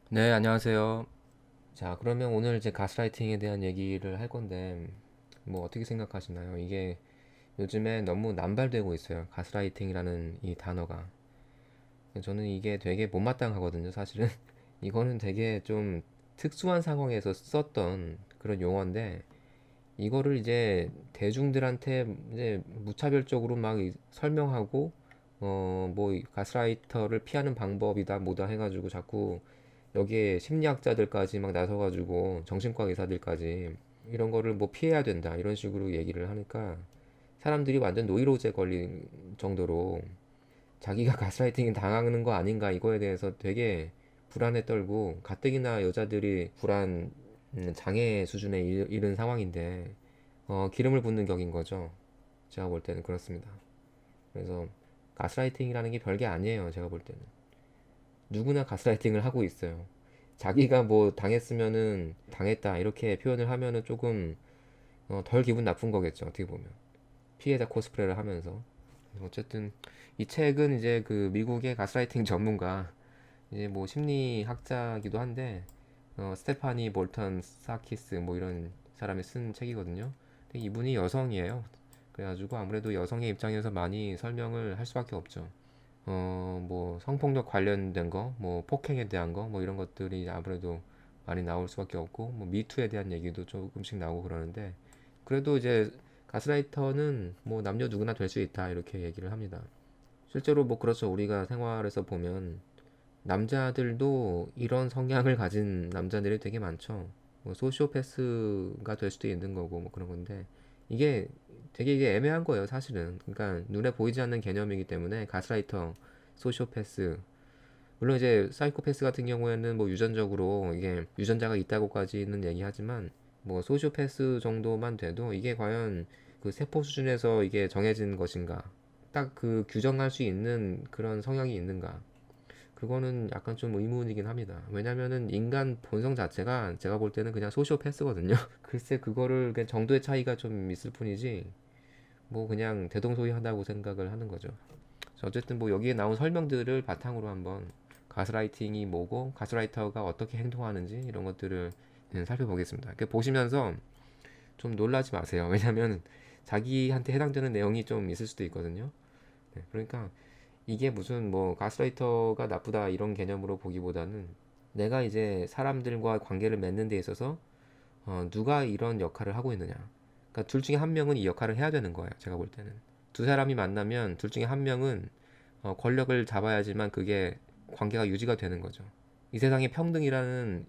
네, 안녕하세요. 자, 그러면 오늘 이제 가스라이팅에 대한 얘기를 할 건데, 뭐 어떻게 생각하시나요? 이게 요즘에 너무 남발되고 있어요. 가스라이팅이라는 이 단어가. 저는 이게 되게 못마땅하거든요, 사실은. 이거는 되게 좀 특수한 상황에서 썼던 그런 용어인데, 이거를 이제 대중들한테 이제 무차별적으로 막 설명하고, 뭐 가스라이터를 피하는 방법이다, 뭐다 해가지고 자꾸 여기에 심리학자들까지 막 나서가지고 정신과 의사들까지 이런 거를 뭐 피해야 된다 이런 식으로 얘기를 하니까 사람들이 완전 노이로제 걸린 정도로 자기가 가스라이팅 당하는 거 아닌가 이거에 대해서 되게 불안에 떨고 가뜩이나 여자들이 불안 장애 수준에 이른 상황인데 기름을 붓는 격인 거죠. 제가 볼 때는 그렇습니다. 그래서 가스라이팅이라는 게 별게 아니에요. 제가 볼 때는 누구나 가스라이팅을 하고 있어요. 자기가 뭐 당했으면은 당했다 이렇게 표현을 하면은 조금 덜 기분 나쁜 거겠죠. 어떻게 보면 피해자 코스프레를 하면서 어쨌든 이 책은 이제 그 미국의 가스라이팅 전문가 이제 뭐 심리학자기도 한데 스테파니 볼턴 사키스 뭐 이런 사람이 쓴 책이거든요. 근데 이분이 여성이에요. 그래가지고 아무래도 여성의 입장에서 많이 설명을 할 수밖에 없죠. 뭐 성폭력 관련된 거, 뭐 폭행에 대한 거, 뭐 이런 것들이 아무래도 많이 나올 수밖에 없고, 뭐 미투에 대한 얘기도 조금씩 나오고 그러는데, 그래도 이제 가스라이터는 뭐 남녀 누구나 될 수 있다 이렇게 얘기를 합니다. 실제로 뭐 그렇죠. 우리가 생활에서 보면 남자들도 이런 성향을 가진 남자들이 되게 많죠. 뭐 소시오패스가 될 수도 있는 거고 뭐 그런 건데 이게 되게 이게 애매한 거예요, 사실은. 그러니까 눈에 보이지 않는 개념이기 때문에 가스라이터, 소시오패스 물론 이제 사이코패스 같은 경우에는 뭐 유전적으로 이게 유전자가 있다고까지는 얘기하지만 뭐 소시오패스 정도만 돼도 이게 과연 그 세포 수준에서 이게 정해진 것인가 딱 그 규정할 수 있는 그런 성향이 있는가 그거는 약간 좀 의문이긴 합니다. 왜냐면은 인간 본성 자체가 제가 볼 때는 그냥 소시오패스거든요. 글쎄 그거를 그냥 정도의 차이가 좀 있을 뿐이지 뭐 그냥 대동소이하다고 생각을 하는 거죠. 어쨌든 뭐 여기에 나온 설명들을 바탕으로 한번 가스라이팅이 뭐고 가스라이터가 어떻게 행동하는지 이런 것들을 살펴보겠습니다. 보시면서 좀 놀라지 마세요. 왜냐면 자기한테 해당되는 내용이 좀 있을 수도 있거든요. 네, 그러니까 이게 무슨 뭐 가스라이터가 나쁘다 이런 개념으로 보기보다는 내가 이제 사람들과 관계를 맺는 데 있어서 누가 이런 역할을 하고 있느냐. 그러니까 둘 중에 한 명은 이 역할을 해야 되는 거예요. 제가 볼 때는. 두 사람이 만나면 둘 중에 한 명은 권력을 잡아야지만 그게 관계가 유지가 되는 거죠. 이 세상에 평등이라는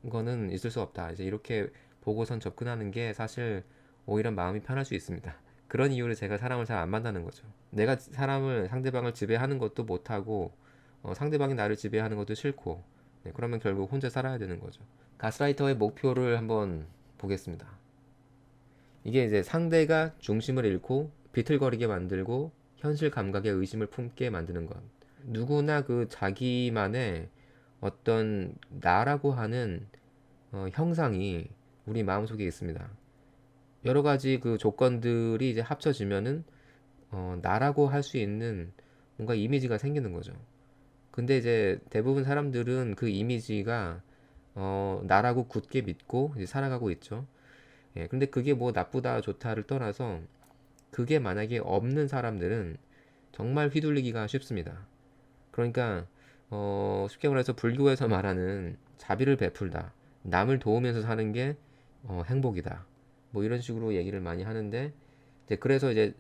거는 있을 수 없다. 이제 이렇게 보고선 접근하는 게 사실 오히려 마음이 편할 수 있습니다. 그런 이유로 제가 사람을 잘 안 만나는 거죠. 내가 상대방을 지배하는 것도 못하고, 상대방이 나를 지배하는 것도 싫고, 네, 그러면 결국 혼자 살아야 되는 거죠. 가스라이터의 목표를 한번 보겠습니다. 이게 이제 상대가 중심을 잃고 비틀거리게 만들고 현실 감각에 의심을 품게 만드는 것. 누구나 그 자기만의 어떤 나라고 하는 형상이 우리 마음속에 있습니다. 여러 가지 그 조건들이 이제 합쳐지면은 나라고 할 수 있는 뭔가 이미지가 생기는 거죠. 근데 이제 대부분 사람들은 그 이미지가 나라고 굳게 믿고 이제 살아가고 있죠. 예, 근데 그게 뭐 나쁘다 좋다를 떠나서 그게 만약에 없는 사람들은 정말 휘둘리기가 쉽습니다. 그러니까 쉽게 말해서 불교에서 말하는 자비를 베풀다, 남을 도우면서 사는 게 행복이다. 뭐 이런 식으로 얘기를 많이 하는데 이제 그래서 이제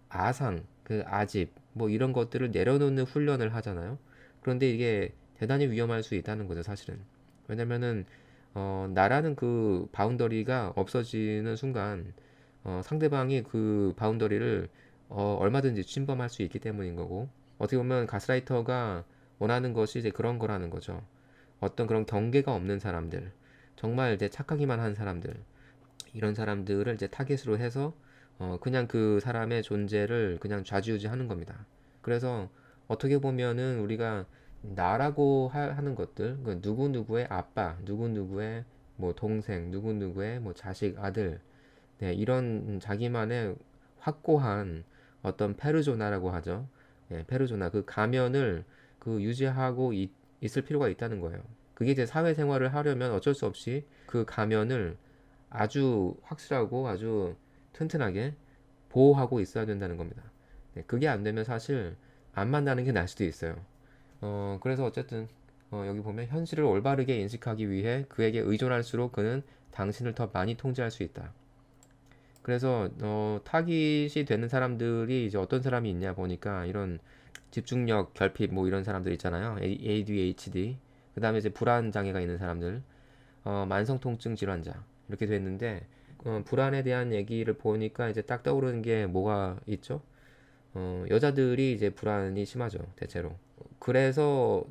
아상, 그 아집, 뭐 이런 것들을 내려놓는 훈련을 하잖아요. 그런데 이게 대단히 위험할 수 있다는 거죠, 사실은. 왜냐면은 나라는 그 바운더리가 없어지는 순간 상대방이 그 바운더리를 얼마든지 침범할 수 있기 때문인 거고 어떻게 보면 가스라이터가 원하는 것이 이제 그런 거라는 거죠. 어떤 그런 경계가 없는 사람들, 정말 이제 착하기만 한 사람들, 이런 사람들을 이제 타겟으로 해서 그냥 그 사람의 존재를 그냥 좌지우지하는 겁니다. 그래서 어떻게 보면은 우리가 나라고 하는 것들, 그 누구누구의 아빠, 누구누구의 뭐 동생, 누구누구의 뭐 자식, 아들, 네, 이런 자기만의 확고한 어떤 페르조나라고 하죠. 예, 페르조나 그 가면을 그 유지하고 있을 필요가 있다는 거예요. 그게 이제 사회생활을 하려면 어쩔 수 없이 그 가면을 아주 확실하고 아주 튼튼하게 보호하고 있어야 된다는 겁니다. 네, 그게 안 되면 사실 안 만나는 게 나을 수도 있어요. 그래서 어쨌든 여기 보면 현실을 올바르게 인식하기 위해 그에게 의존할수록 그는 당신을 더 많이 통제할 수 있다. 그래서 타깃이 되는 사람들이 이제 어떤 사람이 있냐 보니까 이런 집중력 결핍 뭐 이런 사람들 있잖아요. ADHD. 그다음에 이제 불안 장애가 있는 사람들, 만성 통증 질환자 이렇게 됐는데 불안에 대한 얘기를 보니까 이제 딱 떠오르는 게 뭐가 있죠? 여자들이 이제 불안이 심하죠, 대체로. 그래서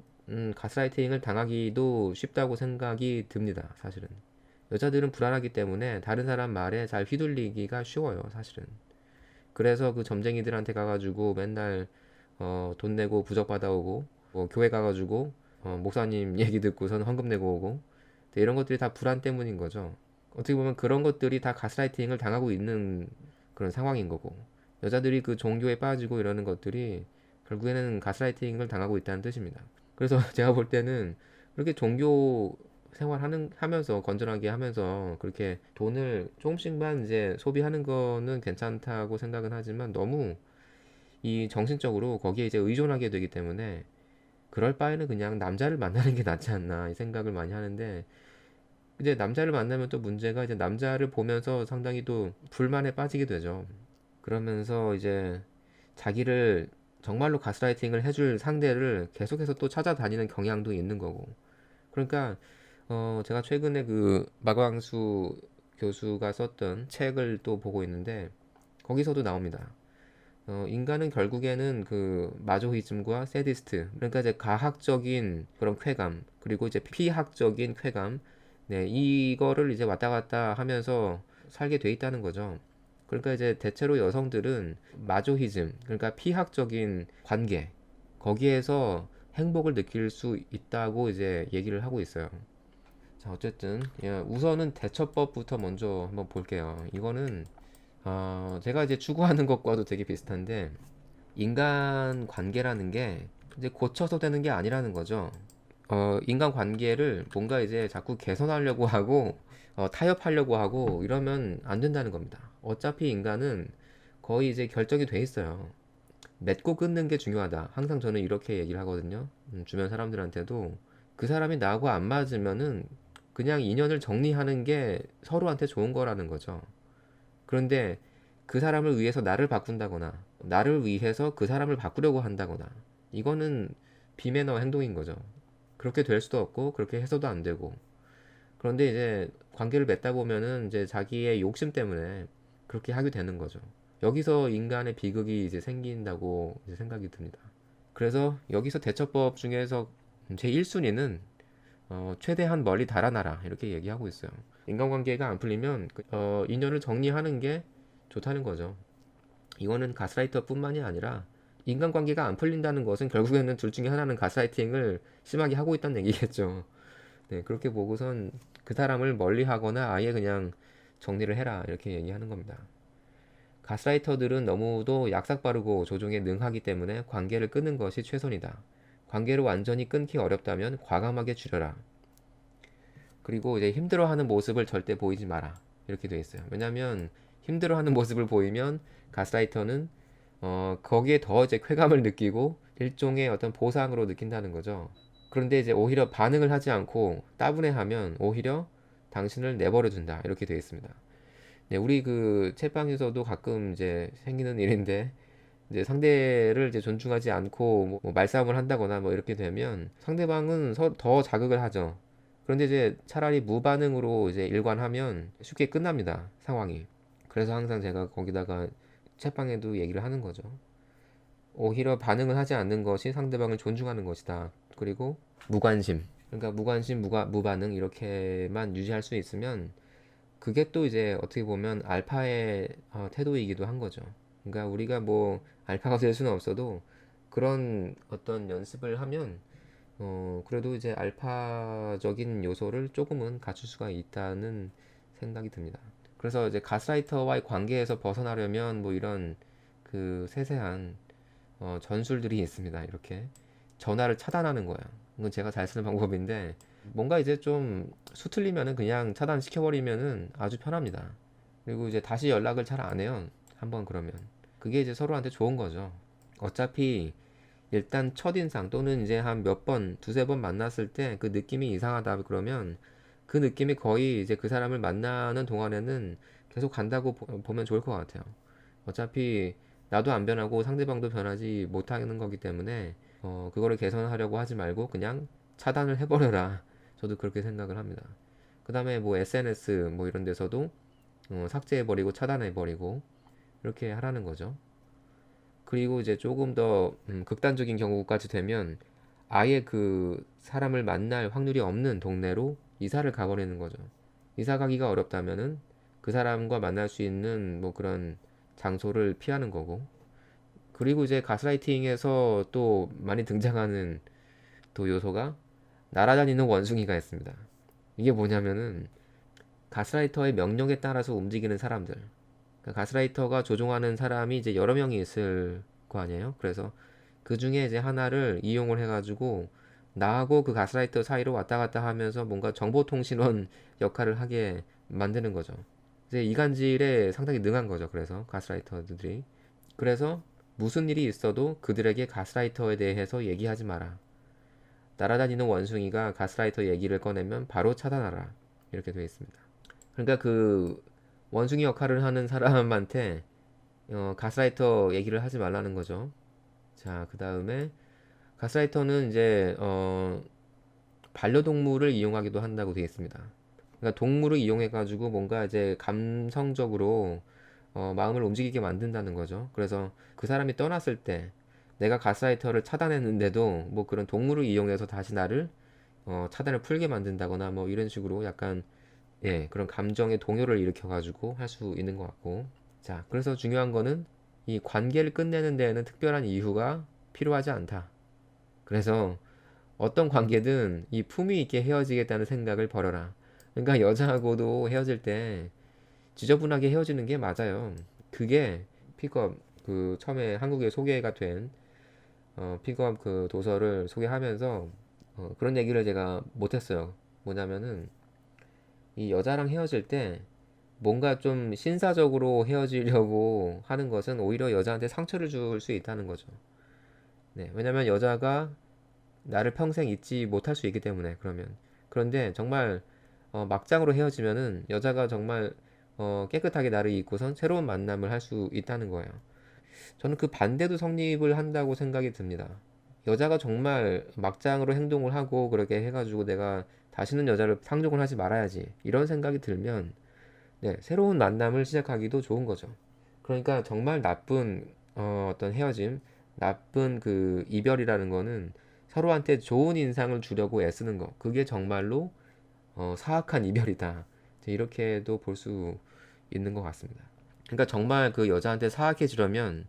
가스라이팅을 당하기도 쉽다고 생각이 듭니다, 사실은. 여자들은 불안하기 때문에 다른 사람 말에 잘 휘둘리기가 쉬워요, 사실은. 그래서 그 점쟁이들한테 가가지고 맨날 돈 내고 부적 받아오고 뭐 교회 가가지고 목사님 얘기 듣고선 헌금 내고 오고 이런 것들이 다 불안 때문인 거죠. 어떻게 보면 그런 것들이 다 가스라이팅을 당하고 있는 그런 상황인 거고 여자들이 그 종교에 빠지고 이러는 것들이 결국에는 가스라이팅을 당하고 있다는 뜻입니다. 그래서 제가 볼 때는 그렇게 종교 하면서 건전하게 하면서 그렇게 돈을 조금씩만 이제 소비하는 거는 괜찮다고 생각은 하지만 너무 이 정신적으로 거기에 이제 의존하게 되기 때문에 그럴 바에는 그냥 남자를 만나는 게 낫지 않나 이 생각을 많이 하는데 이제 남자를 만나면 또 문제가 이제 남자를 보면서 상당히 또 불만에 빠지게 되죠. 그러면서 이제 자기를 정말로 가스라이팅을 해줄 상대를 계속해서 또 찾아다니는 경향도 있는 거고. 그러니까 제가 최근에 그 마광수 교수가 썼던 책을 또 보고 있는데 거기서도 나옵니다. 인간은 결국에는 그 마조히즘과 세디스트, 그러니까 이제 가학적인 그런 쾌감, 그리고 이제 피학적인 쾌감, 네, 이거를 이제 왔다 갔다 하면서 살게 돼 있다는 거죠. 그러니까 이제 대체로 여성들은 마조히즘, 그러니까 피학적인 관계, 거기에서 행복을 느낄 수 있다고 이제 얘기를 하고 있어요. 자, 어쨌든, 예, 우선은 대처법부터 먼저 한번 볼게요. 이거는 제가 이제 추구하는 것과도 되게 비슷한데, 인간 관계라는 게 이제 고쳐서 되는 게 아니라는 거죠. 인간 관계를 뭔가 이제 자꾸 개선하려고 하고, 타협하려고 하고, 이러면 안 된다는 겁니다. 어차피 인간은 거의 이제 결정이 돼 있어요. 맺고 끊는 게 중요하다. 항상 저는 이렇게 얘기를 하거든요. 주변 사람들한테도 그 사람이 나하고 안 맞으면은 그냥 인연을 정리하는 게 서로한테 좋은 거라는 거죠. 그런데 그 사람을 위해서 나를 바꾼다거나 나를 위해서 그 사람을 바꾸려고 한다거나 이거는 비매너 행동인 거죠. 그렇게 될 수도 없고 그렇게 해서도 안 되고 그런데 이제 관계를 맺다 보면은 이제 자기의 욕심 때문에 그렇게 하게 되는 거죠. 여기서 인간의 비극이 이제 생긴다고 이제 생각이 듭니다. 그래서 여기서 대처법 중에서 제 1순위는 최대한 멀리 달아나라 이렇게 얘기하고 있어요. 인간관계가 안 풀리면 인연을 정리하는 게 좋다는 거죠. 이거는 가스라이터뿐만이 아니라 인간관계가 안 풀린다는 것은 결국에는 둘 중에 하나는 가스라이팅을 심하게 하고 있다는 얘기겠죠. 네, 그렇게 보고선 그 사람을 멀리하거나 아예 그냥 정리를 해라 이렇게 얘기하는 겁니다. 가스라이터들은 너무도 약삭빠르고 조종에 능하기 때문에 관계를 끊는 것이 최선이다. 관계를 완전히 끊기 어렵다면 과감하게 줄여라. 그리고 이제 힘들어하는 모습을 절대 보이지 마라. 이렇게 되어 있어요. 왜냐하면 힘들어하는 모습을 보이면 가스라이터는 거기에 더 이제 쾌감을 느끼고 일종의 어떤 보상으로 느낀다는 거죠. 그런데 이제 오히려 반응을 하지 않고 따분해하면 오히려 당신을 내버려 둔다. 이렇게 되어 있습니다. 네, 우리 그 채방에서도 가끔 이제 생기는 일인데 이제 상대를 이제 존중하지 않고 뭐 말싸움을 한다거나 뭐 이렇게 되면 상대방은 더 자극을 하죠. 그런데 이제 차라리 무반응으로 이제 일관하면 쉽게 끝납니다. 상황이. 그래서 항상 제가 거기다가 채방에도 얘기를 하는 거죠. 오히려 반응을 하지 않는 것이 상대방을 존중하는 것이다. 그리고 무관심. 그러니까 무관심, 무반응 이렇게만 유지할 수 있으면 그게 또 이제 어떻게 보면 알파의 태도이기도 한 거죠. 그러니까 우리가 뭐 알파가 될 수는 없어도 그런 어떤 연습을 하면 그래도 이제 알파적인 요소를 조금은 갖출 수가 있다는 생각이 듭니다. 그래서 이제 가스라이터와의 관계에서 벗어나려면 뭐 이런 그 세세한 전술들이 있습니다. 이렇게 전화를 차단하는 거예요. 이건 제가 잘 쓰는 방법인데 뭔가 이제 좀 수틀리면은 그냥 차단시켜버리면은 아주 편합니다. 그리고 이제 다시 연락을 잘 안 해요. 한번 그러면. 그게 이제 서로한테 좋은 거죠. 어차피 일단 첫인상 또는 이제 한 몇 번, 두세 번 만났을 때 그 느낌이 이상하다 그러면 그 느낌이 거의 이제 그 사람을 만나는 동안에는 계속 간다고 보면 좋을 것 같아요. 어차피 나도 안 변하고 상대방도 변하지 못하는 거기 때문에 그거를 개선하려고 하지 말고 그냥 차단을 해버려라. 저도 그렇게 생각을 합니다. 그 다음에 뭐 SNS 뭐 이런 데서도 삭제해버리고 차단해버리고 이렇게 하라는 거죠. 그리고 이제 조금 더 극단적인 경우까지 되면 아예 그 사람을 만날 확률이 없는 동네로 이사를 가버리는 거죠. 이사 가기가 어렵다면은 그 사람과 만날 수 있는 뭐 그런 장소를 피하는 거고. 그리고 이제 가스라이팅에서 또 많이 등장하는 또 요소가 날아다니는 원숭이가 있습니다. 이게 뭐냐면은 가스라이터의 명령에 따라서 움직이는 사람들. 그러니까 가스라이터가 조종하는 사람이 이제 여러 명이 있을 거 아니에요? 그래서 그 중에 이제 하나를 이용을 해가지고 나하고 그 가스라이터 사이로 왔다 갔다 하면서 뭔가 정보통신원 역할을 하게 만드는 거죠. 이제 이간질에 상당히 능한 거죠. 그래서 가스라이터들이. 그래서 무슨 일이 있어도 그들에게 가스라이터에 대해서 얘기하지 마라. 날아다니는 원숭이가 가스라이터 얘기를 꺼내면 바로 차단하라. 이렇게 되어 있습니다. 그러니까 그 원숭이 역할을 하는 사람한테 가스라이터 얘기를 하지 말라는 거죠. 자, 그 다음에 가스라이터는 이제 반려동물을 이용하기도 한다고 되어 있습니다. 그러니까 동물을 이용해 가지고 뭔가 이제 감성적으로 마음을 움직이게 만든다는 거죠. 그래서 그 사람이 떠났을 때 내가 가스라이터를 차단했는데도 뭐 그런 동물을 이용해서 다시 나를 차단을 풀게 만든다거나 뭐 이런 식으로 약간 예, 그런 감정의 동요를 일으켜 가지고 할 수 있는 것 같고. 자, 그래서 중요한 거는 이 관계를 끝내는 데에는 특별한 이유가 필요하지 않다. 그래서 어떤 관계든 이 품위 있게 헤어지겠다는 생각을 버려라. 그러니까 여자하고도 헤어질 때 지저분하게 헤어지는 게 맞아요. 그게 픽업 그 처음에 한국에 소개가 된 픽업 그 도서를 소개하면서 그런 얘기를 제가 못했어요. 뭐냐면은 이 여자랑 헤어질 때 뭔가 좀 신사적으로 헤어지려고 하는 것은 오히려 여자한테 상처를 줄 수 있다는 거죠. 네, 왜냐면 여자가 나를 평생 잊지 못할 수 있기 때문에 그러면. 그런데 정말 막장으로 헤어지면은 여자가 정말 깨끗하게 나를 잊고선 새로운 만남을 할 수 있다는 거예요. 저는 그 반대도 성립을 한다고 생각이 듭니다. 여자가 정말 막장으로 행동을 하고 그렇게 해가지고 내가 다시는 여자를 상종을 하지 말아야지 이런 생각이 들면 네, 새로운 만남을 시작하기도 좋은 거죠. 그러니까 정말 나쁜 어떤 헤어짐, 나쁜 그 이별이라는 거는 서로한테 좋은 인상을 주려고 애쓰는 거. 그게 정말로 사악한 이별이다. 이렇게도 볼 수 있는 것 같습니다. 그러니까 정말 그 여자한테 사악해지려면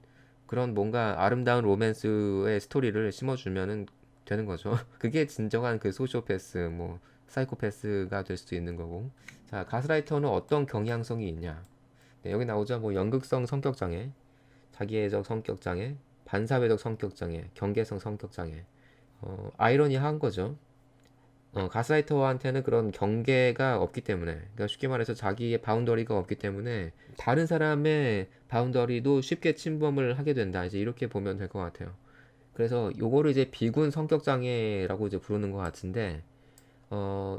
그런 뭔가 아름다운 로맨스의 스토리를 심어주면은 되는 거죠. 그게 진정한 그 소시오패스, 뭐 사이코패스가 될 수도 있는 거고. 자, 가스라이터는 어떤 경향성이 있냐? 네, 여기 나오죠. 뭐 연극성 성격장애, 자기애적 성격장애, 반사회적 성격장애, 경계성 성격장애. 아이러니한 거죠. 가스라이터한테는 그런 경계가 없기 때문에, 그러니까 쉽게 말해서 자기의 바운더리가 없기 때문에 다른 사람의 바운더리도 쉽게 침범을 하게 된다. 이제 이렇게 보면 될 것 같아요. 그래서 요거를 이제 비군 성격 장애라고 이제 부르는 것 같은데,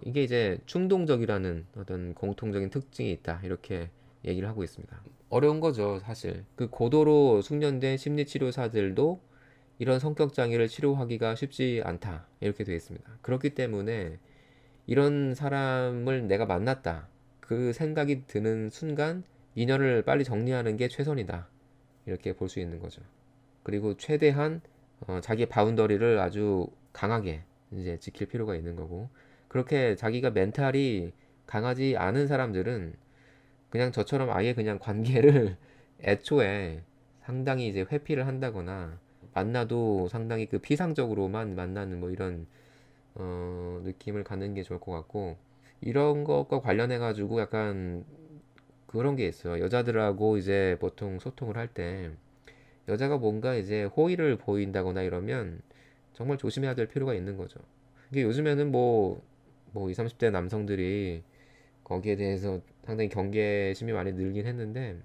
이게 이제 충동적이라는 어떤 공통적인 특징이 있다. 이렇게 얘기를 하고 있습니다. 어려운 거죠, 사실. 그 고도로 숙련된 심리치료사들도 이런 성격 장애를 치료하기가 쉽지 않다. 이렇게 되어 있습니다. 그렇기 때문에 이런 사람을 내가 만났다. 그 생각이 드는 순간 인연을 빨리 정리하는 게 최선이다. 이렇게 볼 수 있는 거죠. 그리고 최대한 자기의 바운더리를 아주 강하게 이제 지킬 필요가 있는 거고. 그렇게 자기가 멘탈이 강하지 않은 사람들은 그냥 저처럼 아예 그냥 관계를 애초에 상당히 이제 회피를 한다거나 만나도 상당히 그 피상적으로만 만나는 뭐 이런 느낌을 갖는 게 좋을 것 같고 이런 것과 관련해 가지고 약간 그런 게 있어요. 여자들하고 이제 보통 소통을 할 때 여자가 뭔가 이제 호의를 보인다거나 이러면 정말 조심해야 될 필요가 있는 거죠. 이게 요즘에는 뭐 뭐 20, 30대 남성들이 거기에 대해서 상당히 경계심이 많이 늘긴 했는데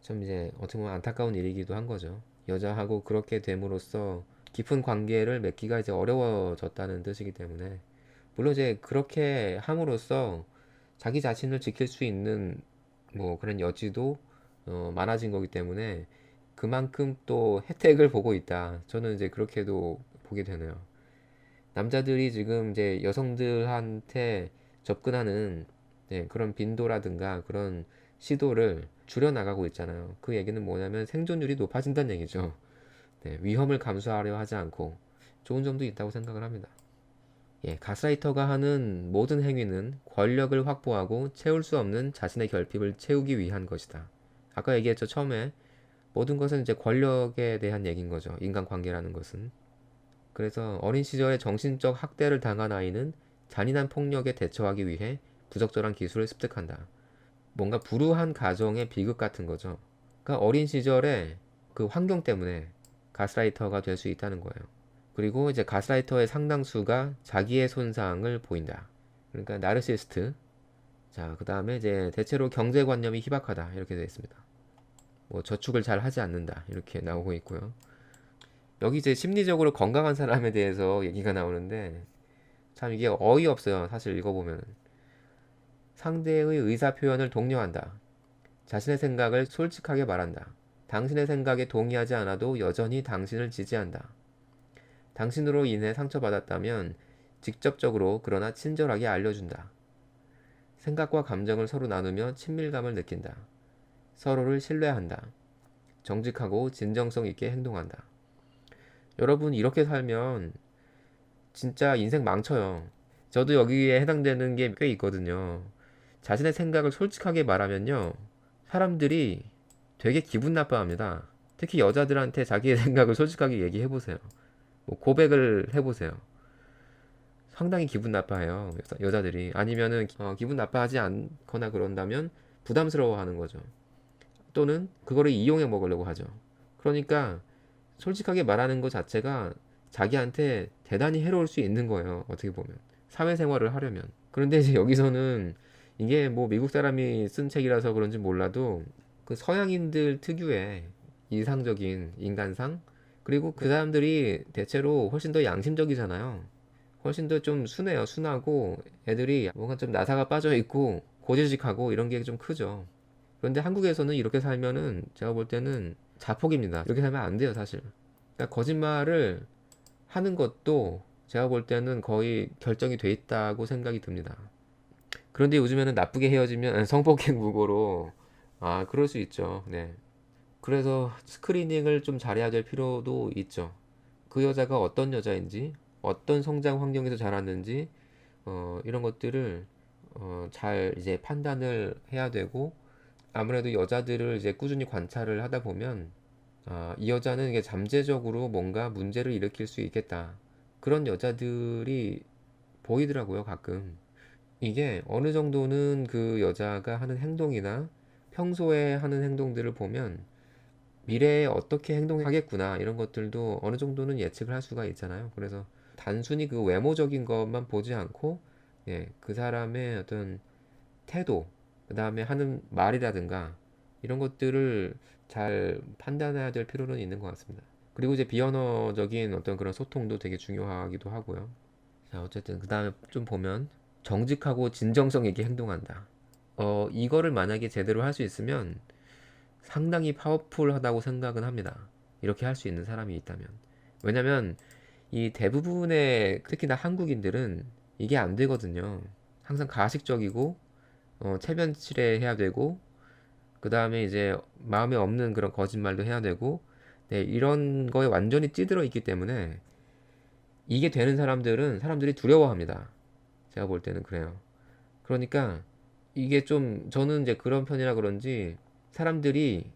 좀 이제 어떻게 보면 안타까운 일이기도 한 거죠. 여자하고 그렇게 됨으로써 깊은 관계를 맺기가 이제 어려워졌다는 뜻이기 때문에 물론 이제 그렇게 함으로써 자기 자신을 지킬 수 있는 뭐 그런 여지도 많아진 거기 때문에 그만큼 또 혜택을 보고 있다. 저는 이제 그렇게도 보게 되네요. 남자들이 지금 이제 여성들한테 접근하는 네, 그런 빈도라든가 그런 시도를 줄여나가고 있잖아요. 그 얘기는 뭐냐면 생존율이 높아진다는 얘기죠. 네, 위험을 감수하려 하지 않고 좋은 점도 있다고 생각을 합니다. 예, 가스라이터가 하는 모든 행위는 권력을 확보하고 채울 수 없는 자신의 결핍을 채우기 위한 것이다. 아까 얘기했죠, 처음에. 모든 것은 이제 권력에 대한 얘기인 거죠. 인간관계라는 것은. 그래서 어린 시절에 정신적 학대를 당한 아이는 잔인한 폭력에 대처하기 위해 부적절한 기술을 습득한다. 뭔가 불우한 가정의 비극 같은 거죠. 그러니까 어린 시절에 그 환경 때문에 가스라이터가 될 수 있다는 거예요. 그리고 이제 가스라이터의 상당수가 자기의 손상을 보인다. 그러니까 나르시스트. 자, 그 다음에 이제 대체로 경제관념이 희박하다. 이렇게 되어 있습니다. 뭐 저축을 잘 하지 않는다. 이렇게 나오고 있고요. 여기 이제 심리적으로 건강한 사람에 대해서 얘기가 나오는데 참 이게 어이없어요. 사실 읽어보면. 상대의 의사 표현을 독려한다. 자신의 생각을 솔직하게 말한다. 당신의 생각에 동의하지 않아도 여전히 당신을 지지한다. 당신으로 인해 상처받았다면 직접적으로 그러나 친절하게 알려준다. 생각과 감정을 서로 나누며 친밀감을 느낀다. 서로를 신뢰한다. 정직하고 진정성 있게 행동한다. 여러분 이렇게 살면 진짜 인생 망쳐요. 저도 여기에 해당되는 게 꽤 있거든요. 자신의 생각을 솔직하게 말하면요. 사람들이 되게 기분 나빠합니다. 특히 여자들한테 자기의 생각을 솔직하게 얘기해보세요. 뭐 고백을 해보세요. 상당히 기분 나빠해요. 여자들이. 아니면은 기분 나빠하지 않거나 그런다면 부담스러워하는 거죠. 또는 그거를 이용해 먹으려고 하죠. 그러니까 솔직하게 말하는 것 자체가 자기한테 대단히 해로울 수 있는 거예요. 어떻게 보면. 사회생활을 하려면. 그런데 이제 여기서는 이게 뭐 미국 사람이 쓴 책이라서 그런지 몰라도 그 서양인들 특유의 이상적인 인간상 그리고 그 사람들이 대체로 훨씬 더 양심적이잖아요. 훨씬 더 좀 순해요. 순하고 애들이 뭔가 좀 나사가 빠져 있고 고지식하고 이런 게 좀 크죠. 그런데 한국에서는 이렇게 살면은 제가 볼 때는 자폭입니다. 이렇게 살면 안 돼요, 사실. 그러니까 거짓말을 하는 것도 제가 볼 때는 거의 결정이 돼 있다고 생각이 듭니다. 그런데 요즘에는 나쁘게 헤어지면 성폭행 무고로 그럴 수 있죠. 네. 그래서 스크리닝을 좀 잘해야 될 필요도 있죠. 그 여자가 어떤 여자인지, 어떤 성장 환경에서 자랐는지, 이런 것들을 잘 이제 판단을 해야 되고, 아무래도 여자들을 이제 꾸준히 관찰을 하다 보면, 이 여자는 이게 잠재적으로 뭔가 문제를 일으킬 수 있겠다. 그런 여자들이 보이더라고요, 가끔. 이게 어느 정도는 그 여자가 하는 행동이나 평소에 하는 행동들을 보면 미래에 어떻게 행동하겠구나 이런 것들도 어느 정도는 예측을 할 수가 있잖아요. 그래서 단순히 그 외모적인 것만 보지 않고 예, 그 사람의 어떤 태도, 그 다음에 하는 말이라든가 이런 것들을 잘 판단해야 될 필요는 있는 것 같습니다. 그리고 이제 비언어적인 어떤 그런 소통도 되게 중요하기도 하고요. 자, 어쨌든 그 다음에 좀 보면 정직하고 진정성 있게 행동한다. 이거를 만약에 제대로 할 수 있으면 상당히 파워풀하다고 생각은 합니다. 이렇게 할 수 있는 사람이 있다면. 왜냐면 이 대부분의 특히나 한국인들은 이게 안 되거든요. 항상 가식적이고 체면치레 해야 되고 그 다음에 이제 마음에 없는 그런 거짓말도 해야 되고 네, 이런 거에 완전히 찌들어 있기 때문에 이게 되는 사람들은 사람들이 두려워합니다. 제가 볼 때는 그래요. 그러니까 이게 좀 저는 이제 그런 편이라 그런지 사람들이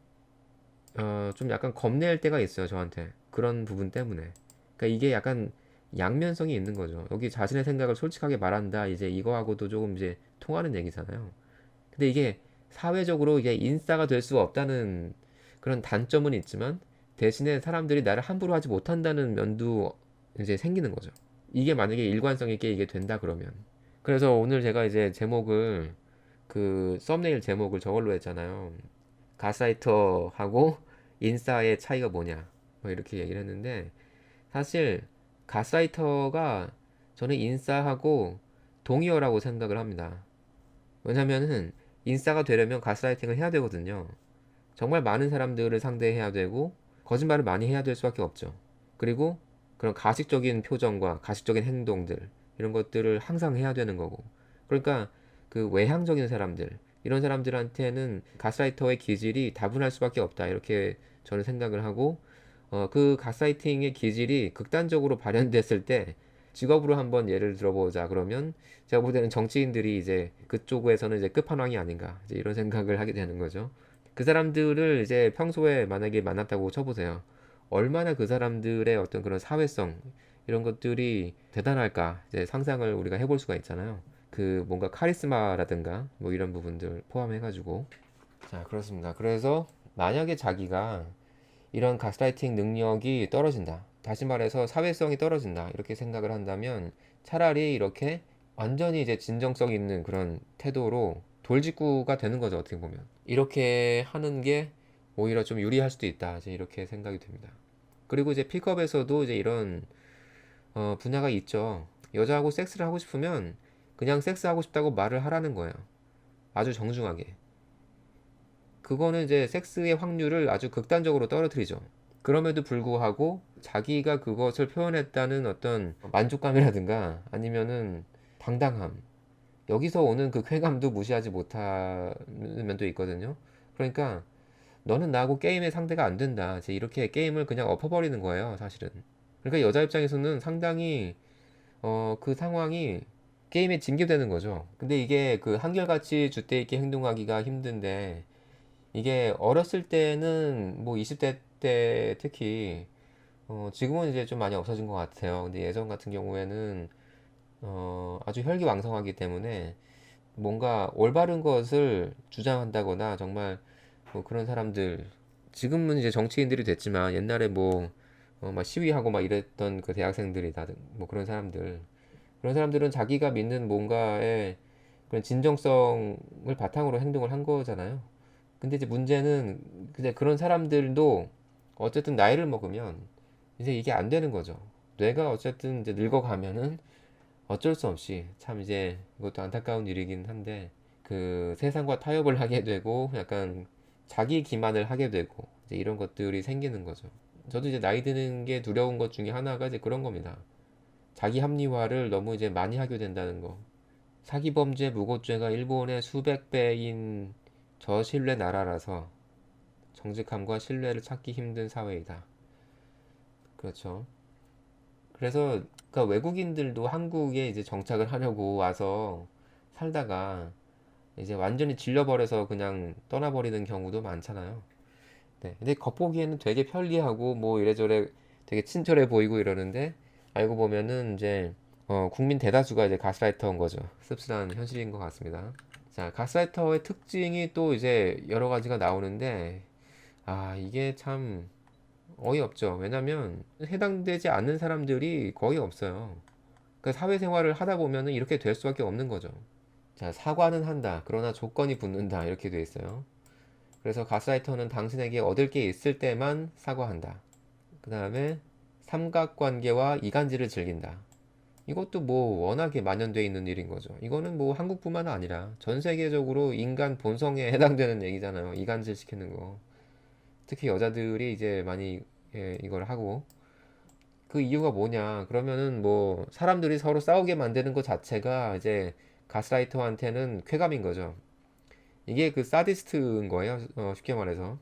좀 약간 겁낼 때가 있어요, 저한테. 그런 부분 때문에. 그러니까 이게 약간 양면성이 있는 거죠. 여기 자신의 생각을 솔직하게 말한다. 이제 이거하고도 조금 이제 통하는 얘기잖아요. 근데 이게 사회적으로 이게 인싸가 될 수 없다는 그런 단점은 있지만 대신에 사람들이 나를 함부로 하지 못한다는 면도 이제 생기는 거죠. 이게 만약에 일관성 있게 이게 된다 그러면. 그래서 오늘 제가 이제 제목을 그 썸네일 제목을 저걸로 했잖아요. 가스라이터하고 인싸의 차이가 뭐냐. 뭐 이렇게 얘기를 했는데 사실 가스라이터가 저는 인싸하고 동의어라고 생각을 합니다. 왜냐면은 인싸가 되려면 가스라이팅을 해야 되거든요. 정말 많은 사람들을 상대해야 되고 거짓말을 많이 해야 될 수밖에 없죠. 그리고 그런 가식적인 표정과 가식적인 행동들 이런 것들을 항상 해야 되는 거고. 그러니까 그 외향적인 사람들 이런 사람들한테는 가스라이터의 기질이 다분할 수밖에 없다 이렇게 저는 생각을 하고 그 가스라이팅의 기질이 극단적으로 발현됐을 때 직업으로 한번 예를 들어보자 그러면 제가 볼 때는 정치인들이 이제 그쪽에서는 이제 끝판왕이 아닌가 이제 이런 생각을 하게 되는 거죠. 그 사람들을 이제 평소에 만약에 만났다고 쳐보세요. 얼마나 그 사람들의 어떤 그런 사회성 이런 것들이 대단할까 이제 상상을 우리가 해볼 수가 있잖아요. 그 뭔가 카리스마라든가 뭐 이런 부분들 포함해가지고 자 그렇습니다. 그래서 만약에 자기가 이런 가스라이팅 능력이 떨어진다. 다시 말해서 사회성이 떨어진다. 이렇게 생각을 한다면 차라리 이렇게 완전히 이제 진정성 있는 그런 태도로 돌직구가 되는 거죠. 어떻게 보면. 이렇게 하는 게 오히려 좀 유리할 수도 있다. 이제 이렇게 생각이 됩니다. 그리고 이제 픽업에서도 이제 이런 분야가 있죠. 여자하고 섹스를 하고 싶으면 그냥 섹스하고 싶다고 말을 하라는 거예요. 아주 정중하게. 그거는 이제 섹스의 확률을 아주 극단적으로 떨어뜨리죠. 그럼에도 불구하고 자기가 그것을 표현했다는 어떤 만족감이라든가 아니면은 당당함. 여기서 오는 그 쾌감도 무시하지 못하는 면도 있거든요. 그러니까 너는 나하고 게임의 상대가 안 된다. 이제 이렇게 게임을 그냥 엎어버리는 거예요, 사실은. 그러니까 여자 입장에서는 상당히 그 상황이 게임에 징계되는 거죠. 근데 이게 그 한결같이 줏대 있게 행동하기가 힘든데 이게 어렸을 때는 뭐 20대 때 특히 지금은 이제 좀 많이 없어진 것 같아요. 근데 예전 같은 경우에는 아주 혈기왕성하기 때문에 뭔가 올바른 것을 주장한다거나 정말 뭐 그런 사람들 지금은 이제 정치인들이 됐지만 옛날에 뭐 막 시위하고 막 이랬던 그 대학생들이다 뭐 그런 사람들은 자기가 믿는 뭔가의 그런 진정성을 바탕으로 행동을 한 거잖아요. 근데 이제 문제는 이제 그런 사람들도 어쨌든 나이를 먹으면 이제 이게 안 되는 거죠. 뇌가 어쨌든 이제 늙어가면은 어쩔 수 없이 참 이제 이것도 안타까운 일이긴 한데 그 세상과 타협을 하게 되고 약간 자기 기만을 하게 되고 이제 이런 것들이 생기는 거죠. 저도 이제 나이 드는 게 두려운 것 중에 하나가 이제 그런 겁니다. 자기 합리화를 너무 이제 많이 하게 된다는 거. 사기 범죄 무고죄가 일본의 수백 배인 저신뢰 나라라서 정직함과 신뢰를 찾기 힘든 사회이다. 그렇죠. 그래서 그러니까 외국인들도 한국에 이제 정착을 하려고 와서 살다가 이제 완전히 질려버려서 그냥 떠나버리는 경우도 많잖아요. 네. 근데 겉보기에는 되게 편리하고 뭐 이래저래 되게 친절해 보이고 이러는데 알고 보면은 이제 국민 대다수가 이제 가스라이터인 거죠. 씁쓸한 현실인 것 같습니다. 자, 가스라이터의 특징이 또 이제 여러 가지가 나오는데 아, 이게 참 어이없죠. 왜냐면 해당되지 않는 사람들이 거의 없어요. 그 사회생활을 하다 보면은 이렇게 될 수밖에 없는 거죠. 자, 사과는 한다. 그러나 조건이 붙는다. 이렇게 돼 있어요. 그래서 가스라이터는 당신에게 얻을 게 있을 때만 사과한다. 그 다음에 삼각관계와 이간질을 즐긴다. 이것도 뭐 워낙에 만연되어 있는 일인 거죠. 이거는 뭐 한국뿐만 아니라 전 세계적으로 인간 본성에 해당되는 얘기잖아요. 이간질 시키는 거. 특히 여자들이 이제 많이 이걸 하고 그 이유가 뭐냐? 그러면은 뭐 사람들이 서로 싸우게 만드는 것 자체가 이제 가스라이터한테는 쾌감인 거죠. 이게 그 사디스트인 거예요. 쉽게 말해서.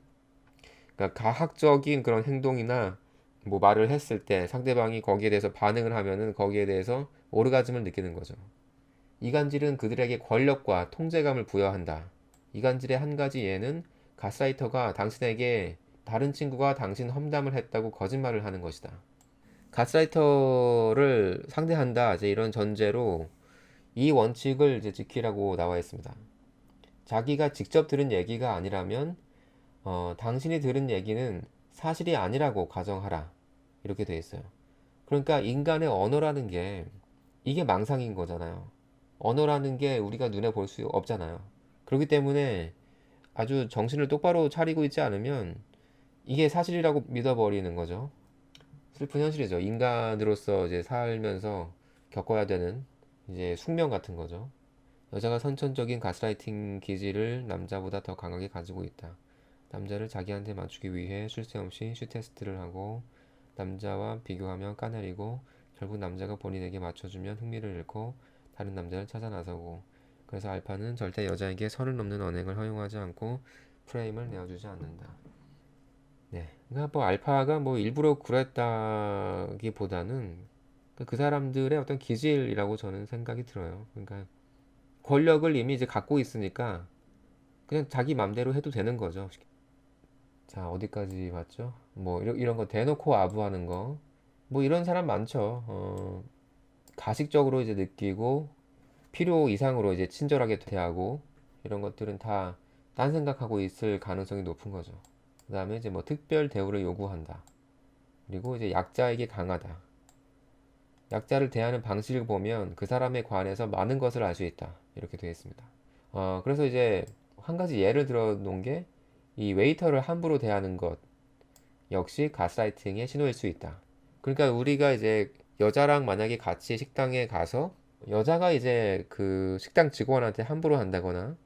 그러니까 가학적인 그런 행동이나 뭐 말을 했을 때 상대방이 거기에 대해서 반응을 하면은 거기에 대해서 오르가즘을 느끼는 거죠. 이간질은 그들에게 권력과 통제감을 부여한다. 이간질의 한 가지 예는 가스라이터가 당신에게 다른 친구가 당신 험담을 했다고 거짓말을 하는 것이다. 가스라이터를 상대한다. 이제 이런 전제로 이 원칙을 이제 지키라고 나와 있습니다. 자기가 직접 들은 얘기가 아니라면 당신이 들은 얘기는 사실이 아니라고 가정하라. 이렇게 돼 있어요. 그러니까 인간의 언어라는 게 이게 망상인 거잖아요. 언어라는 게 우리가 눈에 볼 수 없잖아요. 그렇기 때문에 아주 정신을 똑바로 차리고 있지 않으면 이게 사실이라고 믿어버리는 거죠. 슬픈 현실이죠. 인간으로서 이제 살면서 겪어야 되는 이제 숙명 같은 거죠. 여자가 선천적인 가스라이팅 기질을 남자보다 더 강하게 가지고 있다. 남자를 자기한테 맞추기 위해 쉴 새 없이 쉬 테스트를 하고 남자와 비교하면 까내리고 결국 남자가 본인에게 맞춰주면 흥미를 잃고 다른 남자를 찾아 나서고 그래서 알파는 절대 여자에게 선을 넘는 언행을 허용하지 않고 프레임을 내어주지 않는다. 네. 그러니까 뭐 알파가 뭐 일부러 그랬다기보다는 그 사람들의 어떤 기질이라고 저는 생각이 들어요. 그러니까 권력을 이미 이제 갖고 있으니까 그냥 자기 맘대로 해도 되는 거죠. 자, 어디까지 봤죠? 뭐 이런 거 대놓고 아부하는 거. 뭐 이런 사람 많죠. 가식적으로 이제 느끼고 필요 이상으로 이제 친절하게 대하고 이런 것들은 다 딴 생각하고 있을 가능성이 높은 거죠. 그다음에 이제 뭐 특별 대우를 요구한다. 그리고 이제 약자에게 강하다. 약자를 대하는 방식을 보면 그 사람에 관해서 많은 것을 알 수 있다. 이렇게 되어 있습니다. 그래서 이제 한 가지 예를 들어 놓은 게 이 웨이터를 함부로 대하는 것 역시 가스라이팅의 신호일 수 있다. 그러니까 우리가 이제 여자랑 만약에 같이 식당에 가서 여자가 이제 그 식당 직원한테 함부로 한다거나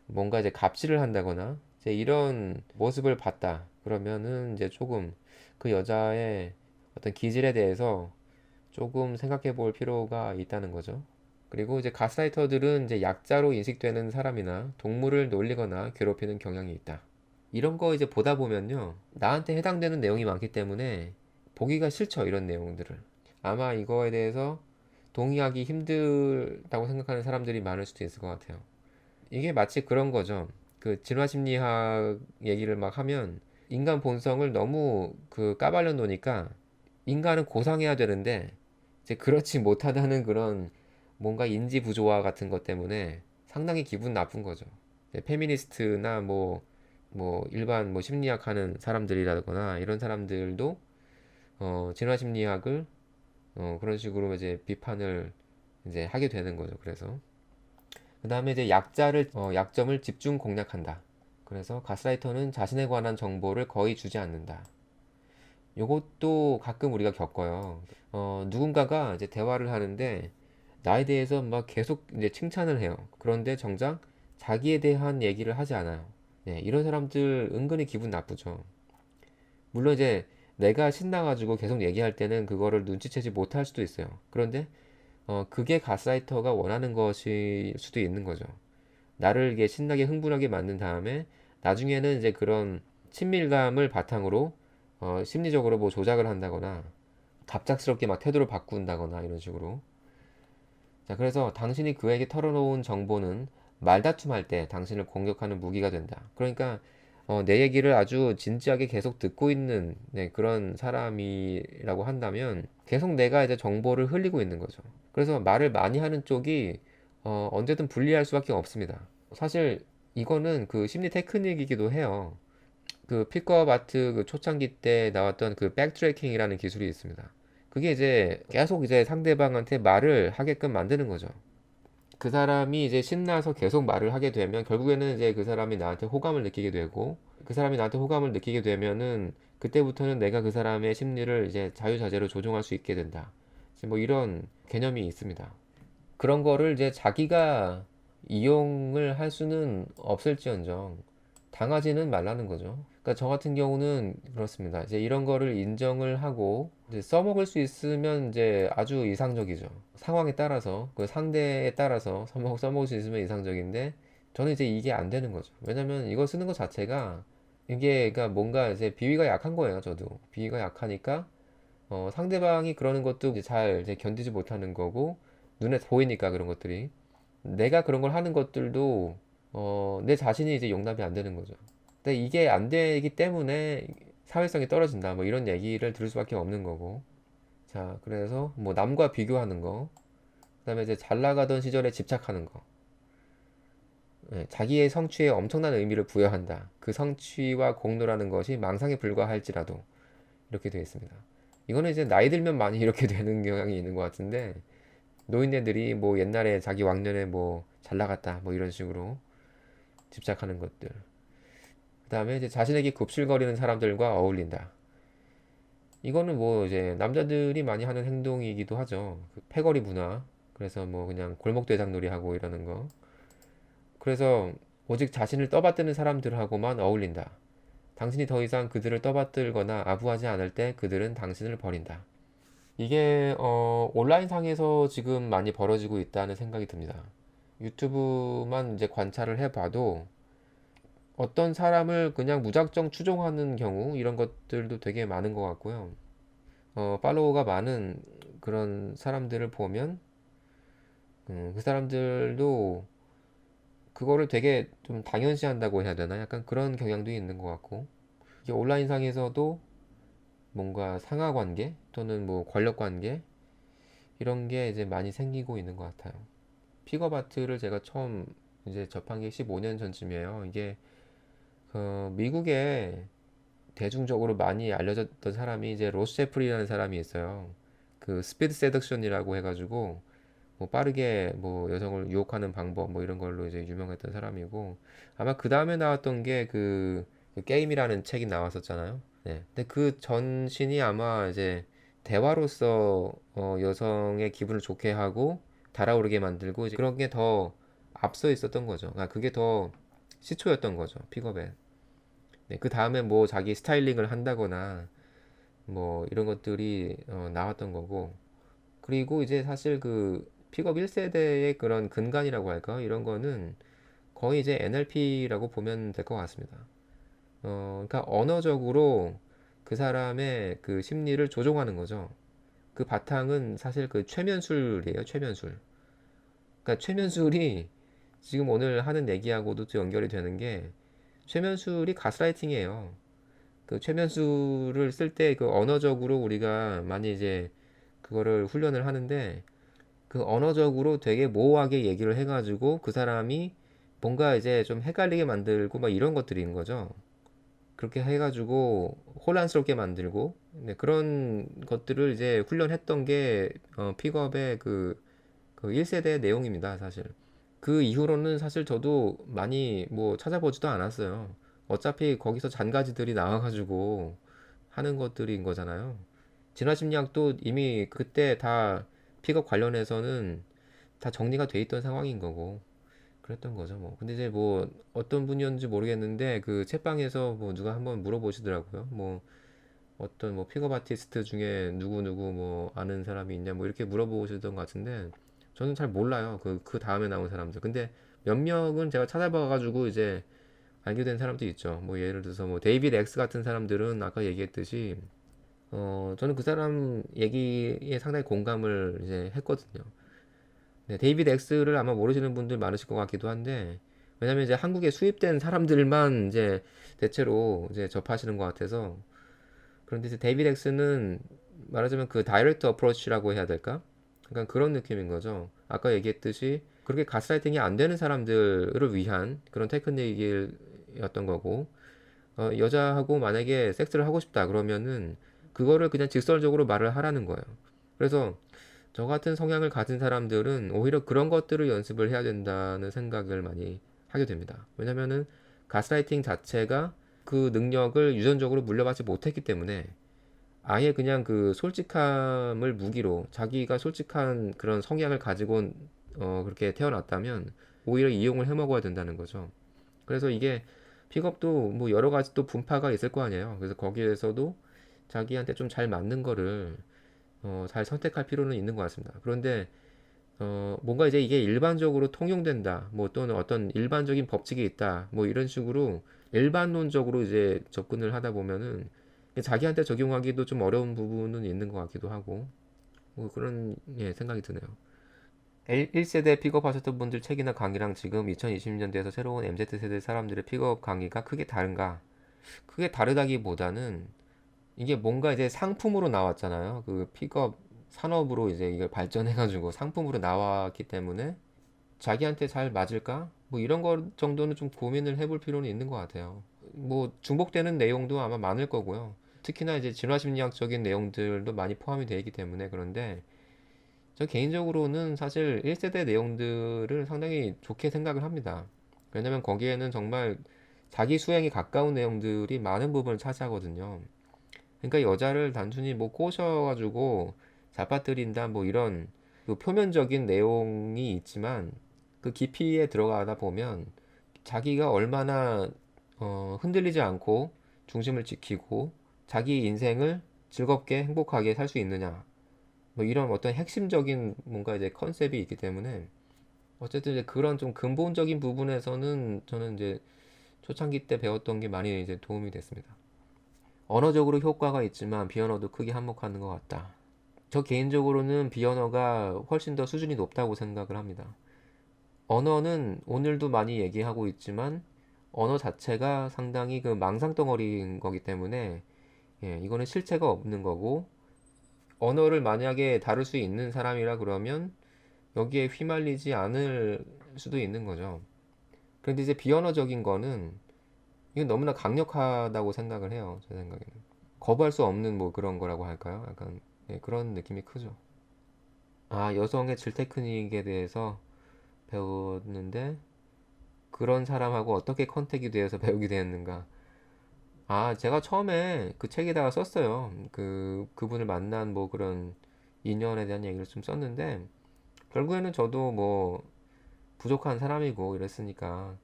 뭔가 이제 갑질을 한다거나 이제 이런 모습을 봤다. 그러면은 이제 조금 그 여자의 어떤 기질에 대해서 조금 생각해 볼 필요가 있다는 거죠. 그리고 이제 가스라이터들은 이제 약자로 인식되는 사람이나 동물을 놀리거나 괴롭히는 경향이 있다. 이런 거 이제 보다 보면요. 나한테 해당되는 내용이 많기 때문에 보기가 싫죠. 이런 내용들을. 아마 이거에 대해서 동의하기 힘들다고 생각하는 사람들이 많을 수도 있을 것 같아요. 이게 마치 그런 거죠. 그 진화심리학 얘기를 막 하면 인간 본성을 너무 그 까발려 놓으니까 인간은 고상해야 되는데 이제 그렇지 못하다는 그런 뭔가 인지 부조화 같은 것 때문에 상당히 기분 나쁜 거죠. 페미니스트나 뭐 일반 뭐 심리학 하는 사람들이라거나 이런 사람들도 진화 심리학을 그런 식으로 이제 비판을 이제 하게 되는 거죠. 그래서 그 다음에 이제 약점을 집중 공략한다. 그래서 가스라이터는 자신에 관한 정보를 거의 주지 않는다. 요것도 가끔 우리가 겪어요. 누군가가 이제 대화를 하는데 나에 대해서 막 계속 이제 칭찬을 해요. 그런데 정작 자기에 대한 얘기를 하지 않아요. 네, 이런 사람들 은근히 기분 나쁘죠. 물론 이제 내가 신나가지고 계속 얘기할 때는 그거를 눈치채지 못할 수도 있어요. 그런데 그게 가스라이터가 원하는 것일 수도 있는 거죠. 나를 이게 신나게 흥분하게 만든 다음에 나중에는 이제 그런 친밀감을 바탕으로 심리적으로 뭐 조작을 한다거나 갑작스럽게 막 태도를 바꾼다거나 이런 식으로. 자, 그래서 당신이 그에게 털어놓은 정보는 말다툼할 때 당신을 공격하는 무기가 된다. 그러니까 내 얘기를 아주 진지하게 계속 듣고 있는 네, 그런 사람이라고 한다면 계속 내가 이제 정보를 흘리고 있는 거죠. 그래서 말을 많이 하는 쪽이 언제든 불리할 수밖에 없습니다. 사실 이거는 그 심리 테크닉이기도 해요. 그 픽업 아트 그 초창기 때 나왔던 그 백트래킹이라는 기술이 있습니다. 그게 이제 계속 이제 상대방한테 말을 하게끔 만드는 거죠. 그 사람이 이제 신나서 계속 말을 하게 되면 결국에는 이제 그 사람이 나한테 호감을 느끼게 되고 그 사람이 나한테 호감을 느끼게 되면은 그때부터는 내가 그 사람의 심리를 이제 자유자재로 조종할 수 있게 된다. 이제 뭐 이런 개념이 있습니다. 그런 거를 이제 자기가 이용을 할 수는 없을지언정 당하지는 말라는 거죠. 그러니까 저 같은 경우는 그렇습니다. 이제 이런 거를 인정을 하고 이제 써먹을 수 있으면 이제 아주 이상적이죠. 상황에 따라서 그 상대에 따라서 써먹을 수 있으면 이상적인데 저는 이제 이게 안 되는 거죠. 왜냐면 이거 쓰는 것 자체가 이게 그러니까 뭔가 이제 비위가 약한 거예요. 저도 비위가 약하니까 상대방이 그러는 것도 이제 잘 이제 견디지 못하는 거고 눈에 보이니까 그런 것들이 내가 그런 걸 하는 것들도 내 자신이 이제 용납이 안 되는 거죠. 근데 이게 안 되기 때문에 사회성이 떨어진다. 뭐 이런 얘기를 들을 수밖에 없는 거고. 자, 그래서 뭐 남과 비교하는 거, 그다음에 이제 잘 나가던 시절에 집착하는 거, 예, 자기의 성취에 엄청난 의미를 부여한다. 그 성취와 공로라는 것이 망상에 불과할지라도 이렇게 되어 있습니다. 이거는 이제 나이 들면 많이 이렇게 되는 경향이 있는 것 같은데 노인네들이 뭐 옛날에 자기 왕년에 뭐 잘 나갔다 뭐 이런 식으로 집착하는 것들. 그다음에 이제 자신에게 굽실거리는 사람들과 어울린다. 이거는 뭐 이제 남자들이 많이 하는 행동이기도 하죠. 그 패거리 문화. 그래서 뭐 그냥 골목대장놀이 하고 이러는 거. 그래서 오직 자신을 떠받드는 사람들하고만 어울린다. 당신이 더 이상 그들을 떠받들거나 아부하지 않을 때 그들은 당신을 버린다. 이게 온라인 상에서 지금 많이 벌어지고 있다는 생각이 듭니다. 유튜브만 이제 관찰을 해봐도 어떤 사람을 그냥 무작정 추종하는 경우 이런 것들도 되게 많은 것 같고요. 팔로워가 많은 그런 사람들을 보면 그 사람들도 그거를 되게 좀 당연시한다고 해야 되나? 약간 그런 경향도 있는 것 같고 이게 온라인상에서도 뭔가 상하 관계 또는 뭐 권력 관계 이런 게 이제 많이 생기고 있는 것 같아요. 픽업 아트를 제가 처음 이제 접한 게 15년 전쯤이에요. 이게 미국에 대중적으로 많이 알려졌던 사람이 이제 로스 제프리라는 사람이 있어요. 그 스피드 세덕션이라고 해가지고 뭐 빠르게 뭐 여성을 유혹하는 방법 뭐 이런 걸로 이제 유명했던 사람이고 아마 그 다음에 나왔던 게 그 게임이라는 책이 나왔었잖아요. 네. 근데 그 전신이 아마 이제 대화로서 여성의 기분을 좋게 하고 달아오르게 만들고 이제 그런 게 더 앞서 있었던 거죠. 아, 그게 더 시초였던 거죠. 픽업에. 네, 그 다음에 뭐 자기 스타일링을 한다거나 뭐 이런 것들이 나왔던 거고 그리고 이제 사실 그 픽업 1세대의 그런 근간이라고 할까? 이런 거는 거의 이제 NLP라고 보면 될 것 같습니다. 그러니까 언어적으로 그 사람의 그 심리를 조종하는 거죠. 그 바탕은 사실 그 최면술이에요, 최면술. 그러니까 최면술이 지금 오늘 하는 얘기하고도 또 연결이 되는 게 최면술이 가스라이팅이에요. 그 최면술을 쓸 때 그 언어적으로 우리가 많이 이제 그거를 훈련을 하는데 그 언어적으로 되게 모호하게 얘기를 해가지고 그 사람이 뭔가 이제 좀 헷갈리게 만들고 막 이런 것들인 거죠. 그렇게 해가지고 혼란스럽게 만들고 네, 그런 것들을 이제 훈련했던 게 픽업의 그 1세대 내용입니다, 사실. 그 이후로는 사실 저도 많이 뭐 찾아보지도 않았어요. 어차피 거기서 잔가지들이 나와가지고 하는 것들인 거잖아요. 진화심리학도 이미 그때 다 픽업 관련해서는 다 정리가 돼 있던 상황인 거고 그랬던 거죠 뭐. 근데 이제 뭐 어떤 분이었는지 모르겠는데 그 채방에서 뭐 누가 한번 물어보시더라고요. 뭐 어떤 뭐 픽업 아티스트 중에 누구 누구 뭐 아는 사람이 있냐 뭐 이렇게 물어보시던 것 같은데 저는 잘 몰라요. 그 다음에 나온 사람들. 근데 몇 명은 제가 찾아봐가지고 이제 알게 된 사람도 있죠. 뭐 예를 들어서 뭐 데이비드 엑스 같은 사람들은 아까 얘기했듯이 저는 그 사람 얘기에 상당히 공감을 이제 했거든요. 네, 데이비드 엑스를 아마 모르시는 분들 많으실 것 같기도 한데, 왜냐면 이제 한국에 수입된 사람들만 이제 대체로 이제 접하시는 것 같아서, 그런데 이제 데이비드 엑스는 말하자면 그 다이렉트 어프로치라고 해야 될까? 약간 그런 느낌인 거죠. 아까 얘기했듯이 그렇게 가스라이팅이 안 되는 사람들을 위한 그런 테크닉이었던 거고, 여자하고 만약에 섹스를 하고 싶다 그러면은 그거를 그냥 직설적으로 말을 하라는 거예요. 그래서 저 같은 성향을 가진 사람들은 오히려 그런 것들을 연습을 해야 된다는 생각을 많이 하게 됩니다. 왜냐면은 가스라이팅 자체가 그 능력을 유전적으로 물려받지 못했기 때문에 아예 그냥 그 솔직함을 무기로 자기가 솔직한 그런 성향을 가지고 그렇게 태어났다면 오히려 이용을 해먹어야 된다는 거죠. 그래서 이게 픽업도 뭐 여러 가지 또 분파가 있을 거 아니에요. 그래서 거기에서도 자기한테 좀 잘 맞는 거를 잘 선택할 필요는 있는 것 같습니다. 그런데 뭔가 이제 이게 일반적으로 통용된다, 뭐 또는 어떤 일반적인 법칙이 있다, 뭐 이런 식으로 일반론적으로 이제 접근을 하다 보면은 자기한테 적용하기도 좀 어려운 부분은 있는 것 같기도 하고 뭐 그런 예, 생각이 드네요. 1세대 픽업하셨던 분들 책이나 강의랑 지금 2020년대에서 새로운 MZ세대 사람들의 픽업 강의가 크게 다른가? 크게 다르다기보다는 이게 뭔가 이제 상품으로 나왔잖아요. 그 픽업 산업으로 이제 이걸 발전해가지고 상품으로 나왔기 때문에 자기한테 잘 맞을까? 뭐 이런 거 정도는 좀 고민을 해볼 필요는 있는 것 같아요. 뭐 중복되는 내용도 아마 많을 거고요. 특히나 이제 진화심리학적인 내용들도 많이 포함이 되어 있기 때문에 그런데 저 개인적으로는 사실 1세대 내용들을 상당히 좋게 생각을 합니다. 왜냐면 거기에는 정말 자기 수행에 가까운 내용들이 많은 부분을 차지하거든요. 그러니까 여자를 단순히 뭐 꼬셔가지고 잡아들인다 뭐 이런 그 표면적인 내용이 있지만 그 깊이에 들어가다 보면 자기가 얼마나 흔들리지 않고 중심을 지키고 자기 인생을 즐겁게 행복하게 살 수 있느냐 뭐 이런 어떤 핵심적인 뭔가 이제 컨셉이 있기 때문에 어쨌든 이제 그런 좀 근본적인 부분에서는 저는 이제 초창기 때 배웠던 게 많이 이제 도움이 됐습니다. 언어적으로 효과가 있지만 비언어도 크게 한몫하는 것 같다. 저 개인적으로는 비언어가 훨씬 더 수준이 높다고 생각을 합니다. 언어는 오늘도 많이 얘기하고 있지만 언어 자체가 상당히 그 망상덩어리인 거기 때문에 예, 이거는 실체가 없는 거고 언어를 만약에 다룰 수 있는 사람이라 그러면 여기에 휘말리지 않을 수도 있는 거죠. 그런데 이제 비언어적인 거는 이건 너무나 강력하다고 생각을 해요. 제 생각에는. 거부할 수 없는 뭐 그런 거라고 할까요? 약간 예, 그런 느낌이 크죠. 아, 여성의 질 테크닉에 대해서 배웠는데 그런 사람하고 어떻게 컨택이 되어서 배우게 되었는가? 아, 제가 처음에 그 책에다가 썼어요. 그분을 만난 뭐 그런 인연에 대한 얘기를 좀 썼는데 결국에는 저도 뭐 부족한 사람이고 이랬으니까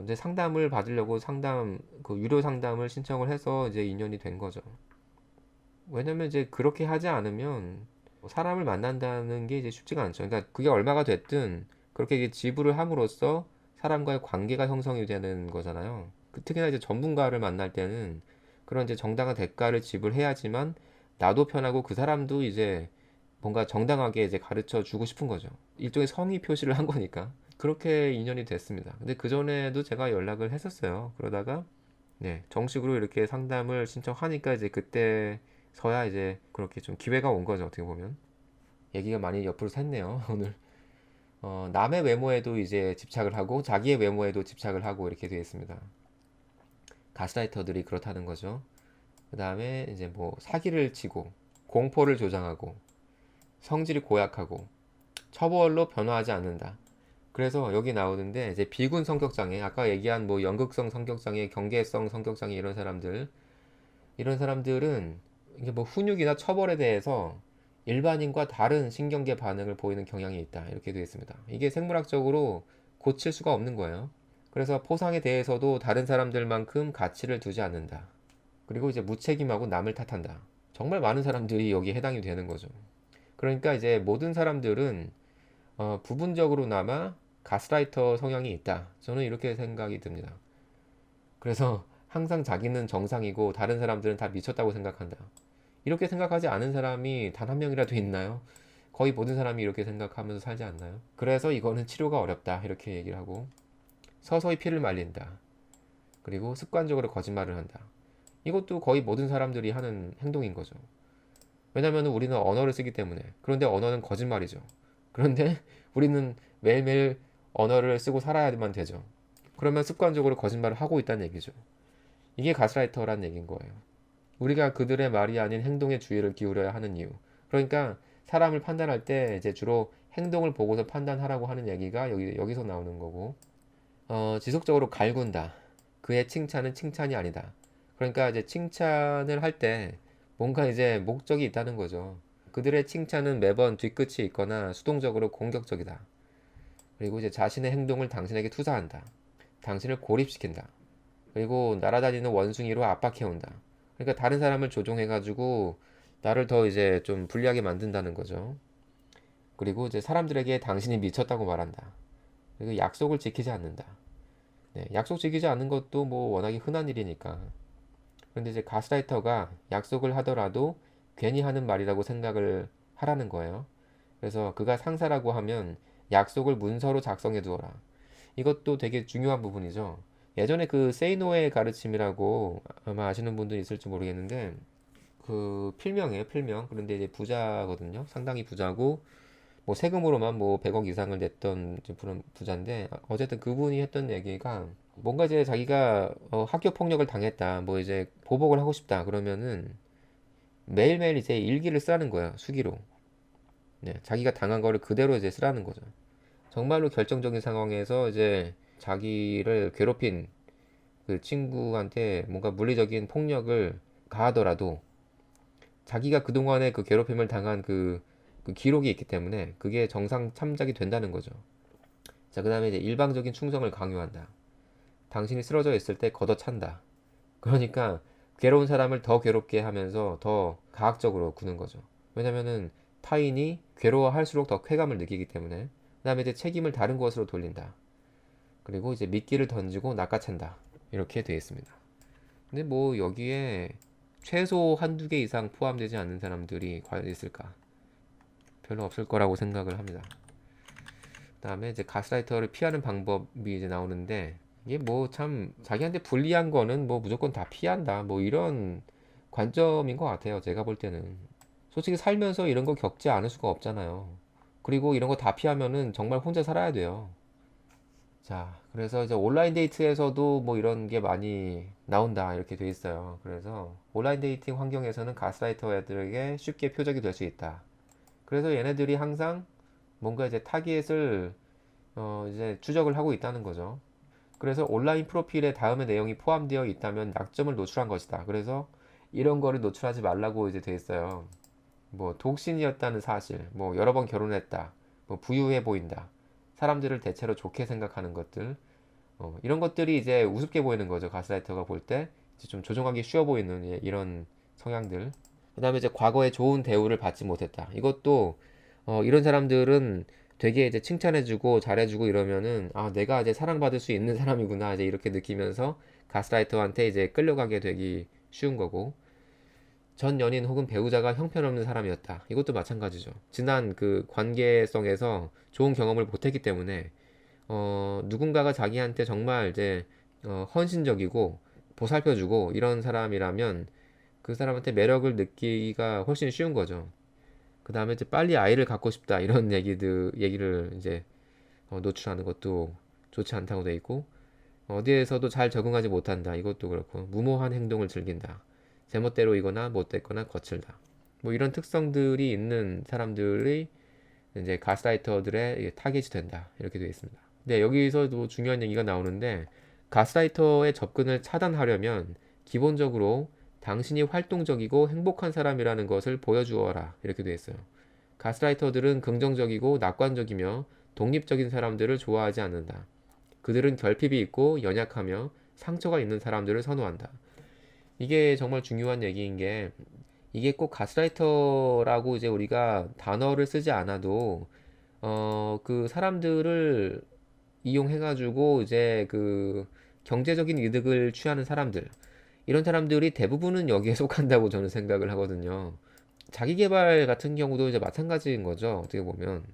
이제 상담을 받으려고 그 유료 상담을 신청을 해서 이제 인연이 된 거죠. 왜냐면 이제 그렇게 하지 않으면 사람을 만난다는 게 이제 쉽지가 않죠. 그러니까 그게 얼마가 됐든 그렇게 이제 지불을 함으로써 사람과의 관계가 형성이 되는 거잖아요. 특히나 이제 전문가를 만날 때는 그런 이제 정당한 대가를 지불해야지만 나도 편하고 그 사람도 이제 뭔가 정당하게 이제 가르쳐 주고 싶은 거죠. 일종의 성의 표시를 한 거니까. 그렇게 인연이 됐습니다. 근데 그전에도 제가 연락을 했었어요. 그러다가 네, 정식으로 이렇게 상담을 신청하니까 이제 그때서야 이제 그렇게 좀 기회가 온 거죠. 어떻게 보면. 얘기가 많이 옆으로 샜네요. 오늘. 남의 외모에도 이제 집착을 하고 자기의 외모에도 집착을 하고 이렇게 되어 있습니다. 가스라이터들이 그렇다는 거죠. 그 다음에 이제 뭐 사기를 치고 공포를 조장하고 성질이 고약하고 처벌로 변화하지 않는다. 그래서 여기 나오는데 이제 비군 성격장애, 아까 얘기한 뭐 연극성 성격장애, 경계성 성격장애 이런 사람들은 이게 뭐 훈육이나 처벌에 대해서 일반인과 다른 신경계 반응을 보이는 경향이 있다. 이렇게 되어 있습니다. 이게 생물학적으로 고칠 수가 없는 거예요. 그래서 포상에 대해서도 다른 사람들만큼 가치를 두지 않는다. 그리고 이제 무책임하고 남을 탓한다. 정말 많은 사람들이 여기에 해당이 되는 거죠. 그러니까 이제 모든 사람들은 부분적으로나마 가스라이터 성향이 있다. 저는 이렇게 생각이 듭니다. 그래서 항상 자기는 정상이고 다른 사람들은 다 미쳤다고 생각한다. 이렇게 생각하지 않은 사람이 단 한 명이라도 있나요? 거의 모든 사람이 이렇게 생각하면서 살지 않나요? 그래서 이거는 치료가 어렵다. 이렇게 얘기를 하고 서서히 피를 말린다. 그리고 습관적으로 거짓말을 한다. 이것도 거의 모든 사람들이 하는 행동인 거죠. 왜냐하면 우리는 언어를 쓰기 때문에. 그런데 언어는 거짓말이죠. 그런데 우리는 매일매일 언어를 쓰고 살아야만 되죠. 그러면 습관적으로 거짓말을 하고 있다는 얘기죠. 이게 가스라이터라는 얘기인 거예요. 우리가 그들의 말이 아닌 행동에 주의를 기울여야 하는 이유. 그러니까 사람을 판단할 때 이제 주로 행동을 보고서 판단하라고 하는 얘기가 여기서 나오는 거고, 지속적으로 갈군다. 그의 칭찬은 칭찬이 아니다. 그러니까 이제 칭찬을 할 때 뭔가 이제 목적이 있다는 거죠. 그들의 칭찬은 매번 뒤끝이 있거나 수동적으로 공격적이다. 그리고 이제 자신의 행동을 당신에게 투사한다. 당신을 고립시킨다. 그리고 날아다니는 원숭이로 압박해온다. 그러니까 다른 사람을 조종해가지고 나를 더 이제 좀 불리하게 만든다는 거죠. 그리고 이제 사람들에게 당신이 미쳤다고 말한다. 그리고 약속을 지키지 않는다. 네, 약속 지키지 않는 것도 뭐 워낙에 흔한 일이니까. 그런데 이제 가스라이터가 약속을 하더라도 괜히 하는 말이라고 생각을 하라는 거예요. 그래서 그가 상사라고 하면 약속을 문서로 작성해 두어라. 이것도 되게 중요한 부분이죠. 예전에 그 세이노의 가르침이라고 아마 아시는 분도 있을지 모르겠는데 그 필명이에요, 필명. 그런데 이제 부자거든요. 상당히 부자고 뭐 세금으로만 뭐 100억 이상을 냈던 부자인데 어쨌든 그분이 했던 얘기가 뭔가 이제 자기가 학교 폭력을 당했다. 뭐 이제 보복을 하고 싶다. 그러면은 매일매일 이제 일기를 쓰라는 거야. 수기로. 네, 자기가 당한 거를 그대로 이제 쓰라는 거죠. 정말로 결정적인 상황에서 이제 자기를 괴롭힌 그 친구한테 뭔가 물리적인 폭력을 가하더라도 자기가 그동안에 그 괴롭힘을 당한 그 기록이 있기 때문에 그게 정상 참작이 된다는 거죠. 자, 그 다음에 이제 일방적인 충성을 강요한다. 당신이 쓰러져 있을 때 걷어찬다. 그러니까 괴로운 사람을 더 괴롭게 하면서 더 가학적으로 구는 거죠. 왜냐면은 타인이 괴로워할수록 더 쾌감을 느끼기 때문에. 그 다음에 이제 책임을 다른 것으로 돌린다. 그리고 이제 미끼를 던지고 낚아챈다. 이렇게 되어 있습니다. 근데 뭐 여기에 최소 한두 개 이상 포함되지 않는 사람들이 과연 있을까? 별로 없을 거라고 생각을 합니다. 그다음에 이제 가스라이터를 피하는 방법이 이제 나오는데 이게 뭐 참 자기한테 불리한 거는 뭐 무조건 다 피한다. 뭐 이런 관점인 것 같아요. 제가 볼 때는. 솔직히 살면서 이런 거 겪지 않을 수가 없잖아요. 그리고 이런 거 다 피하면은 정말 혼자 살아야 돼요. 자, 그래서 이제 온라인 데이트에서도 뭐 이런 게 많이 나온다 이렇게 돼 있어요. 그래서 온라인 데이팅 환경에서는 가스라이터 애들에게 쉽게 표적이 될 수 있다. 그래서 얘네들이 항상 뭔가 이제 타깃을 이제 추적을 하고 있다는 거죠. 그래서 온라인 프로필에 다음의 내용이 포함되어 있다면 약점을 노출한 것이다. 그래서 이런 거를 노출하지 말라고 이제 돼 있어요. 뭐 독신이었다는 사실, 뭐 여러 번 결혼했다, 뭐 부유해 보인다, 사람들을 대체로 좋게 생각하는 것들, 이런 것들이 이제 우습게 보이는 거죠. 가스라이터가 볼 때 이제 좀 조종하기 쉬워 보이는 이런 성향들. 그다음에 이제 과거에 좋은 대우를 받지 못했다. 이것도 이런 사람들은 되게 이제 칭찬해주고 잘해주고 이러면은 아 내가 이제 사랑받을 수 있는 사람이구나 이제 이렇게 느끼면서 가스라이터한테 이제 끌려가게 되기 쉬운 거고 전 연인 혹은 배우자가 형편없는 사람이었다. 이것도 마찬가지죠. 지난 그 관계성에서 좋은 경험을 못했기 때문에 누군가가 자기한테 정말 이제 헌신적이고 보살펴주고 이런 사람이라면 그 사람한테 매력을 느끼기가 훨씬 쉬운 거죠. 그 다음에 이제 빨리 아이를 갖고 싶다 이런 얘기를 이제 노출하는 것도 좋지 않다고 돼 있고 어디에서도 잘 적응하지 못한다 이것도 그렇고 무모한 행동을 즐긴다 제멋대로이거나 못됐거나 거칠다 뭐 이런 특성들이 있는 사람들이 이제 가스라이터들의 타겟이 된다 이렇게 되어 있습니다. 근데 여기서도 중요한 얘기가 나오는데 가스라이터의 접근을 차단하려면 기본적으로 당신이 활동적이고 행복한 사람이라는 것을 보여주어라 이렇게 되어 있어요. 가스라이터들은 긍정적이고 낙관적이며 독립적인 사람들을 좋아하지 않는다. 그들은 결핍이 있고 연약하며 상처가 있는 사람들을 선호한다. 이게 정말 중요한 얘기인 게 이게 꼭 가스라이터라고 이제 우리가 단어를 쓰지 않아도 그 사람들을 이용해가지고 이제 그 경제적인 이득을 취하는 사람들 이런 사람들이 대부분은 여기에 속한다고 저는 생각을 하거든요. 자기 개발 같은 경우도 이제 마찬가지인 거죠. 어떻게 보면.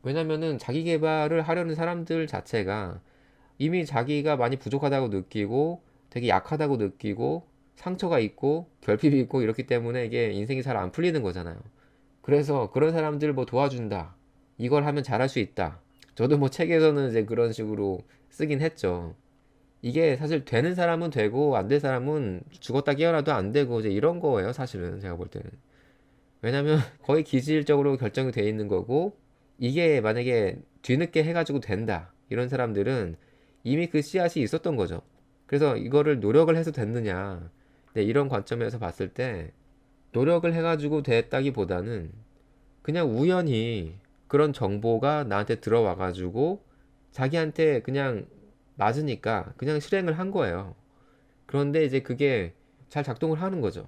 왜냐면은 자기 개발을 하려는 사람들 자체가 이미 자기가 많이 부족하다고 느끼고 되게 약하다고 느끼고 상처가 있고 결핍이 있고 이렇기 때문에 이게 인생이 잘 안 풀리는 거잖아요. 그래서 그런 사람들 뭐 도와준다. 이걸 하면 잘할 수 있다. 저도 뭐 책에서는 이제 그런 식으로 쓰긴 했죠. 이게 사실 되는 사람은 되고 안 될 사람은 죽었다 깨어나도 안 되고 이제 이런 거예요, 사실은 제가 볼 때는. 왜냐면 거의 기질적으로 결정이 돼 있는 거고 이게 만약에 뒤늦게 해가지고 된다. 이런 사람들은 이미 그 씨앗이 있었던 거죠. 그래서 이거를 노력을 해서 됐느냐. 네, 이런 관점에서 봤을 때 노력을 해가지고 됐다기보다는 그냥 우연히 그런 정보가 나한테 들어와가지고 자기한테 그냥 맞으니까 그냥 실행을 한 거예요. 그런데 이제 그게 잘 작동을 하는 거죠.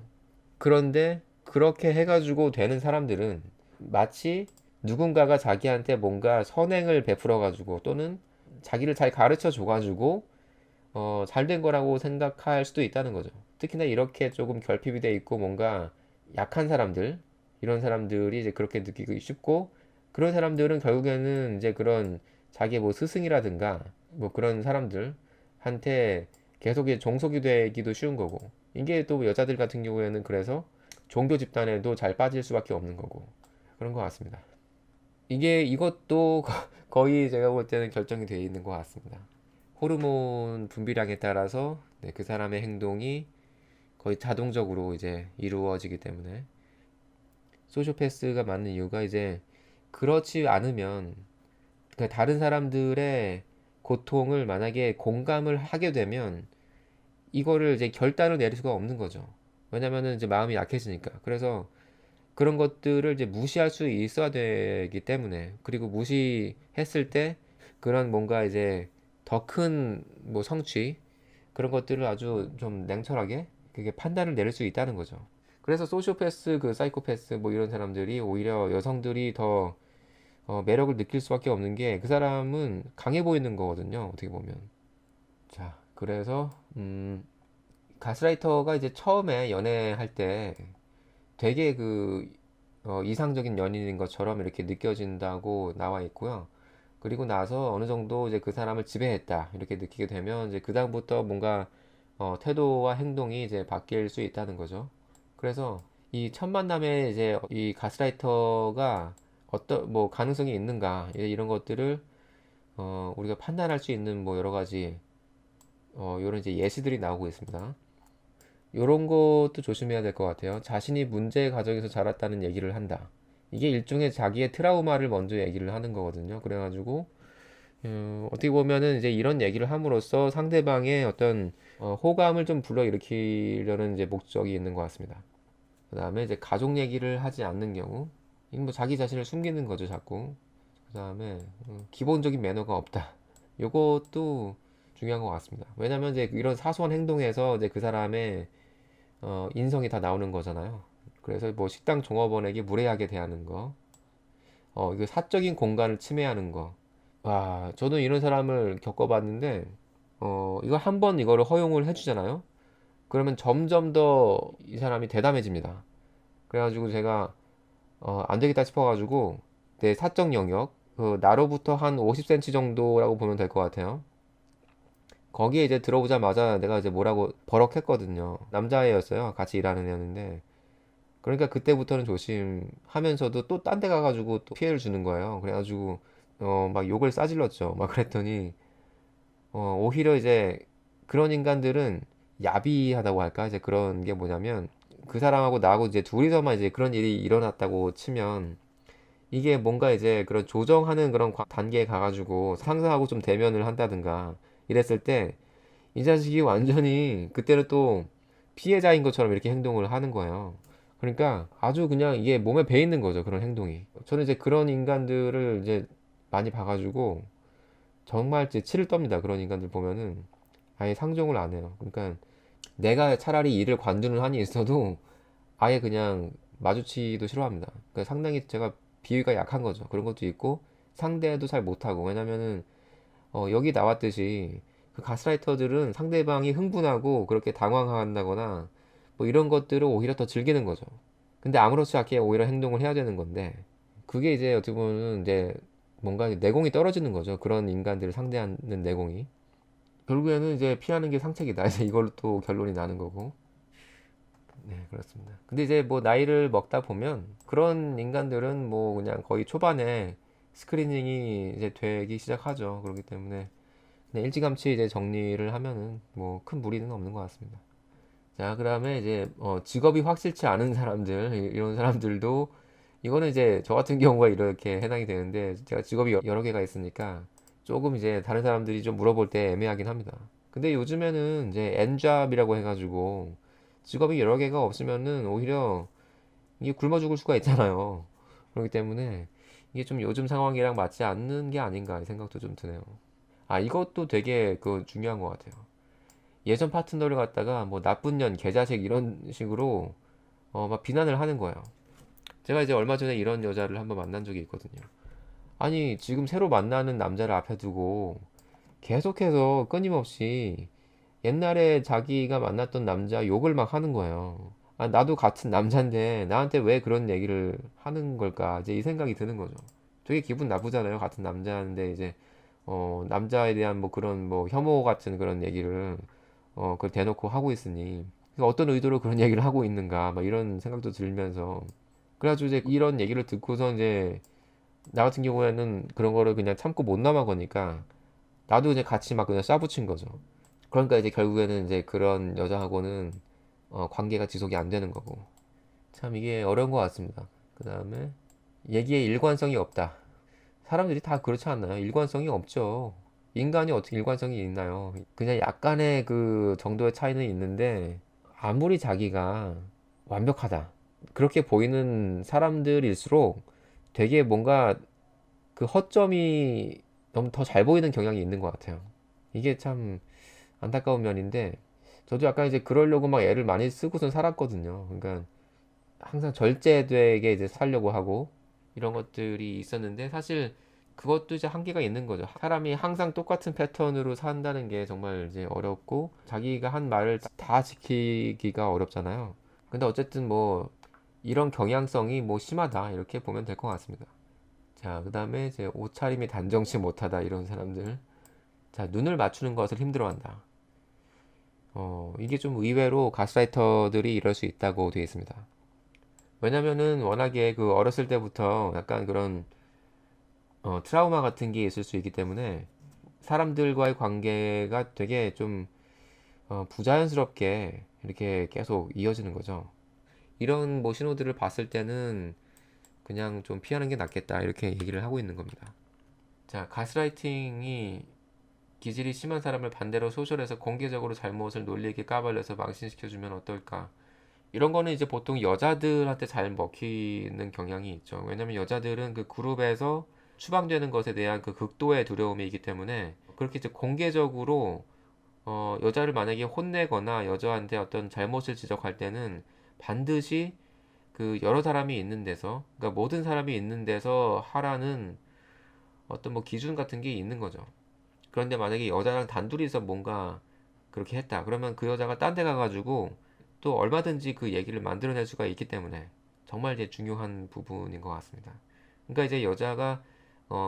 그런데 그렇게 해가지고 되는 사람들은 마치 누군가가 자기한테 뭔가 선행을 베풀어가지고 또는 자기를 잘 가르쳐 줘가지고 잘 된 거라고 생각할 수도 있다는 거죠. 특히나 이렇게 조금 결핍이 돼 있고 뭔가 약한 사람들 이런 사람들이 이제 그렇게 느끼기 쉽고 그런 사람들은 결국에는 이제 그런 자기의 뭐 스승이라든가 뭐 그런 사람들한테 계속 이제 종속이 되기도 쉬운 거고 이게 또 여자들 같은 경우에는 그래서 종교 집단에도 잘 빠질 수밖에 없는 거고 그런 것 같습니다. 이것도 거의 제가 볼 때는 결정이 되어 있는 것 같습니다. 호르몬 분비량에 따라서 네, 그 사람의 행동이 거의 자동적으로 이제 이루어지기 때문에 소시오패스가 맞는 이유가 이제 그렇지 않으면, 그러니까 다른 사람들의 고통을 만약에 공감을 하게 되면 이거를 이제 결단을 내릴 수가 없는 거죠. 왜냐면은 이제 마음이 약해지니까. 그래서 그런 것들을 이제 무시할 수 있어야 되기 때문에, 그리고 무시했을 때 그런 뭔가 이제 더 큰 뭐 성취, 그런 것들을 아주 좀 냉철하게 그게 판단을 내릴 수 있다는 거죠. 그래서 소시오패스, 그 사이코패스 뭐 이런 사람들이 오히려 여성들이 더 매력을 느낄 수밖에 없는 게, 그 사람은 강해 보이는 거거든요, 어떻게 보면. 자, 그래서 가스라이터가 이제 처음에 연애할 때 되게 이상적인 연인인 것처럼 이렇게 느껴진다고 나와 있고요. 그리고 나서 어느 정도 이제 그 사람을 지배했다 이렇게 느끼게 되면 이제 그다음부터 뭔가 태도와 행동이 이제 바뀔 수 있다는 거죠. 그래서 이 첫 만남에 이제 이 가스라이터가 어떤 뭐 가능성이 있는가, 이런 것들을 우리가 판단할 수 있는 뭐 여러 가지 이런 이제 예시들이 나오고 있습니다. 요런 것도 조심해야 될 것 같아요. 자신이 문제 가정에서 자랐다는 얘기를 한다. 이게 일종의 자기의 트라우마를 먼저 얘기를 하는 거거든요. 그래가지고 어떻게 보면은 이제 이런 얘기를 함으로써 상대방의 어떤 호감을 좀 불러일으키려는 이제 목적이 있는 것 같습니다. 그 다음에 이제 가족 얘기를 하지 않는 경우, 이건 뭐 자기 자신을 숨기는 거죠, 자꾸. 그 다음에 기본적인 매너가 없다. 요것도 중요한 것 같습니다. 왜냐면 이제 이런 사소한 행동에서 이제 그 사람의 인성이 다 나오는 거잖아요. 그래서 뭐 식당 종업원에게 무례하게 대하는 거, 이거 사적인 공간을 침해하는 거. 와, 저도 이런 사람을 겪어봤는데, 이거 한 번 이거를 허용을 해주잖아요. 그러면 점점 더 이 사람이 대담해집니다. 그래가지고 제가 안 되겠다 싶어가지고 내 사적 영역, 나로부터 한 50cm 정도라고 보면 될 것 같아요. 거기에 이제 들어오자마자 내가 이제 뭐라고 버럭했거든요. 남자애였어요. 같이 일하는 애였는데. 그러니까 그때부터는 조심하면서도 또 딴 데 가가지고 또 피해를 주는 거예요. 그래가지고 막 욕을 싸질렀죠. 막 그랬더니 오히려 이제 그런 인간들은 야비하다고 할까? 이제 그런 게 뭐냐면, 그 사람하고 나하고 이제 둘이서만 이제 그런 일이 일어났다고 치면, 이게 뭔가 이제 그런 조정하는 그런 단계에 가가지고 상사하고 좀 대면을 한다든가 이랬을 때 이 자식이 완전히 그때는 또 피해자인 것처럼 이렇게 행동을 하는 거예요. 그러니까 아주 그냥 이게 몸에 배 있는 거죠, 그런 행동이. 저는 이제 그런 인간들을 이제 많이 봐가지고 정말 이제 치를 떱니다. 그런 인간들 보면은 아예 상종을 안 해요. 그러니까 내가 차라리 일을 관두는 한이 있어도 아예 그냥 마주치기도 싫어합니다. 그러니까 상당히 제가 비위가 약한 거죠. 그런 것도 있고 상대도 잘 못하고. 왜냐면은 여기 나왔듯이 그 가스라이터들은 상대방이 흥분하고 그렇게 당황한다거나 뭐 이런 것들을 오히려 더 즐기는 거죠. 근데 아무렇지 않게 오히려 행동을 해야 되는 건데, 그게 이제 어떻게 보면 이제 뭔가 내공이 떨어지는 거죠. 그런 인간들을 상대하는 내공이. 결국에는 이제 피하는 게 상책이다. 이제 이걸로 또 결론이 나는 거고. 네, 그렇습니다. 근데 이제 뭐 나이를 먹다 보면 그런 인간들은 뭐 그냥 거의 초반에 스크리닝이 이제 되기 시작하죠. 그렇기 때문에 그냥 일찌감치 이제 정리를 하면은 뭐 큰 무리는 없는 것 같습니다. 자, 그다음에 이제 직업이 확실치 않은 사람들, 이런 사람들도 이거는 이제 저 같은 경우가 이렇게 해당이 되는데, 제가 직업이 여러 개가 있으니까 조금 이제 다른 사람들이 좀 물어볼 때 애매하긴 합니다. 근데 요즘에는 이제 N잡이라고 해가지고 직업이 여러 개가 없으면은 오히려 이게 굶어 죽을 수가 있잖아요. 그렇기 때문에 이게 좀 요즘 상황이랑 맞지 않는 게 아닌가 이 생각도 좀 드네요. 아, 이것도 되게 중요한 것 같아요. 예전 파트너를 갖다가 뭐 나쁜 년, 개자식 이런 식으로 막 비난을 하는 거예요. 제가 이제 얼마 전에 이런 여자를 한번 만난 적이 있거든요. 아니, 지금 새로 만나는 남자를 앞에 두고 계속해서 끊임없이 옛날에 자기가 만났던 남자 욕을 막 하는 거예요. 아, 나도 같은 남자인데 나한테 왜 그런 얘기를 하는 걸까? 이제 이 생각이 드는 거죠. 되게 기분 나쁘잖아요. 같은 남자인데 이제 남자에 대한 뭐 그런 뭐 혐오 같은 그런 얘기를 그걸 대놓고 하고 있으니 어떤 의도로 그런 얘기를 하고 있는가 막 이런 생각도 들면서, 그래가지고 이제 이런 얘기를 듣고서 이제 나 같은 경우에는 그런 거를 그냥 참고 못 넘어가니까 나도 이제 같이 막 그냥 쏴붙인 거죠. 그러니까 이제 결국에는 이제 그런 여자하고는 관계가 지속이 안 되는 거고. 참 이게 어려운 것 같습니다. 그 다음에 얘기에 일관성이 없다. 사람들이 다 그렇지 않나요? 일관성이 없죠. 인간이 어떻게 일관성이 있나요? 그냥 약간의 그 정도의 차이는 있는데 아무리 자기가 완벽하다. 그렇게 보이는 사람들일수록 되게 뭔가 그 허점이 너무 더 잘 보이는 경향이 있는 것 같아요. 이게 참 안타까운 면인데 저도 약간 이제 그러려고 막 애를 많이 쓰고선 살았거든요. 그러니까 항상 절제되게 이제 살려고 하고 이런 것들이 있었는데 사실 그것도 이제 한계가 있는 거죠. 사람이 항상 똑같은 패턴으로 산다는 게 정말 이제 어렵고 자기가 한 말을 다 지키기가 어렵잖아요. 근데 어쨌든 뭐 이런 경향성이 뭐 심하다 이렇게 보면 될 것 같습니다. 자, 그다음에 이제 옷차림이 단정치 못하다 이런 사람들. 자, 눈을 맞추는 것을 힘들어한다. 이게 좀 의외로 가스라이터들이 이럴 수 있다고 되어 있습니다. 왜냐면은 워낙에 그 어렸을 때부터 약간 그런 트라우마 같은 게 있을 수 있기 때문에 사람들과의 관계가 되게 좀 부자연스럽게 이렇게 계속 이어지는 거죠. 이런 뭐 신호들을 봤을 때는 그냥 좀 피하는 게 낫겠다 이렇게 얘기를 하고 있는 겁니다. 자, 가스라이팅이 기질이 심한 사람을 반대로 소셜에서 공개적으로 잘못을 논리에게 까발려서 망신시켜주면 어떨까? 이런 거는 이제 보통 여자들한테 잘 먹히는 경향이 있죠. 왜냐면 여자들은 그 그룹에서 추방되는 것에 대한 그 극도의 두려움이 있기 때문에 그렇게 이제 공개적으로 여자를 만약에 혼내거나 여자한테 어떤 잘못을 지적할 때는 반드시 그 여러 사람이 있는 데서, 그러니까 모든 사람이 있는 데서 하라는 어떤 뭐 기준 같은 게 있는 거죠. 그런데 만약에 여자랑 단둘이서 뭔가 그렇게 했다. 그러면 그 여자가 딴데 가가지고 또 얼마든지 그 얘기를 만들어낼 수가 있기 때문에 정말 이제 중요한 부분인 것 같습니다. 그러니까 이제 여자가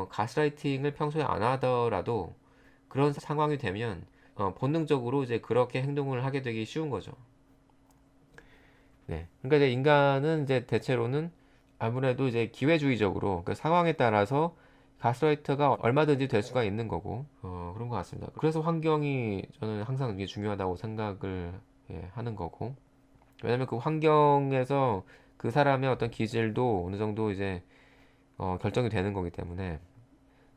가스라이팅을 평소에 안 하더라도 그런 상황이 되면 본능적으로 이제 그렇게 행동을 하게 되기 쉬운 거죠. 네. 그러니까 이제 인간은 이제 대체로는 아무래도 이제 기회주의적으로 그 상황에 따라서 가스라이터가 얼마든지 될 수가 있는 거고 그런 것 같습니다. 그래서 환경이 저는 항상 이게 중요하다고 생각을 하는 거고 왜냐면 그 환경에서 그 사람의 어떤 기질도 어느 정도 이제 결정이 되는 거기 때문에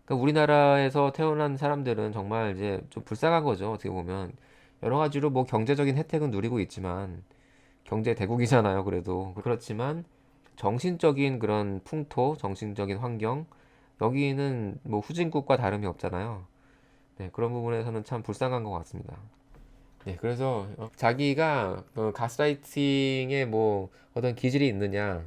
그러니까 우리나라에서 태어난 사람들은 정말 이제 좀 불쌍한 거죠. 어떻게 보면 여러 가지로 뭐 경제적인 혜택은 누리고 있지만 경제 대국이잖아요. 그래도 그렇지만 정신적인 그런 풍토, 정신적인 환경 여기는 뭐 후진국과 다름이 없잖아요. 네, 그런 부분에서는 참 불쌍한 것 같습니다. 네, 그래서 자기가 가스라이팅에 뭐 어떤 기질이 있느냐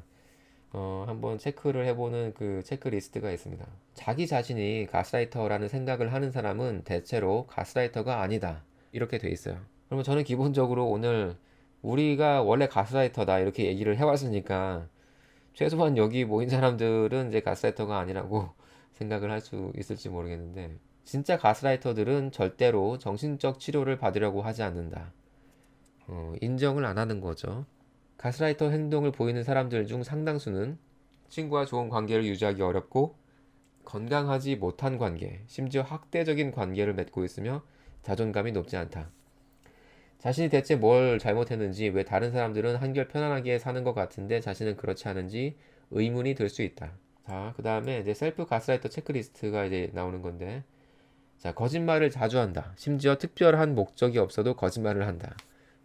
한번 체크를 해보는 그 체크리스트가 있습니다. 자기 자신이 가스라이터라는 생각을 하는 사람은 대체로 가스라이터가 아니다. 이렇게 돼 있어요. 그러면 저는 기본적으로 오늘 우리가 원래 가스라이터다 이렇게 얘기를 해왔으니까 최소한 여기 모인 사람들은 이제 가스라이터가 아니라고 생각을 할 수 있을지 모르겠는데 진짜 가스라이터들은 절대로 정신적 치료를 받으려고 하지 않는다. 인정을 안 하는 거죠. 가스라이터 행동을 보이는 사람들 중 상당수는 친구와 좋은 관계를 유지하기 어렵고 건강하지 못한 관계, 심지어 학대적인 관계를 맺고 있으며 자존감이 높지 않다. 자신이 대체 뭘 잘못했는지, 왜 다른 사람들은 한결 편안하게 사는 것 같은데 자신은 그렇지 않은지 의문이 들 수 있다. 자, 그 다음에 이제 셀프 가스라이터 체크리스트가 이제 나오는 건데, 자, 거짓말을 자주 한다. 심지어 특별한 목적이 없어도 거짓말을 한다.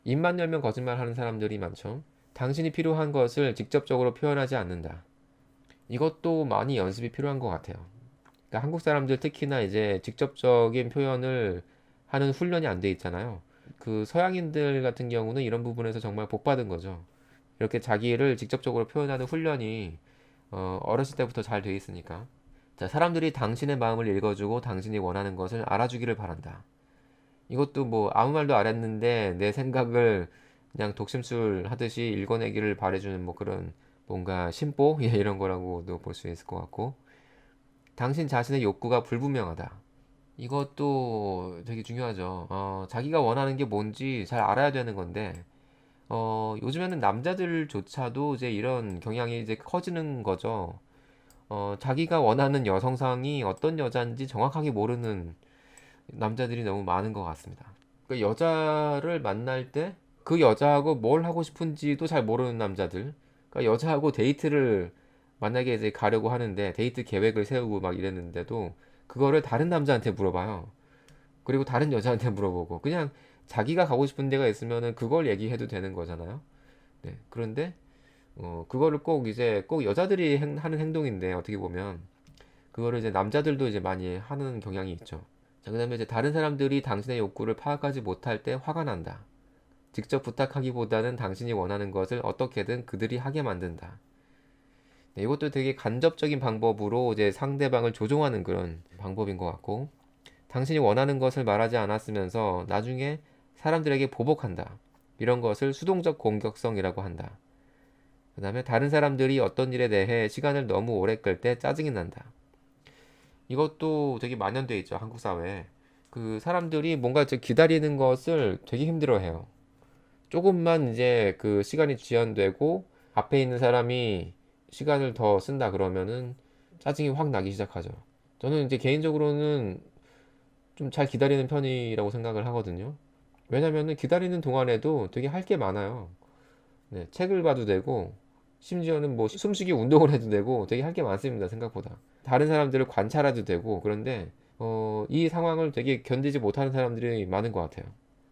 입만 열면 거짓말 하는 사람들이 많죠. 당신이 필요한 것을 직접적으로 표현하지 않는다. 이것도 많이 연습이 필요한 것 같아요. 그러니까 한국 사람들 특히나 이제 직접적인 표현을 하는 훈련이 안 돼 있잖아요. 그 서양인들 같은 경우는 이런 부분에서 정말 복 받은 거죠. 이렇게 자기를 직접적으로 표현하는 훈련이 어렸을 때부터 잘 돼 있으니까. 자, 사람들이 당신의 마음을 읽어주고 당신이 원하는 것을 알아주기를 바란다. 이것도 뭐 아무 말도 안 했는데 내 생각을 그냥 독심술 하듯이 읽어내기를 바래주는 뭐 그런 뭔가 심보 예, 이런 거라고도 볼 수 있을 것 같고 당신 자신의 욕구가 불분명하다. 이것도 되게 중요하죠. 자기가 원하는 게 뭔지 잘 알아야 되는 건데 요즘에는 남자들조차도 이제 이런 경향이 이제 커지는 거죠. 자기가 원하는 여성상이 어떤 여자인지 정확하게 모르는 남자들이 너무 많은 것 같습니다. 그 여자를 만날 때 그 여자하고 뭘 하고 싶은지도 잘 모르는 남자들. 그러니까 여자하고 데이트를 만약에 이제 가려고 하는데 데이트 계획을 세우고 막 이랬는데도 그거를 다른 남자한테 물어봐요. 그리고 다른 여자한테 물어보고 그냥 자기가 가고 싶은 데가 있으면은 그걸 얘기해도 되는 거잖아요. 네. 그런데 그거를 꼭 이제 꼭 여자들이 하는 행동인데 어떻게 보면 그거를 이제 남자들도 이제 많이 하는 경향이 있죠. 자, 그다음에 이제 다른 사람들이 당신의 욕구를 파악하지 못할 때 화가 난다. 직접 부탁하기보다는 당신이 원하는 것을 어떻게든 그들이 하게 만든다. 네, 이것도 되게 간접적인 방법으로 이제 상대방을 조종하는 그런 방법인 것 같고, 당신이 원하는 것을 말하지 않았으면서 나중에 사람들에게 보복한다. 이런 것을 수동적 공격성이라고 한다. 그 다음에 다른 사람들이 어떤 일에 대해 시간을 너무 오래 끌 때 짜증이 난다. 이것도 되게 만연돼 있죠, 한국 사회에. 그 사람들이 뭔가 기다리는 것을 되게 힘들어해요. 조금만 이제 그 시간이 지연되고 앞에 있는 사람이 시간을 더 쓴다 그러면은 짜증이 확 나기 시작하죠. 저는 이제 개인적으로는 좀 잘 기다리는 편이라고 생각을 하거든요. 왜냐면은 기다리는 동안에도 되게 할 게 많아요. 네, 책을 봐도 되고 심지어는 뭐 숨쉬기 운동을 해도 되고 되게 할 게 많습니다, 생각보다. 다른 사람들을 관찰해도 되고. 그런데 이 상황을 되게 견디지 못하는 사람들이 많은 것 같아요.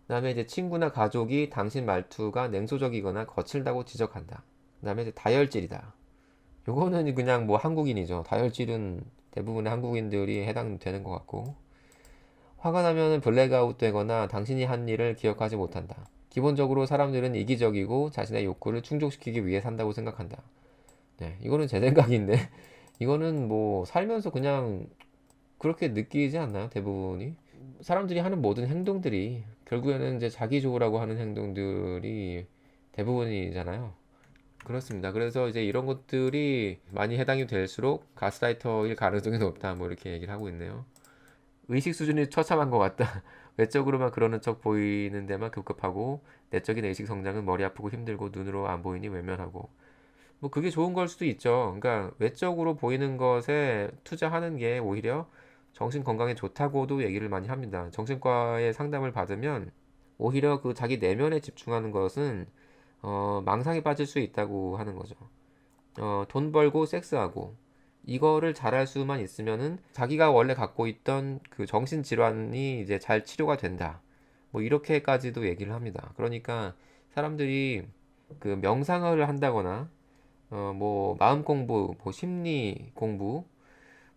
그다음에 이제 친구나 가족이 당신 말투가 냉소적이거나 거칠다고 지적한다. 그다음에 이제 다혈질이다. 요거는 그냥 뭐 한국인이죠. 다혈질은 대부분의 한국인들이 해당되는 것 같고, 화가 나면 블랙아웃 되거나 당신이 한 일을 기억하지 못한다. 기본적으로 사람들은 이기적이고 자신의 욕구를 충족시키기 위해 산다고 생각한다. 네, 이거는 제 생각인데 이거는 뭐 살면서 그냥 그렇게 느끼지 않나요? 대부분이 사람들이 하는 모든 행동들이 결국에는 이제 자기 좋으라고 하는 행동들이 대부분이잖아요. 그렇습니다. 그래서 이제 이런 것들이 많이 해당이 될수록 가스라이터일 가능성이 높다. 뭐 이렇게 얘기를 하고 있네요. 의식 수준이 처참한 것 같다. 외적으로만 그러는 척 보이는 데만 급급하고 내적인 의식 성장은 머리 아프고 힘들고 눈으로 안 보이니 외면하고. 뭐 그게 좋은 걸 수도 있죠. 그러니까 외적으로 보이는 것에 투자하는 게 오히려 정신 건강에 좋다고도 얘기를 많이 합니다. 정신과의 상담을 받으면 오히려 그 자기 내면에 집중하는 것은 망상에 빠질 수 있다고 하는 거죠. 돈 벌고 섹스하고 이거를 잘할 수만 있으면은 자기가 원래 갖고 있던 그 정신 질환이 이제 잘 치료가 된다. 뭐 이렇게까지도 얘기를 합니다. 그러니까 사람들이 그 명상을 한다거나 뭐 마음 공부, 뭐 심리 공부,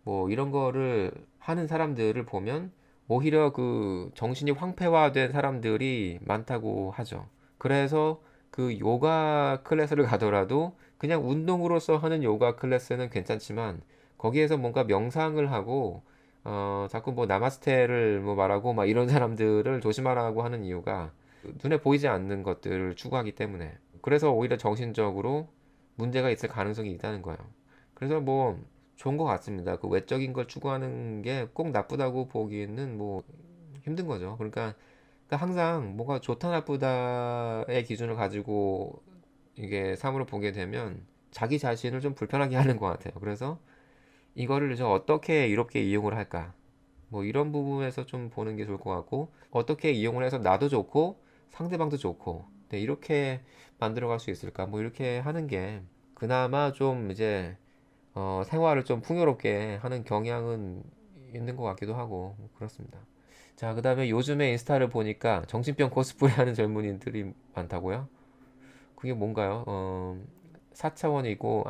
뭐 이런 거를 하는 사람들을 보면 오히려 그 정신이 황폐화된 사람들이 많다고 하죠. 그래서 그 요가 클래스를 가더라도 그냥 운동으로서 하는 요가 클래스는 괜찮지만 거기에서 뭔가 명상을 하고 자꾸 뭐 나마스테를 뭐 말하고 막 이런 사람들을 조심하라고 하는 이유가 눈에 보이지 않는 것들을 추구하기 때문에 그래서 오히려 정신적으로 문제가 있을 가능성이 있다는 거예요. 그래서 뭐 좋은 것 같습니다. 그 외적인 걸 추구하는 게 꼭 나쁘다고 보기에는 뭐 힘든 거죠. 그러니까 항상 뭐가 좋다 나쁘다의 기준을 가지고 이게 삶으로 보게 되면 자기 자신을 좀 불편하게 하는 것 같아요. 그래서 이거를 저 어떻게 이롭게 이용을 할까? 뭐 이런 부분에서 좀 보는 게 좋을 것 같고 어떻게 이용을 해서 나도 좋고 상대방도 좋고 네, 이렇게 만들어 갈 수 있을까? 뭐 이렇게 하는 게 그나마 좀 이제 생활을 좀 풍요롭게 하는 경향은 있는 것 같기도 하고 뭐 그렇습니다. 자, 그 다음에 요즘에 인스타를 보니까 정신병 코스프레 하는 젊은이들이 많다고요? 그게 뭔가요? 4차원이고,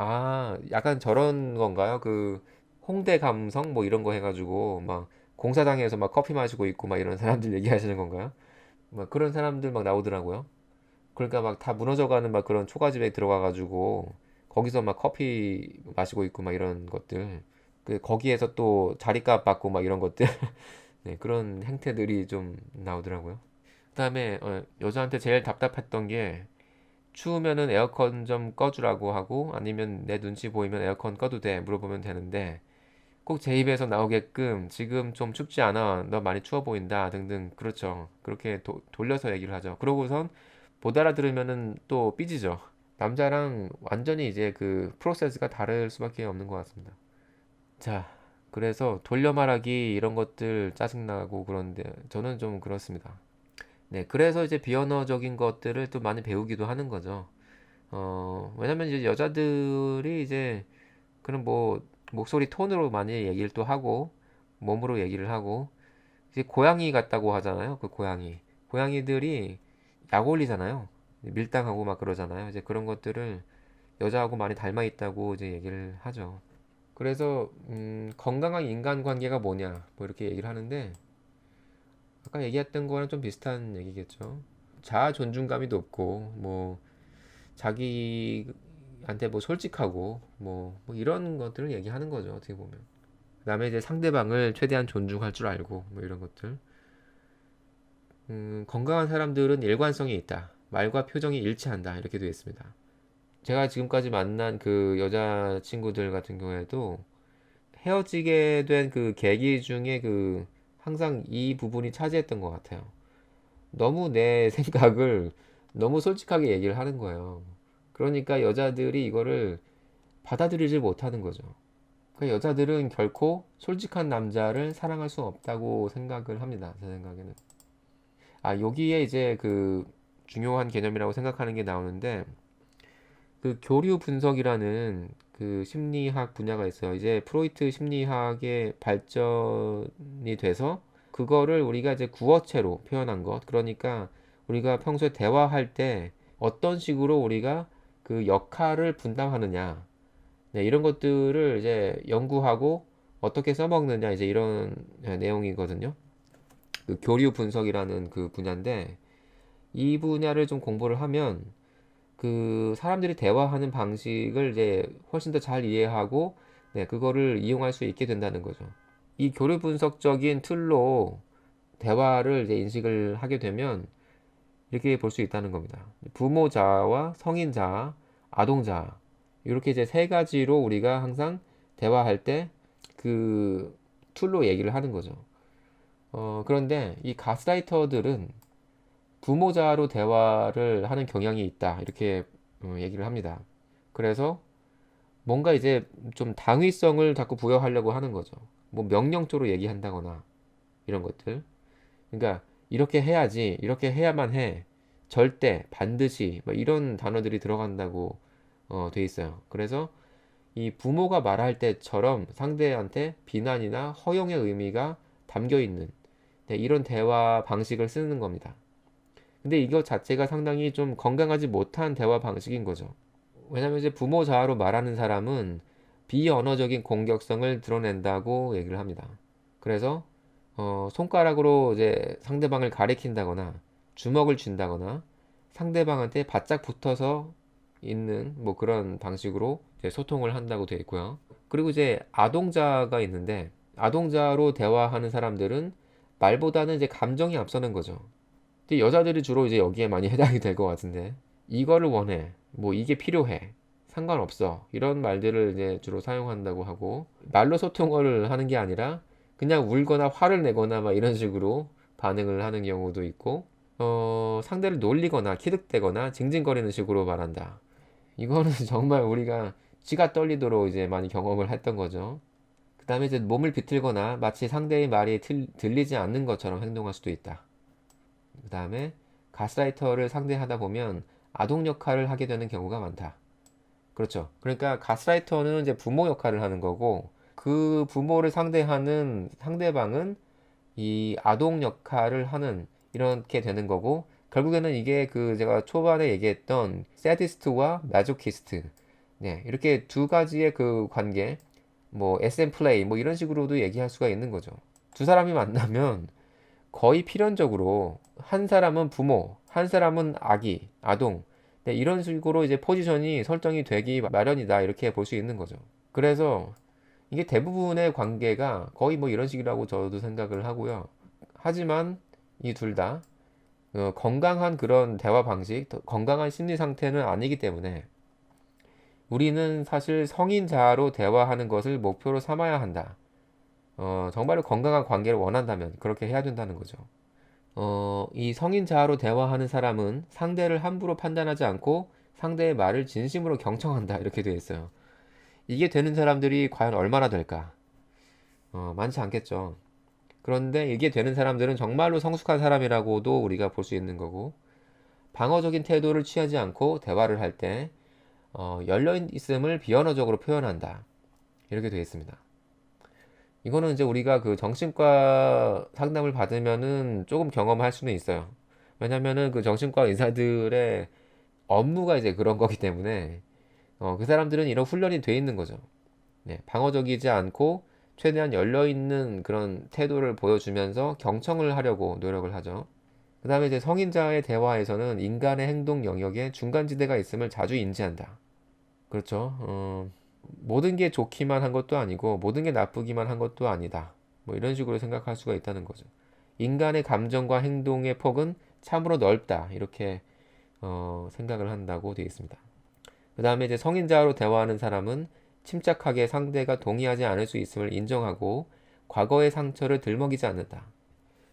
약간 저런 건가요? 그, 홍대 감성? 뭐 이런 거 해가지고, 막, 공사장에서 막 커피 마시고 있고, 막 이런 사람들 얘기하시는 건가요? 막 그런 사람들 막 나오더라고요. 그러니까 막 다 무너져가는 막 그런 초가집에 들어가가지고, 거기서 막 커피 마시고 있고, 막 이런 것들. 거기에서 또 자리값 받고, 막 이런 것들. 네, 그런 행태들이 좀 나오더라고요. 그다음에 여자한테 제일 답답했던 게 추우면은 에어컨 좀 꺼주라고 하고 아니면 내 눈치 보이면 에어컨 꺼도 돼 물어보면 되는데 꼭 제 입에서 나오게끔 지금 좀 춥지 않아 너 많이 추워 보인다 등등 그렇죠. 그렇게 돌려서 얘기를 하죠. 그러고선 못 알아들으면은 또 삐지죠. 남자랑 완전히 이제 그 프로세스가 다를 수밖에 없는 것 같습니다. 자, 그래서 돌려 말하기 이런 것들 짜증나고 그런데 저는 좀 그렇습니다. 네, 그래서 이제 비언어적인 것들을 또 많이 배우기도 하는 거죠. 왜냐면 이제 여자들이 이제 그럼 뭐 목소리 톤으로 많이 얘기를 또 하고 몸으로 얘기를 하고 이제 고양이 같다고 하잖아요. 그 고양이들이 약 올리잖아요. 밀당하고 막 그러잖아요. 이제 그런 것들을 여자하고 많이 닮아 있다고 이제 얘기를 하죠. 그래서 건강한 인간관계가 뭐냐 뭐 이렇게 얘기를 하는데 아까 얘기했던 거랑 좀 비슷한 얘기겠죠. 자아 존중감이 높고 뭐 자기한테 뭐 솔직하고 뭐 이런 것들을 얘기하는 거죠. 어떻게 보면. 그다음에 이제 상대방을 최대한 존중할 줄 알고 뭐 이런 것들. 건강한 사람들은 일관성이 있다. 말과 표정이 일치한다. 이렇게 되어 있습니다. 제가 지금까지 만난 그 여자친구들 같은 경우에도 헤어지게 된 그 계기 중에 그 항상 이 부분이 차지했던 것 같아요. 너무 내 생각을 너무 솔직하게 얘기를 하는 거예요. 그러니까 여자들이 이거를 받아들이질 못하는 거죠. 그 여자들은 결코 솔직한 남자를 사랑할 수 없다고 생각을 합니다. 제 생각에는. 아, 여기에 이제 그 중요한 개념이라고 생각하는 게 나오는데 그 교류 분석이라는 그 심리학 분야가 있어요. 이제 프로이트 심리학의 발전이 돼서 그거를 우리가 이제 구어체로 표현한 것. 그러니까 우리가 평소에 대화할 때 어떤 식으로 우리가 그 역할을 분담하느냐. 네, 이런 것들을 이제 연구하고 어떻게 써먹느냐. 이제 이런 내용이거든요. 그 교류 분석이라는 그 분야인데 이 분야를 좀 공부를 하면 그 사람들이 대화하는 방식을 이제 훨씬 더 잘 이해하고 네, 그거를 이용할 수 있게 된다는 거죠. 이 교류 분석적인 툴로 대화를 이제 인식을 하게 되면 이렇게 볼 수 있다는 겁니다. 부모자와 성인자, 아동자 이렇게 이제 세 가지로 우리가 항상 대화할 때 그 툴로 얘기를 하는 거죠. 그런데 이 가스라이터들은 부모자로 대화를 하는 경향이 있다. 이렇게 얘기를 합니다. 그래서 뭔가 이제 좀 당위성을 자꾸 부여하려고 하는 거죠. 뭐 명령조로 얘기한다거나 이런 것들. 그러니까 이렇게 해야지, 이렇게 해야만 해. 절대, 반드시, 뭐 이런 단어들이 들어간다고 돼 있어요. 그래서 이 부모가 말할 때처럼 상대한테 비난이나 허용의 의미가 담겨 있는 네, 이런 대화 방식을 쓰는 겁니다. 근데 이거 자체가 상당히 좀 건강하지 못한 대화 방식인 거죠. 왜냐면 이제 부모 자아로 말하는 사람은 비언어적인 공격성을 드러낸다고 얘기를 합니다. 그래서 손가락으로 이제 상대방을 가리킨다거나 주먹을 쥔다거나 상대방한테 바짝 붙어서 있는 뭐 그런 방식으로 이제 소통을 한다고 되어 있고요. 그리고 이제 아동자가 있는데 아동자로 대화하는 사람들은 말보다는 이제 감정이 앞서는 거죠. 근데 여자들이 주로 이제 여기에 많이 해당이 될 것 같은데 이거를 원해 뭐 이게 필요해 상관없어 이런 말들을 이제 주로 사용한다고 하고 말로 소통을 하는 게 아니라 그냥 울거나 화를 내거나 막 이런 식으로 반응을 하는 경우도 있고 상대를 놀리거나 키득대거나 징징거리는 식으로 말한다. 이거는 정말 우리가 쥐가 떨리도록 이제 많이 경험을 했던 거죠. 그 다음에 이제 몸을 비틀거나 마치 상대의 말이 들리지 않는 것처럼 행동할 수도 있다. 그 다음에 가스라이터를 상대하다 보면 아동 역할을 하게 되는 경우가 많다. 그렇죠. 그러니까 가스라이터는 이제 부모 역할을 하는 거고 그 부모를 상대하는 상대방은 이 아동 역할을 하는 이렇게 되는 거고 결국에는 이게 그 제가 초반에 얘기했던 세디스트와 마조키스트 네, 이렇게 두 가지의 그 관계 뭐 SM 플레이 뭐 이런 식으로도 얘기할 수가 있는 거죠. 두 사람이 만나면 거의 필연적으로 한 사람은 부모, 한 사람은 아기, 아동. 네, 이런 식으로 이제 포지션이 설정이 되기 마련이다. 이렇게 볼 수 있는 거죠. 그래서 이게 대부분의 관계가 거의 뭐 이런 식이라고 저도 생각을 하고요. 하지만 이 둘 다 건강한 그런 대화 방식, 건강한 심리 상태는 아니기 때문에 우리는 사실 성인 자아로 대화하는 것을 목표로 삼아야 한다. 정말로 건강한 관계를 원한다면 그렇게 해야 된다는 거죠. 이 성인 자아로 대화하는 사람은 상대를 함부로 판단하지 않고 상대의 말을 진심으로 경청한다. 이렇게 되어 있어요. 이게 되는 사람들이 과연 얼마나 될까? 많지 않겠죠. 그런데 이게 되는 사람들은 정말로 성숙한 사람이라고도 우리가 볼 수 있는 거고, 방어적인 태도를 취하지 않고 대화를 할 때, 열려 있음을 비언어적으로 표현한다. 이렇게 되어 있습니다. 이거는 이제 우리가 그 정신과 상담을 받으면은 조금 경험할 수는 있어요. 왜냐면은 그 정신과 의사들의 업무가 이제 그런 거기 때문에 그 사람들은 이런 훈련이 돼 있는 거죠. 네, 방어적이지 않고 최대한 열려있는 그런 태도를 보여주면서 경청을 하려고 노력을 하죠. 그 다음에 이제 성인자의 대화에서는 인간의 행동 영역에 중간지대가 있음을 자주 인지한다. 그렇죠. 모든 게 좋기만 한 것도 아니고 모든 게 나쁘기만 한 것도 아니다. 뭐 이런 식으로 생각할 수가 있다는 거죠. 인간의 감정과 행동의 폭은 참으로 넓다. 이렇게 생각을 한다고 되어 있습니다. 그 다음에 이제 성인자로 대화하는 사람은 침착하게 상대가 동의하지 않을 수 있음을 인정하고 과거의 상처를 들먹이지 않는다.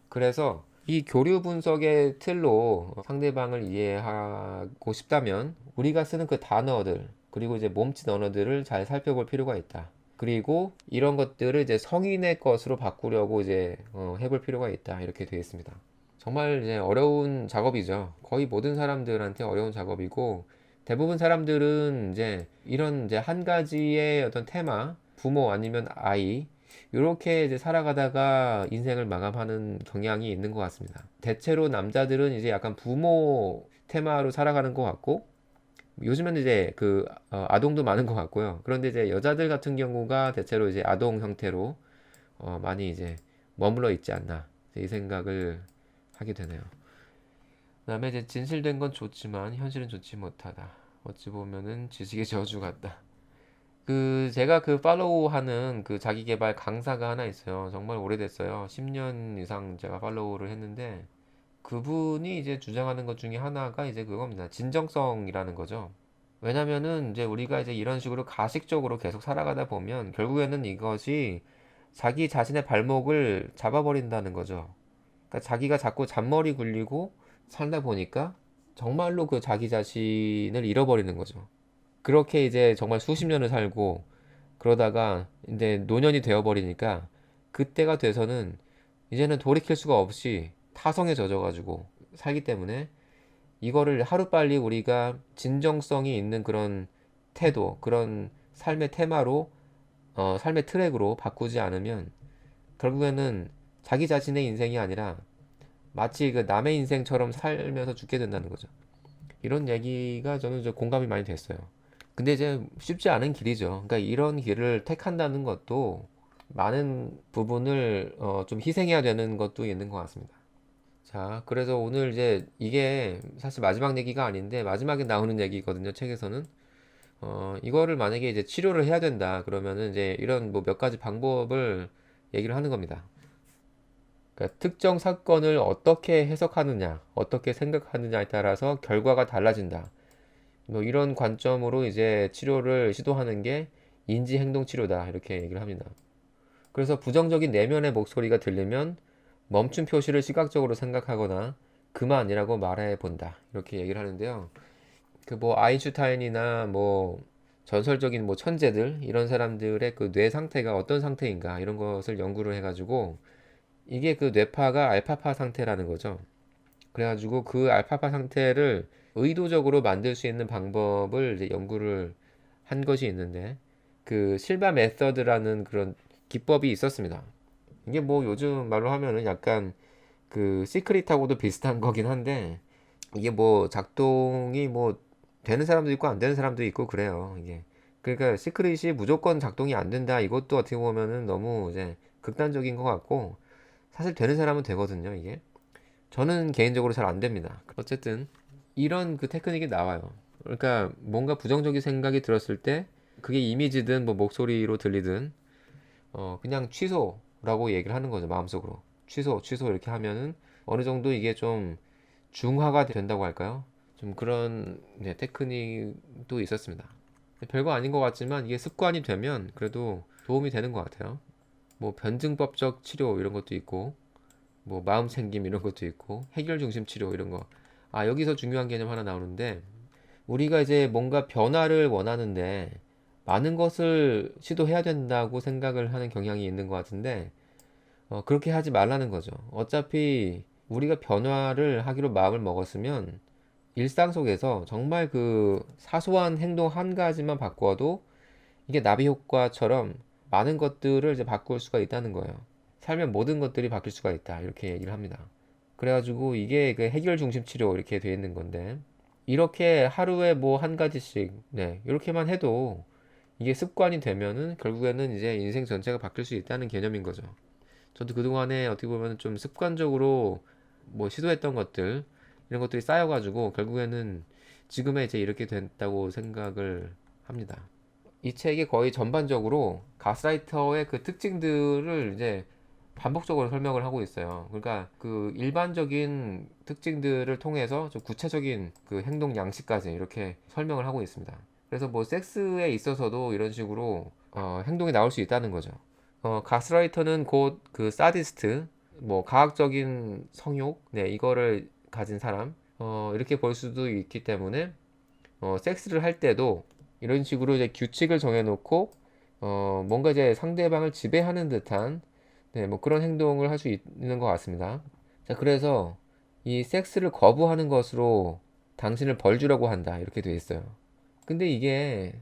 그래서 이 교류 분석의 틀로 상대방을 이해하고 싶다면 우리가 쓰는 그 단어들 그리고 이제 몸짓 언어들을 잘 살펴볼 필요가 있다. 그리고 이런 것들을 이제 성인의 것으로 바꾸려고 이제 해볼 필요가 있다. 이렇게 되어 있습니다. 정말 이제 어려운 작업이죠. 거의 모든 사람들한테 어려운 작업이고 대부분 사람들은 이제 이런 이제 한 가지의 어떤 테마, 부모 아니면 아이 이렇게 이제 살아가다가 인생을 마감하는 경향이 있는 것 같습니다. 대체로 남자들은 이제 약간 부모 테마로 살아가는 것 같고 요즘에는 이제 그 아동도 많은 것 같고요. 그런데 이제 여자들 같은 경우가 대체로 이제 아동 형태로 많이 이제 머물러 있지 않나 이 생각을 하게 되네요. 그다음에 이제 진실된 건 좋지만 현실은 좋지 못하다. 어찌 보면은 지식의 저주 같다. 그 제가 그 팔로우하는 그 자기계발 강사가 하나 있어요. 정말 오래됐어요. 10년 이상 제가 팔로우를 했는데 그분이 이제 주장하는 것 중에 하나가 이제 그겁니다. 진정성이라는 거죠. 왜냐면은 이제 우리가 이제 이런 식으로 가식적으로 계속 살아가다 보면 결국에는 이것이 자기 자신의 발목을 잡아버린다는 거죠. 그러니까 자기가 자꾸 잔머리 굴리고 살다 보니까 정말로 그 자기 자신을 잃어버리는 거죠. 그렇게 이제 정말 수십 년을 살고 그러다가 이제 노년이 되어버리니까 그때가 돼서는 이제는 돌이킬 수가 없이 타성에 젖어가지고 살기 때문에 이거를 하루빨리 우리가 진정성이 있는 그런 태도, 그런 삶의 테마로, 삶의 트랙으로 바꾸지 않으면 결국에는 자기 자신의 인생이 아니라 마치 그 남의 인생처럼 살면서 죽게 된다는 거죠. 이런 얘기가 저는 좀 공감이 많이 됐어요. 근데 이제 쉽지 않은 길이죠. 그러니까 이런 길을 택한다는 것도 많은 부분을 좀 희생해야 되는 것도 있는 것 같습니다. 자, 그래서 오늘 이제 이게 사실 마지막 얘기가 아닌데 마지막에 나오는 얘기거든요, 책에서는. 이거를 만약에 이제 치료를 해야 된다. 그러면은 이제 이런 뭐 몇 가지 방법을 얘기를 하는 겁니다. 그러니까 특정 사건을 어떻게 해석하느냐, 어떻게 생각하느냐에 따라서 결과가 달라진다. 뭐 이런 관점으로 이제 치료를 시도하는 게 인지행동 치료다. 이렇게 얘기를 합니다. 그래서 부정적인 내면의 목소리가 들리면 멈춤 표시를 시각적으로 생각하거나 그만이라고 말해 본다. 이렇게 얘기를 하는데요. 그 뭐 아인슈타인이나 뭐 전설적인 뭐 천재들 이런 사람들의 그 뇌 상태가 어떤 상태인가 이런 것을 연구를 해가지고 이게 그 뇌파가 알파파 상태라는 거죠. 그래가지고 그 알파파 상태를 의도적으로 만들 수 있는 방법을 이제 연구를 한 것이 있는데 그 실바 메서드라는 그런 기법이 있었습니다. 이게 뭐 요즘 말로 하면은 약간 그 시크릿하고도 비슷한 거긴 한데 이게 뭐 작동이 뭐 되는 사람도 있고 안 되는 사람도 있고 그래요. 이게 그러니까 시크릿이 무조건 작동이 안 된다 이것도 어떻게 보면은 너무 이제 극단적인 것 같고 사실 되는 사람은 되거든요. 이게 저는 개인적으로 잘 안 됩니다. 어쨌든 이런 그 테크닉이 나와요. 그러니까 뭔가 부정적인 생각이 들었을 때 그게 이미지든 뭐 목소리로 들리든 그냥 취소라고 얘기를 하는 거죠. 마음속으로. 취소, 취소 이렇게 하면은 어느 정도 이게 좀 중화가 된다고 할까요? 좀 그런 네, 테크닉도 있었습니다. 별거 아닌 것 같지만 이게 습관이 되면 그래도 도움이 되는 것 같아요. 뭐 변증법적 치료 이런 것도 있고 뭐 마음 챙김 이런 것도 있고 해결 중심 치료 이런 거. 아, 여기서 중요한 개념 하나 나오는데 우리가 이제 뭔가 변화를 원하는데 많은 것을 시도해야 된다고 생각을 하는 경향이 있는 것 같은데 그렇게 하지 말라는 거죠. 어차피 우리가 변화를 하기로 마음을 먹었으면 일상 속에서 정말 그 사소한 행동 한 가지만 바꿔도 이게 나비 효과처럼 많은 것들을 이제 바꿀 수가 있다는 거예요. 삶의 모든 것들이 바뀔 수가 있다. 이렇게 얘기를 합니다. 그래가지고 이게 그 해결 중심 치료 이렇게 돼 있는 건데, 이렇게 하루에 뭐 한 가지씩, 네, 이렇게만 해도 이게 습관이 되면은 결국에는 이제 인생 전체가 바뀔 수 있다는 개념인 거죠. 저도 그동안에 어떻게 보면 좀 습관적으로 뭐 시도했던 것들, 이런 것들이 쌓여가지고 결국에는 지금의 이제 이렇게 됐다고 생각을 합니다. 이 책이 거의 전반적으로 가스라이터의 그 특징들을 이제 반복적으로 설명을 하고 있어요. 그러니까 그 일반적인 특징들을 통해서 좀 구체적인 그 행동 양식까지 이렇게 설명을 하고 있습니다. 그래서 뭐 섹스에 있어서도 이런 식으로 행동이 나올 수 있다는 거죠. 가스라이터는 곧 그 사디스트, 뭐 가학적인 성욕, 네, 이거를 가진 사람, 이렇게 볼 수도 있기 때문에 섹스를 할 때도 이런 식으로 이제 규칙을 정해놓고 뭔가 이제 상대방을 지배하는 듯한 네, 뭐 그런 행동을 할 수 있는 것 같습니다. 자, 그래서 이 섹스를 거부하는 것으로 당신을 벌 주려고 한다 이렇게 돼 있어요. 근데 이게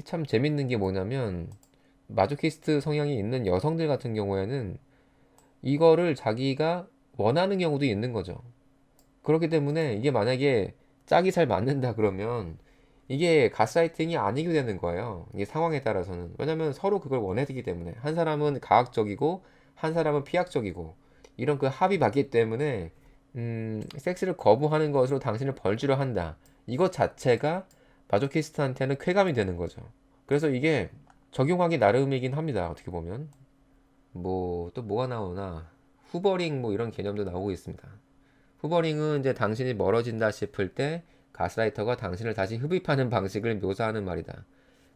참 재밌는 게 뭐냐면 마조키스트 성향이 있는 여성들 같은 경우에는 이거를 자기가 원하는 경우도 있는 거죠. 그렇기 때문에 이게 만약에 짝이 잘 맞는다 그러면 이게 가스라이팅이 아니게 되는 거예요. 이게 상황에 따라서는. 왜냐면 서로 그걸 원했기 때문에. 한 사람은 가학적이고 한 사람은 피학적이고 이런 그 합이 맞기 때문에 섹스를 거부하는 것으로 당신을 벌주려 한다. 이것 자체가 마조키스트한테는 쾌감이 되는 거죠. 그래서 이게 적용하기 나름이긴 합니다. 어떻게 보면. 뭐 또 뭐가 나오나 후버링 뭐 이런 개념도 나오고 있습니다. 후버링은 이제 당신이 멀어진다 싶을 때 가스라이터가 당신을 다시 흡입하는 방식을 묘사하는 말이다.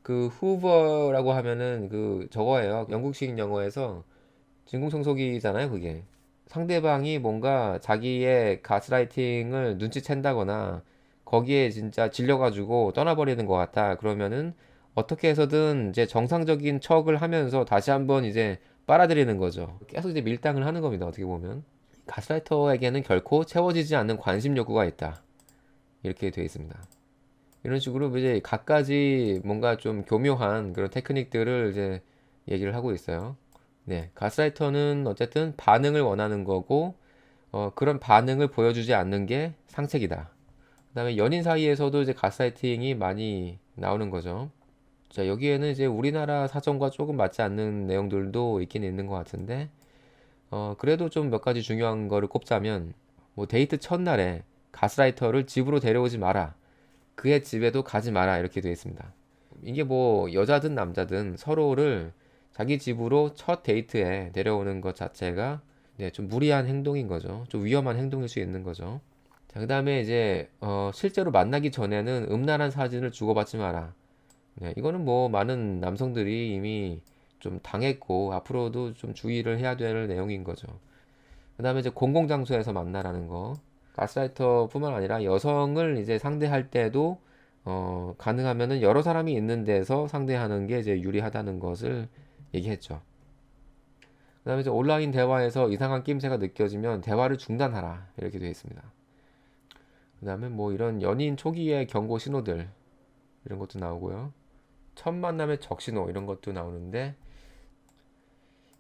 그 후버라고 하면은 그 저거예요. 영국식 영어에서 진공청소기잖아요, 그게. 상대방이 뭔가 자기의 가스라이팅을 눈치챈다거나 거기에 진짜 질려가지고 떠나버리는 것 같다. 그러면은 어떻게 해서든 이제 정상적인 척을 하면서 다시 한번 이제 빨아들이는 거죠. 계속 이제 밀당을 하는 겁니다, 어떻게 보면. 가스라이터에게는 결코 채워지지 않는 관심 욕구가 있다. 이렇게 되어 있습니다. 이런 식으로 이제 갖가지 뭔가 좀 교묘한 그런 테크닉들을 이제 얘기를 하고 있어요. 네, 가스라이터는 어쨌든 반응을 원하는 거고, 그런 반응을 보여주지 않는 게 상책이다. 그다음에 연인 사이에서도 이제 가스라이팅이 많이 나오는 거죠. 자, 여기에는 이제 우리나라 사정과 조금 맞지 않는 내용들도 있긴 있는 것 같은데, 그래도 좀 몇 가지 중요한 거를 꼽자면, 뭐 데이트 첫날에 가스라이터를 집으로 데려오지 마라. 그의 집에도 가지 마라. 이렇게 되어 있습니다. 이게 뭐 여자든 남자든 서로를 자기 집으로 첫 데이트에 데려오는 것 자체가 네, 좀 무리한 행동인 거죠. 좀 위험한 행동일 수 있는 거죠. 자, 그다음에 이제 실제로 만나기 전에는 음란한 사진을 주고받지 마라. 네, 이거는 뭐 많은 남성들이 이미 좀 당했고 앞으로도 좀 주의를 해야 될 내용인 거죠. 그다음에 이제 공공장소에서 만나라는 거. 가스라이터뿐만 아니라 여성을 이제 상대할 때도 가능하면은 여러 사람이 있는 데서 상대하는 게 이제 유리하다는 것을 얘기했죠. 그다음에 이제 온라인 대화에서 이상한 낌새가 느껴지면 대화를 중단하라 이렇게 되어 있습니다. 그다음에 뭐 이런 연인 초기의 경고 신호들 이런 것도 나오고요. 첫 만남의 적신호 이런 것도 나오는데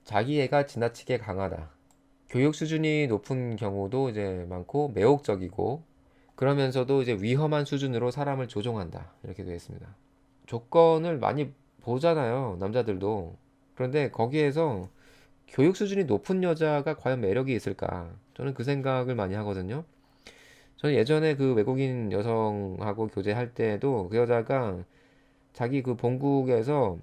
자기애가 지나치게 강하다. 교육 수준이 높은 경우도 이제 많고 매혹적이고 그러면서도 이제 위험한 수준으로 사람을 조종한다. 이렇게 되어 있습니다. 조건을 많이 보잖아요. 남자들도. 그런데 거기에서 교육 수준이 높은 여자가 과연 매력이 있을까? 저는 그 생각을 많이 하거든요. 저는 예전에 그 외국인 여성하고 교제할 때도 그 여자가 자기 그 본국에서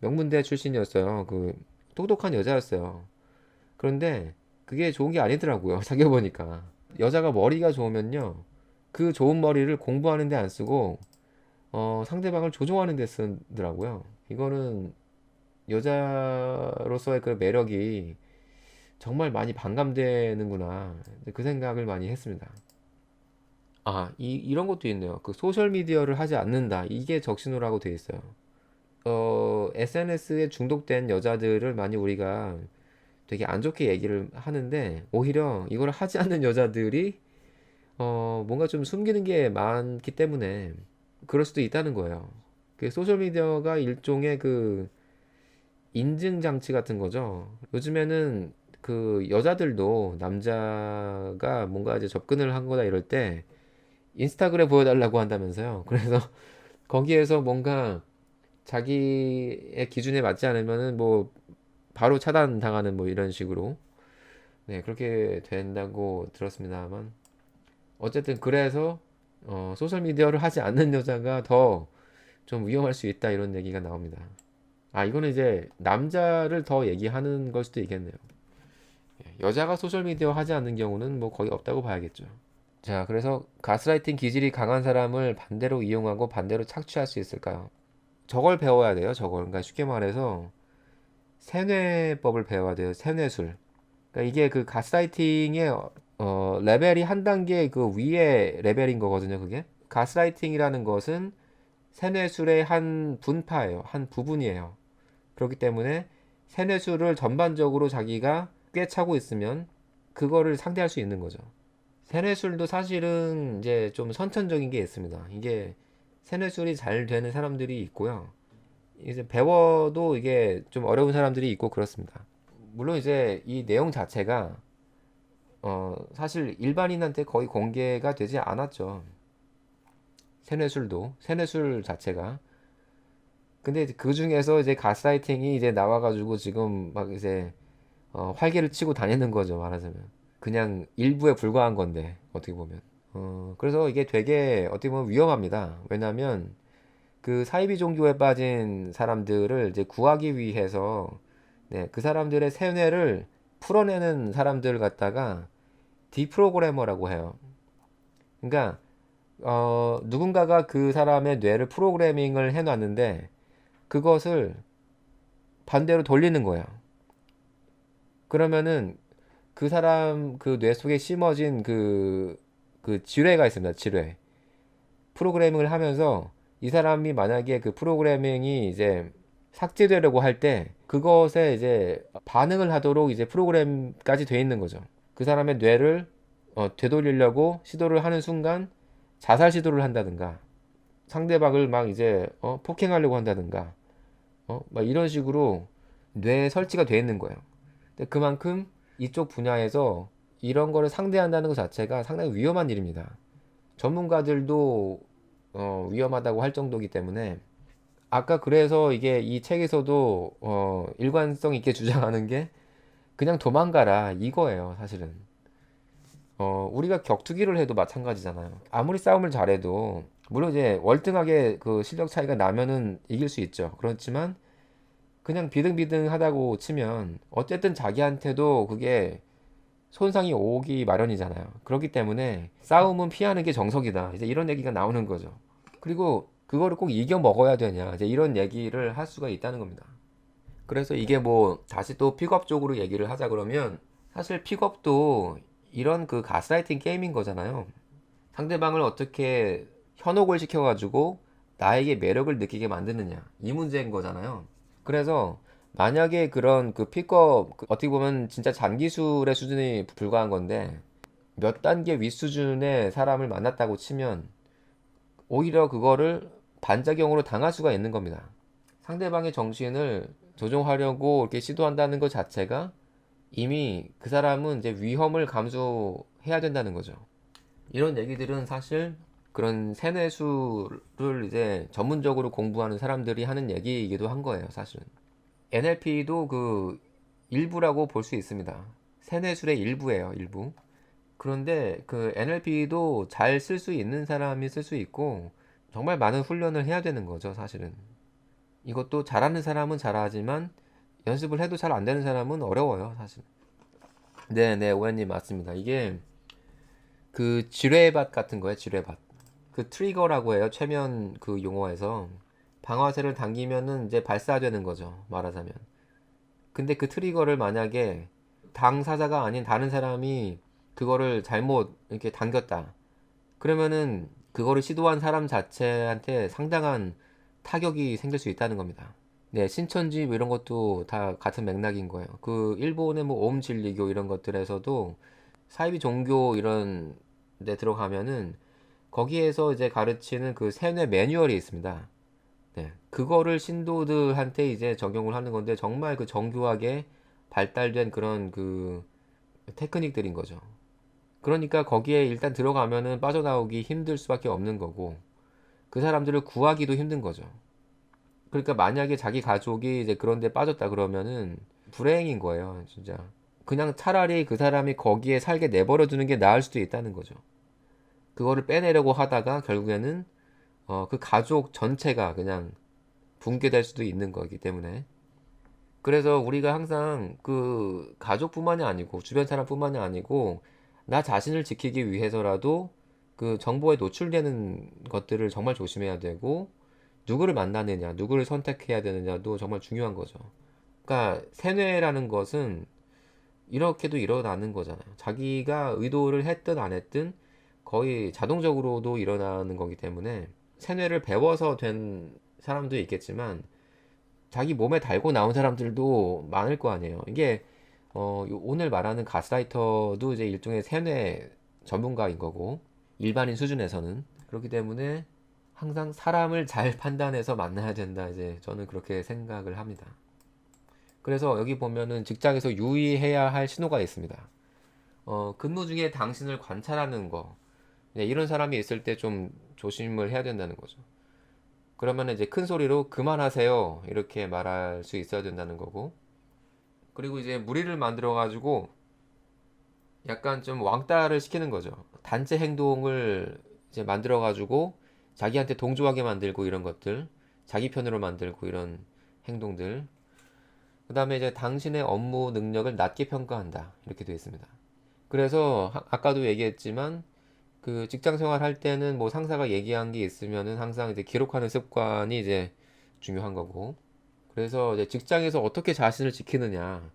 명문대 출신이었어요. 그 똑똑한 여자였어요. 그런데 그게 좋은 게 아니더라고요. 사귀어 보니까. 여자가 머리가 좋으면요. 그 좋은 머리를 공부하는 데 안 쓰고 상대방을 조종하는 데 쓰더라고요. 이거는 여자로서의 그 매력이 정말 많이 반감되는구나. 그 생각을 많이 했습니다. 아, 이런 것도 있네요. 그 소셜미디어를 하지 않는다. 이게 적신호라고 되어 있어요. SNS에 중독된 여자들을 많이 우리가 되게 안 좋게 얘기를 하는데, 오히려 이걸 하지 않는 여자들이, 뭔가 좀 숨기는 게 많기 때문에, 그럴 수도 있다는 거예요. 그 소셜미디어가 일종의 그 인증 장치 같은 거죠. 요즘에는 그 여자들도 남자가 뭔가 이제 접근을 한 거다 이럴 때 인스타그램 보여달라고 한다면서요. 그래서 거기에서 뭔가 자기의 기준에 맞지 않으면은 뭐 바로 차단당하는 뭐 이런 식으로 네 그렇게 된다고 들었습니다만 어쨌든 그래서 소셜 미디어를 하지 않는 여자가 더 좀 위험할 수 있다 이런 얘기가 나옵니다. 아 이거는 이제 남자를 더 얘기하는 걸 수도 있겠네요. 여자가 소셜 미디어 하지 않는 경우는 뭐 거의 없다고 봐야겠죠. 자, 그래서 가스라이팅 기질이 강한 사람을 반대로 이용하고 반대로 착취할 수 있을까요? 저걸 배워야 돼요. 저걸. 그러니까 쉽게 말해서 세뇌법을 배워야 돼요. 세뇌술. 그러니까 이게 그 가스라이팅의 레벨이 한 단계 그 위에 레벨인 거거든요. 그게. 가스라이팅이라는 것은 세뇌술의 한 분파예요. 한 부분이에요. 그렇기 때문에 세뇌술을 전반적으로 자기가 꿰차고 있으면 그거를 상대할 수 있는 거죠. 세뇌술도 사실은 이제 좀 선천적인 게 있습니다. 이게 세뇌술이 잘 되는 사람들이 있고요. 이제 배워도 이게 좀 어려운 사람들이 있고 그렇습니다. 물론 이제 이 내용 자체가 사실 일반인한테 거의 공개가 되지 않았죠. 세뇌술도 세뇌술 자체가. 근데 그 중에서 이제 가스라이팅이 이제 나와가지고 지금 막 이제 활개를 치고 다니는 거죠 말하자면. 그냥 일부에 불과한 건데 어떻게 보면. 그래서 이게 되게 어떻게 보면 위험합니다. 왜냐하면 그 사이비 종교에 빠진 사람들을 이제 구하기 위해서 네, 그 사람들의 세뇌를 풀어내는 사람들 갖다가 디프로그래머라고 해요. 그러니까 누군가가 그 사람의 뇌를 프로그래밍을 해놨는데 그것을 반대로 돌리는 거예요. 그러면은 그 사람 그 뇌 속에 심어진 그 지뢰가 있습니다. 지뢰. 프로그래밍을 하면서 이 사람이 만약에 그 프로그래밍이 이제 삭제되려고 할 때 그것에 이제 반응을 하도록 이제 프로그램까지 돼 있는 거죠. 그 사람의 뇌를 되돌리려고 시도를 하는 순간 자살 시도를 한다든가 상대방을 막 이제 폭행하려고 한다든가 막 이런 식으로 뇌에 설치가 돼 있는 거예요. 근데 그만큼 이쪽 분야에서 이런 거를 상대한다는 것 자체가 상당히 위험한 일입니다. 전문가들도 위험하다고 할 정도이기 때문에 아까 그래서 이게 이 책에서도 일관성 있게 주장하는 게 그냥 도망가라 이거예요 사실은. 우리가 격투기를 해도 마찬가지잖아요. 아무리 싸움을 잘해도 물론 이제 월등하게 그 실력 차이가 나면은 이길 수 있죠. 그렇지만 그냥 비등비등하다고 치면 어쨌든 자기한테도 그게 손상이 오기 마련이잖아요. 그렇기 때문에 싸움은 피하는 게 정석이다. 이제 이런 얘기가 나오는 거죠. 그리고 그거를 꼭 이겨 먹어야 되냐. 이제 이런 얘기를 할 수가 있다는 겁니다. 그래서 이게 뭐 다시 또 픽업 쪽으로 얘기를 하자 그러면 사실 픽업도 이런 그 가스라이팅 게임인 거잖아요. 상대방을 어떻게 현혹을 시켜가지고 나에게 매력을 느끼게 만드느냐. 이 문제인 거잖아요. 그래서 만약에 그런 그 픽업 어떻게 보면 진짜 잔기술의 수준이 불과한 건데 몇 단계 윗 수준의 사람을 만났다고 치면 오히려 그거를 반작용으로 당할 수가 있는 겁니다. 상대방의 정신을 조종하려고 이렇게 시도한다는 것 자체가 이미 그 사람은 이제 위험을 감수해야 된다는 거죠. 이런 얘기들은 사실 그런 세뇌수를 이제 전문적으로 공부하는 사람들이 하는 얘기이기도 한 거예요, 사실은. NLP도 그 일부라고 볼 수 있습니다. 세뇌술의 일부예요, 일부. 그런데 그 NLP도 잘 쓸 수 있는 사람이 쓸 수 있고 정말 많은 훈련을 해야 되는 거죠, 사실은. 이것도 잘하는 사람은 잘하지만 연습을 해도 잘 안 되는 사람은 어려워요, 사실. 네, 오해님 맞습니다. 이게 그 지뢰밭 같은 거예요, 지뢰밭. 그 트리거라고 해요, 최면 그 용어에서. 방아쇠를 당기면은 이제 발사되는 거죠, 말하자면. 근데 그 트리거를 만약에 당사자가 아닌 다른 사람이 그거를 잘못 이렇게 당겼다. 그러면은 그거를 시도한 사람 자체한테 상당한 타격이 생길 수 있다는 겁니다. 네, 신천지 뭐 이런 것도 다 같은 맥락인 거예요. 그 일본의 뭐 오음진리교 이런 것들에서도 사이비 종교 이런 데 들어가면은 거기에서 이제 가르치는 그 세뇌 매뉴얼이 있습니다. 네. 그거를 신도들한테 이제 적용을 하는 건데 정말 그 정교하게 발달된 그런 그 테크닉들인 거죠. 그러니까 거기에 일단 들어가면은 빠져나오기 힘들 수밖에 없는 거고 그 사람들을 구하기도 힘든 거죠. 그러니까 만약에 자기 가족이 이제 그런 데 빠졌다 그러면은 불행인 거예요, 진짜. 그냥 차라리 그 사람이 거기에 살게 내버려 두는 게 나을 수도 있다는 거죠. 그거를 빼내려고 하다가 결국에는 그 가족 전체가 그냥 붕괴될 수도 있는 거기 때문에. 그래서 우리가 항상 그 가족뿐만이 아니고 주변 사람뿐만이 아니고 나 자신을 지키기 위해서라도 그 정보에 노출되는 것들을 정말 조심해야 되고 누구를 만나느냐, 누구를 선택해야 되느냐도 정말 중요한 거죠. 그러니까 세뇌라는 것은 이렇게도 일어나는 거잖아요. 자기가 의도를 했든 안 했든 거의 자동적으로도 일어나는 거기 때문에 세뇌를 배워서 된 사람도 있겠지만 자기 몸에 달고 나온 사람들도 많을 거 아니에요. 이게 오늘 말하는 가스라이터도 이제 일종의 세뇌 전문가인 거고 일반인 수준에서는 그렇기 때문에 항상 사람을 잘 판단해서 만나야 된다. 이제 저는 그렇게 생각을 합니다. 그래서 여기 보면은 직장에서 유의해야 할 신호가 있습니다. 근무 중에 당신을 관찰하는 거. 네, 이런 사람이 있을 때 좀 조심을 해야 된다는 거죠. 그러면 이제 큰 소리로 그만하세요. 이렇게 말할 수 있어야 된다는 거고. 그리고 이제 무리를 만들어 가지고 약간 좀 왕따를 시키는 거죠. 단체 행동을 이제 만들어 가지고 자기한테 동조하게 만들고 이런 것들, 자기 편으로 만들고 이런 행동들. 그다음에 이제 당신의 업무 능력을 낮게 평가한다. 이렇게 되어 있습니다. 그래서 아까도 얘기했지만 그 직장 생활 할 때는 뭐 상사가 얘기한 게 있으면은 항상 이제 기록하는 습관이 이제 중요한 거고. 그래서 이제 직장에서 어떻게 자신을 지키느냐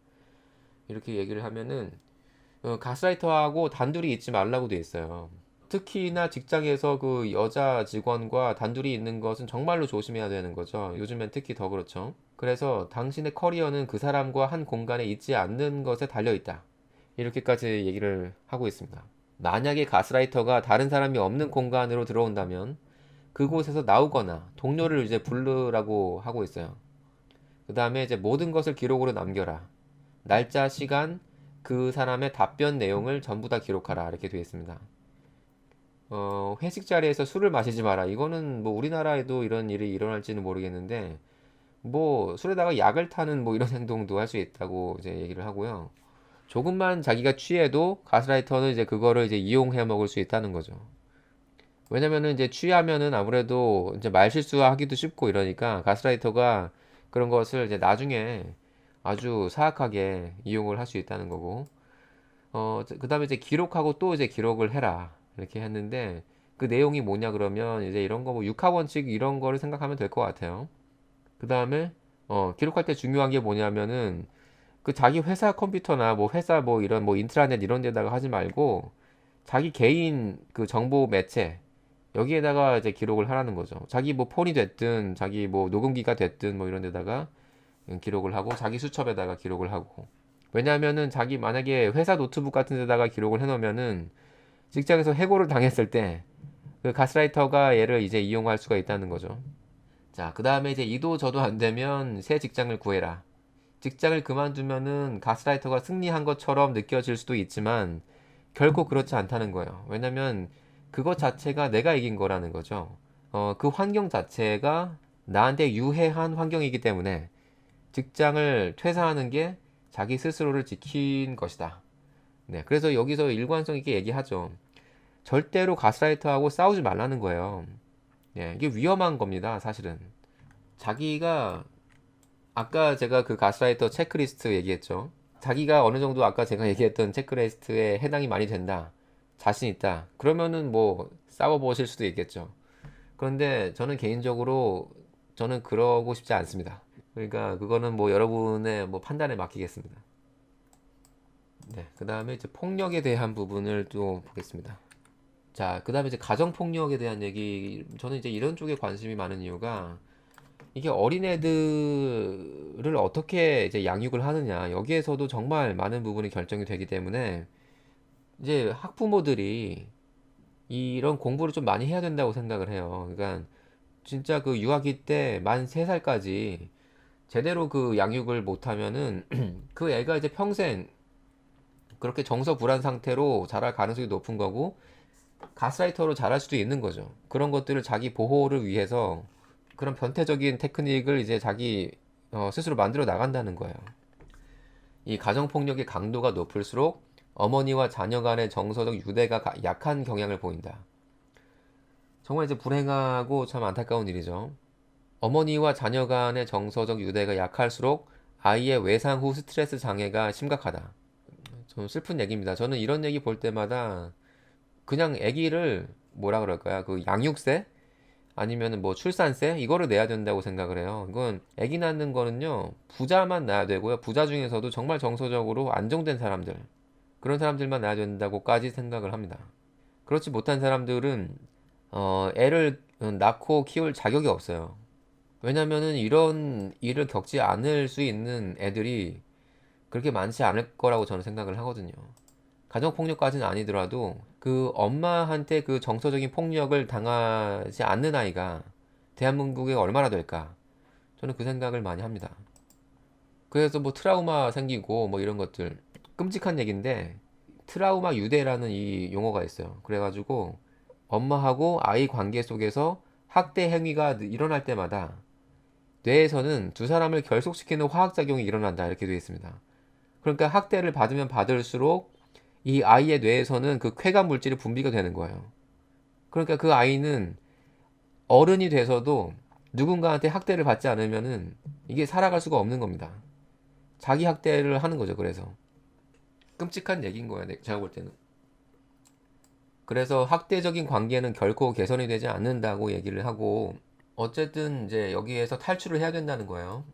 이렇게 얘기를 하면은 가스라이터하고 단둘이 있지 말라고 돼 있어요. 특히나 직장에서 그 여자 직원과 단둘이 있는 것은 정말로 조심해야 되는 거죠. 요즘엔 특히 더 그렇죠. 그래서 당신의 커리어는 그 사람과 한 공간에 있지 않는 것에 달려 있다. 이렇게까지 얘기를 하고 있습니다. 만약에 가스라이터가 다른 사람이 없는 공간으로 들어온다면 그곳에서 나오거나 동료를 이제 부르라고 하고 있어요. 그 다음에 이제 모든 것을 기록으로 남겨라. 날짜, 시간, 그 사람의 답변 내용을 전부 다 기록하라. 이렇게 되어 있습니다. 회식 자리에서 술을 마시지 마라. 이거는 뭐 우리나라에도 이런 일이 일어날지는 모르겠는데, 뭐 술에다가 약을 타는 뭐 이런 행동도 할 수 있다고 이제 얘기를 하고요. 조금만 자기가 취해도 가스라이터는 이제 그거를 이제 이용해 먹을 수 있다는 거죠. 왜냐면은 이제 취하면은 아무래도 이제 말 실수하기도 쉽고 이러니까 가스라이터가 그런 것을 이제 나중에 아주 사악하게 이용을 할 수 있다는 거고. 그 다음에 이제 기록하고 또 이제 기록을 해라. 이렇게 했는데 그 내용이 뭐냐 그러면 이제 이런 거 뭐 육하원칙 이런 거를 생각하면 될 것 같아요. 그 다음에 기록할 때 중요한 게 뭐냐면은 그 자기 회사 컴퓨터나 뭐 회사 뭐 이런 뭐 인트라넷 이런 데다가 하지 말고 자기 개인 그 정보 매체 여기에다가 이제 기록을 하라는 거죠. 자기 뭐 폰이 됐든 자기 뭐 녹음기가 됐든 뭐 이런 데다가 기록을 하고 자기 수첩에다가 기록을 하고 왜냐하면은 자기 만약에 회사 노트북 같은 데다가 기록을 해놓으면은 직장에서 해고를 당했을 때 그 가스라이터가 얘를 이제 이용할 수가 있다는 거죠. 자, 그 다음에 이제 이도 저도 안 되면 새 직장을 구해라. 직장을 그만두면은 가스라이터가 승리한 것처럼 느껴질 수도 있지만 결코 그렇지 않다는 거예요. 왜냐면 그것 자체가 내가 이긴 거라는 거죠. 그 환경 자체가 나한테 유해한 환경이기 때문에 직장을 퇴사하는 게 자기 스스로를 지킨 것이다. 네, 그래서 여기서 일관성 있게 얘기하죠. 절대로 가스라이터하고 싸우지 말라는 거예요. 네, 이게 위험한 겁니다, 사실은. 자기가 아까 제가 그 가스라이터 체크리스트 얘기했죠. 자기가 어느 정도 아까 제가 얘기했던 체크리스트에 해당이 많이 된다. 자신 있다. 그러면은 뭐 싸워보실 수도 있겠죠. 그런데 저는 개인적으로 저는 그러고 싶지 않습니다. 그러니까 그거는 뭐 여러분의 뭐 판단에 맡기겠습니다. 네, 그 다음에 이제 폭력에 대한 부분을 또 보겠습니다. 자, 그 다음에 이제 가정폭력에 대한 얘기, 저는 이제 이런 쪽에 관심이 많은 이유가 이게 어린애들을 어떻게 이제 양육을 하느냐, 여기에서도 정말 많은 부분이 결정이 되기 때문에 이제 학부모들이 이런 공부를 좀 많이 해야 된다고 생각을 해요. 그러니까 진짜 그 유아기 때 만 3살까지 제대로 그 양육을 못하면은 그 애가 이제 평생 그렇게 정서불안 상태로 자랄 가능성이 높은 거고, 가스라이터로 자랄 수도 있는 거죠. 그런 것들을 자기 보호를 위해서 그런 변태적인 테크닉을 이제 자기 스스로 만들어 나간다는 거예요. 이 가정폭력의 강도가 높을수록 어머니와 자녀 간의 정서적 유대가 약한 경향을 보인다. 정말 이제 불행하고 참 안타까운 일이죠. 어머니와 자녀 간의 정서적 유대가 약할수록 아이의 외상 후 스트레스 장애가 심각하다. 좀 슬픈 얘기입니다. 저는 이런 얘기 볼 때마다 그냥 아기를 뭐라 그럴까요? 그 양육세? 아니면은 뭐 출산세? 이거를 내야 된다고 생각을 해요. 이건 아기 낳는 거는요, 부자만 낳아야 되고요. 부자 중에서도 정말 정서적으로 안정된 사람들, 그런 사람들만 낳아야 된다고까지 생각을 합니다. 그렇지 못한 사람들은 애를 낳고 키울 자격이 없어요. 왜냐면은 이런 일을 겪지 않을 수 있는 애들이 그렇게 많지 않을 거라고 저는 생각을 하거든요. 가정폭력까지는 아니더라도 그 엄마한테 그 정서적인 폭력을 당하지 않는 아이가 대한민국에 얼마나 될까? 저는 그 생각을 많이 합니다. 그래서 뭐 트라우마 생기고 뭐 이런 것들, 끔찍한 얘기인데, 트라우마 유대라는 이 용어가 있어요. 그래가지고 엄마하고 아이 관계 속에서 학대 행위가 일어날 때마다 뇌에서는 두 사람을 결속시키는 화학작용이 일어난다, 이렇게 되어 있습니다. 그러니까 학대를 받으면 받을수록 이 아이의 뇌에서는 그 쾌감 물질이 분비가 되는 거예요. 그러니까 그 아이는 어른이 돼서도 누군가한테 학대를 받지 않으면은 이게 살아갈 수가 없는 겁니다. 자기 학대를 하는 거죠. 그래서 끔찍한 얘기인 거예요, 제가 볼 때는. 그래서 학대적인 관계는 결코 개선이 되지 않는다고 얘기를 하고, 어쨌든 이제 여기에서 탈출을 해야 된다는 거예요.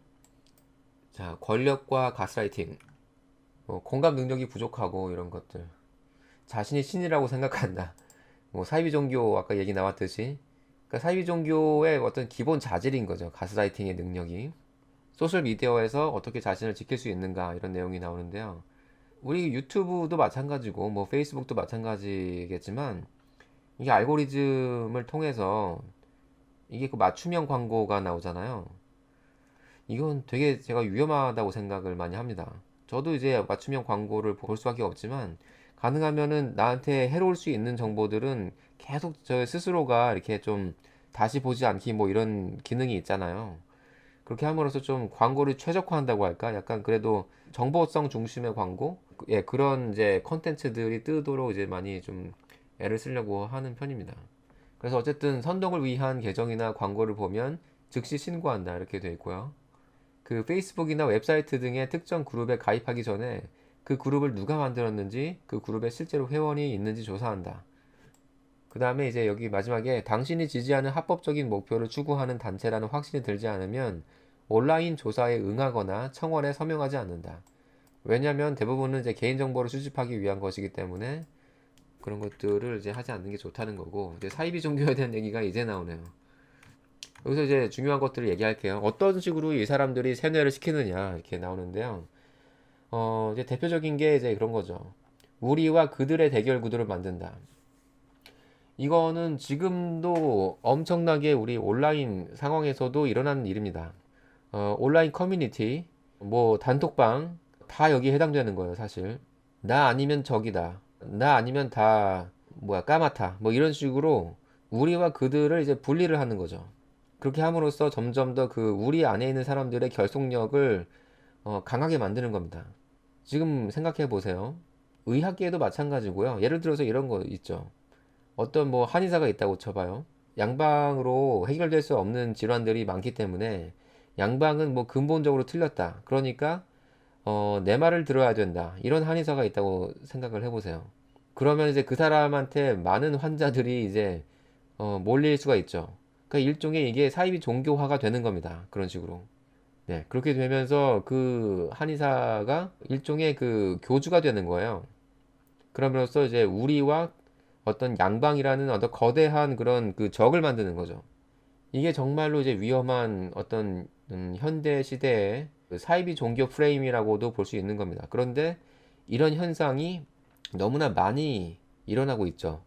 자, 권력과 가스라이팅, 뭐 공감 능력이 부족하고 이런 것들, 자신이 신이라고 생각한다. 뭐 사이비 종교 아까 얘기 나왔듯이, 그러니까 사이비 종교의 어떤 기본 자질인 거죠. 가스라이팅의 능력이. 소셜 미디어에서 어떻게 자신을 지킬 수 있는가, 이런 내용이 나오는데요. 우리 유튜브도 마찬가지고 뭐 페이스북도 마찬가지겠지만, 이게 알고리즘을 통해서 이게 그 맞춤형 광고가 나오잖아요. 이건 되게 제가 위험하다고 생각을 많이 합니다. 저도 이제 맞춤형 광고를 볼 수밖에 없지만, 가능하면은 나한테 해로울 수 있는 정보들은 계속 저 스스로가 이렇게 좀 다시 보지 않기, 뭐 이런 기능이 있잖아요. 그렇게 함으로써 좀 광고를 최적화한다고 할까? 약간 그래도 정보성 중심의 광고? 예, 그런 이제 컨텐츠들이 뜨도록 이제 많이 좀 애를 쓰려고 하는 편입니다. 그래서 어쨌든 선동을 위한 계정이나 광고를 보면 즉시 신고한다, 이렇게 되어 있고요. 그 페이스북이나 웹사이트 등의 특정 그룹에 가입하기 전에 그 그룹을 누가 만들었는지, 그 그룹에 실제로 회원이 있는지 조사한다. 그 다음에 이제 여기 마지막에 당신이 지지하는 합법적인 목표를 추구하는 단체라는 확신이 들지 않으면 온라인 조사에 응하거나 청원에 서명하지 않는다. 왜냐면 대부분은 이제 개인정보를 수집하기 위한 것이기 때문에 그런 것들을 이제 하지 않는 게 좋다는 거고, 이제 사이비 종교에 대한 얘기가 이제 나오네요. 여기서 이제 중요한 것들을 얘기할게요. 어떤 식으로 이 사람들이 세뇌를 시키느냐, 이렇게 나오는데요. 이제 대표적인 게 이제 그런 거죠. 우리와 그들의 대결 구도를 만든다. 이거는 지금도 엄청나게 우리 온라인 상황에서도 일어나는 일입니다. 온라인 커뮤니티, 뭐 단톡방, 다 여기에 해당되는 거예요, 사실. 나 아니면 적이다. 나 아니면 다, 뭐야, 까맣다. 뭐 이런 식으로 우리와 그들을 이제 분리를 하는 거죠. 그렇게 함으로써 점점 더 그 우리 안에 있는 사람들의 결속력을 강하게 만드는 겁니다. 지금 생각해 보세요. 의학계에도 마찬가지고요. 예를 들어서 이런 거 있죠. 어떤 뭐 한의사가 있다고 쳐봐요. 양방으로 해결될 수 없는 질환들이 많기 때문에 양방은 뭐 근본적으로 틀렸다. 그러니까 내 말을 들어야 된다. 이런 한의사가 있다고 생각을 해보세요. 그러면 이제 그 사람한테 많은 환자들이 이제 몰릴 수가 있죠. 그러니까 일종의 이게 사이비 종교화가 되는 겁니다. 그런 식으로. 네, 그렇게 되면서 그 한의사가 일종의 그 교주가 되는 거예요. 그러면서 이제 우리와 어떤 양방이라는 어떤 거대한 그런 그 적을 만드는 거죠. 이게 정말로 이제 위험한 어떤 현대 시대의 그 사이비 종교 프레임이라고도 볼 수 있는 겁니다. 그런데 이런 현상이 너무나 많이 일어나고 있죠.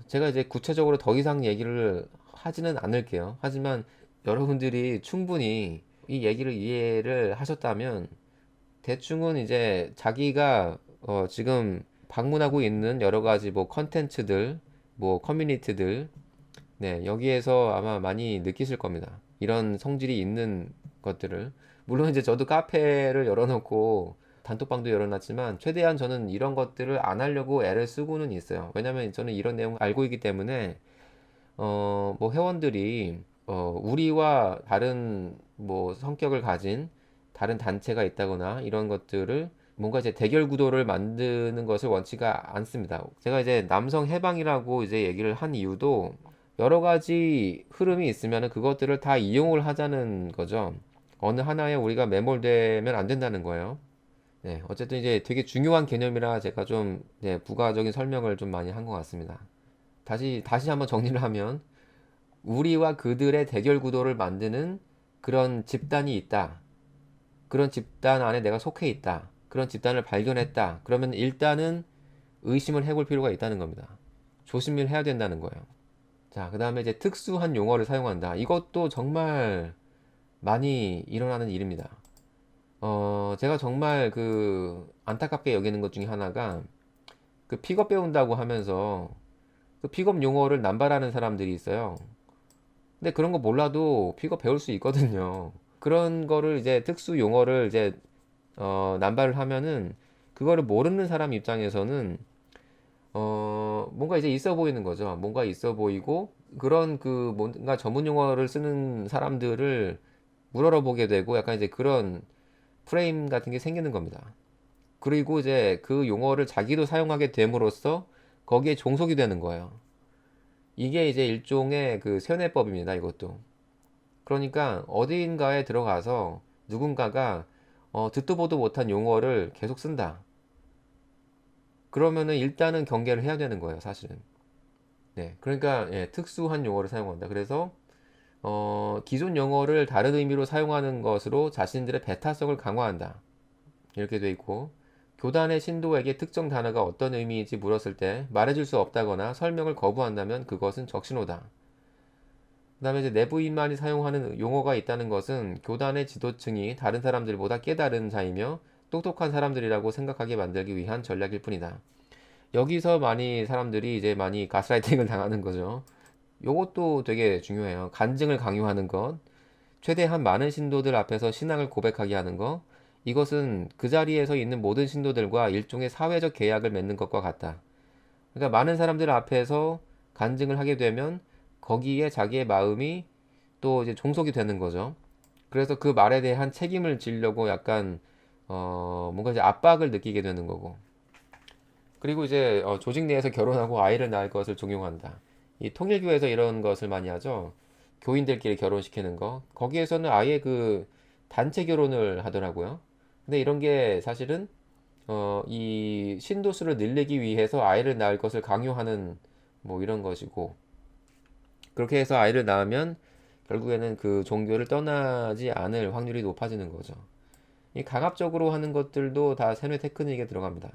제가 이제 구체적으로 더 이상 얘기를 하지는 않을게요. 하지만 여러분들이 충분히 이 얘기를 이해를 하셨다면 대충은 이제 자기가 지금 방문하고 있는 여러 가지 뭐 컨텐츠들, 뭐 커뮤니티들, 네, 여기에서 아마 많이 느끼실 겁니다. 이런 성질이 있는 것들을. 물론 이제 저도 카페를 열어놓고 단톡방도 열어놨지만 최대한 저는 이런 것들을 안 하려고 애를 쓰고는 있어요. 왜냐면 저는 이런 내용을 알고 있기 때문에 뭐 회원들이 우리와 다른 뭐 성격을 가진 다른 단체가 있다거나 이런 것들을 뭔가 이제 대결 구도를 만드는 것을 원치가 않습니다. 제가 이제 남성 해방이라고 이제 얘기를 한 이유도 여러 가지 흐름이 있으면 그것들을 다 이용을 하자는 거죠. 어느 하나에 우리가 매몰되면 안 된다는 거예요. 네, 어쨌든 이제 되게 중요한 개념이라 제가 좀 네, 부가적인 설명을 좀 많이 한 것 같습니다. 다시 한번 정리를 하면 우리와 그들의 대결 구도를 만드는 그런 집단이 있다. 그런 집단 안에 내가 속해 있다. 그런 집단을 발견했다. 그러면 일단은 의심을 해볼 필요가 있다는 겁니다. 조심을 해야 된다는 거예요. 자, 그 다음에 이제 특수한 용어를 사용한다. 이것도 정말 많이 일어나는 일입니다. 제가 정말 그 안타깝게 여기는 것 중에 하나가 그 픽업 배운다고 하면서 그 픽업 용어를 남발하는 사람들이 있어요. 근데 그런 거 몰라도 픽업 배울 수 있거든요. 그런 거를 이제 특수 용어를 이제 남발을 하면은 그거를 모르는 사람 입장에서는 뭔가 이제 있어 보이는 거죠. 뭔가 있어 보이고 그런 그 뭔가 전문 용어를 쓰는 사람들을 우러러보게 되고 약간 이제 그런 프레임 같은 게 생기는 겁니다. 그리고 이제 그 용어를 자기도 사용하게 됨으로써 거기에 종속이 되는 거예요. 이게 이제 일종의 그 세뇌법입니다, 이것도. 그러니까 어디인가에 들어가서 누군가가 듣도 보도 못한 용어를 계속 쓴다. 그러면은 일단은 경계를 해야 되는 거예요, 사실은. 네. 그러니까 예, 특수한 용어를 사용한다. 그래서 기존 용어를 다른 의미로 사용하는 것으로 자신들의 배타성을 강화한다. 이렇게 돼 있고 교단의 신도에게 특정 단어가 어떤 의미인지 물었을 때 말해줄 수 없다거나 설명을 거부한다면 그것은 적신호다. 그 다음에 이제 내부인만이 사용하는 용어가 있다는 것은 교단의 지도층이 다른 사람들보다 깨달은 자이며 똑똑한 사람들이라고 생각하게 만들기 위한 전략일 뿐이다. 여기서 많이 사람들이 이제 많이 가스라이팅을 당하는 거죠. 요것도 되게 중요해요. 간증을 강요하는 것, 최대한 많은 신도들 앞에서 신앙을 고백하게 하는 것, 이것은 그 자리에서 있는 모든 신도들과 일종의 사회적 계약을 맺는 것과 같다. 그러니까 많은 사람들 앞에서 간증을 하게 되면 거기에 자기의 마음이 또 이제 종속이 되는 거죠. 그래서 그 말에 대한 책임을 지려고 약간 뭔가 이제 압박을 느끼게 되는 거고. 그리고 이제 조직 내에서 결혼하고 아이를 낳을 것을 종용한다. 이 통일교에서 이런 것을 많이 하죠. 교인들끼리 결혼시키는 거. 거기에서는 아예 그 단체 결혼을 하더라고요. 근데 이런 게 사실은 이 신도수를 늘리기 위해서 아이를 낳을 것을 강요하는 뭐 이런 것이고 그렇게 해서 아이를 낳으면 결국에는 그 종교를 떠나지 않을 확률이 높아지는 거죠. 이 강압적으로 하는 것들도 다 세뇌 테크닉에 들어갑니다.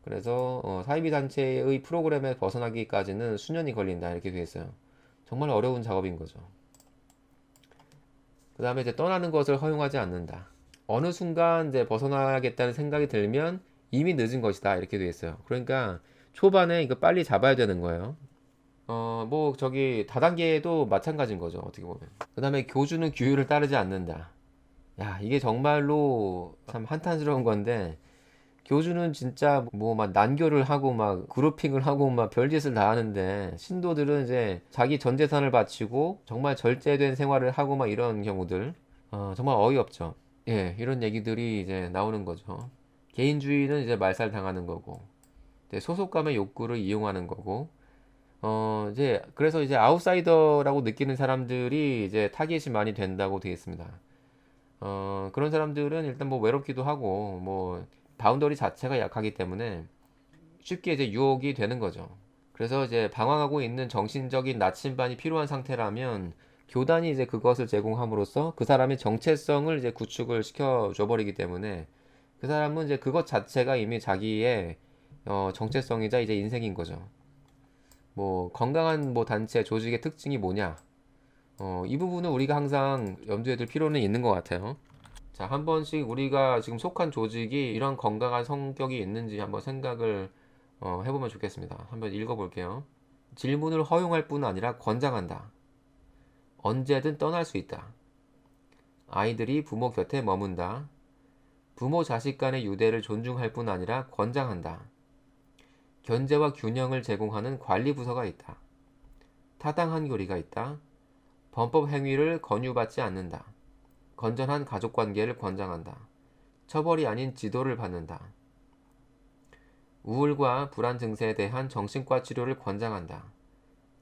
그래서 사이비 단체의 프로그램에 벗어나기까지는 수년이 걸린다 이렇게 되어 있어요. 정말 어려운 작업인 거죠. 그 다음에 이제 떠나는 것을 허용하지 않는다. 어느 순간 이제 벗어나겠다는 생각이 들면 이미 늦은 것이다 이렇게 되어 있어요. 그러니까 초반에 이거 빨리 잡아야 되는 거예요. 뭐 저기 다단계도 마찬가지인 거죠 어떻게 보면. 그 다음에 교주는 규율을 따르지 않는다. 야 이게 정말로 참 한탄스러운 건데 교주는 진짜 뭐 막 난교를 하고 막 그룹핑을 하고 막 별짓을 다 하는데 신도들은 이제 자기 전 재산을 바치고 정말 절제된 생활을 하고 막 이런 경우들 정말 어이없죠. 예, 이런 얘기들이 이제 나오는 거죠. 개인주의는 이제 말살 당하는 거고 이제 소속감의 욕구를 이용하는 거고 이제 그래서 이제 아웃사이더라고 느끼는 사람들이 이제 타겟이 많이 된다고 되어 있습니다. 그런 사람들은 일단 뭐 외롭기도 하고 뭐 바운더리 자체가 약하기 때문에 쉽게 이제 유혹이 되는 거죠. 그래서 이제 방황하고 있는 정신적인 나침반이 필요한 상태라면 교단이 이제 그것을 제공함으로써 그 사람의 정체성을 이제 구축을 시켜 줘버리기 때문에 그 사람은 이제 그것 자체가 이미 자기의 정체성이자 이제 인생인 거죠. 뭐 건강한 뭐 단체 조직의 특징이 뭐냐? 이 부분은 우리가 항상 염두에 둘 필요는 있는 것 같아요. 자, 한 번씩 우리가 지금 속한 조직이 이런 건강한 성격이 있는지 한번 생각을 해보면 좋겠습니다. 한번 읽어볼게요. 질문을 허용할 뿐 아니라 권장한다. 언제든 떠날 수 있다. 아이들이 부모 곁에 머문다. 부모 자식 간의 유대를 존중할 뿐 아니라 권장한다. 견제와 균형을 제공하는 관리 부서가 있다. 타당한 교리가 있다. 범법 행위를 권유받지 않는다. 건전한 가족 관계를 권장한다. 처벌이 아닌 지도를 받는다. 우울과 불안 증세에 대한 정신과 치료를 권장한다.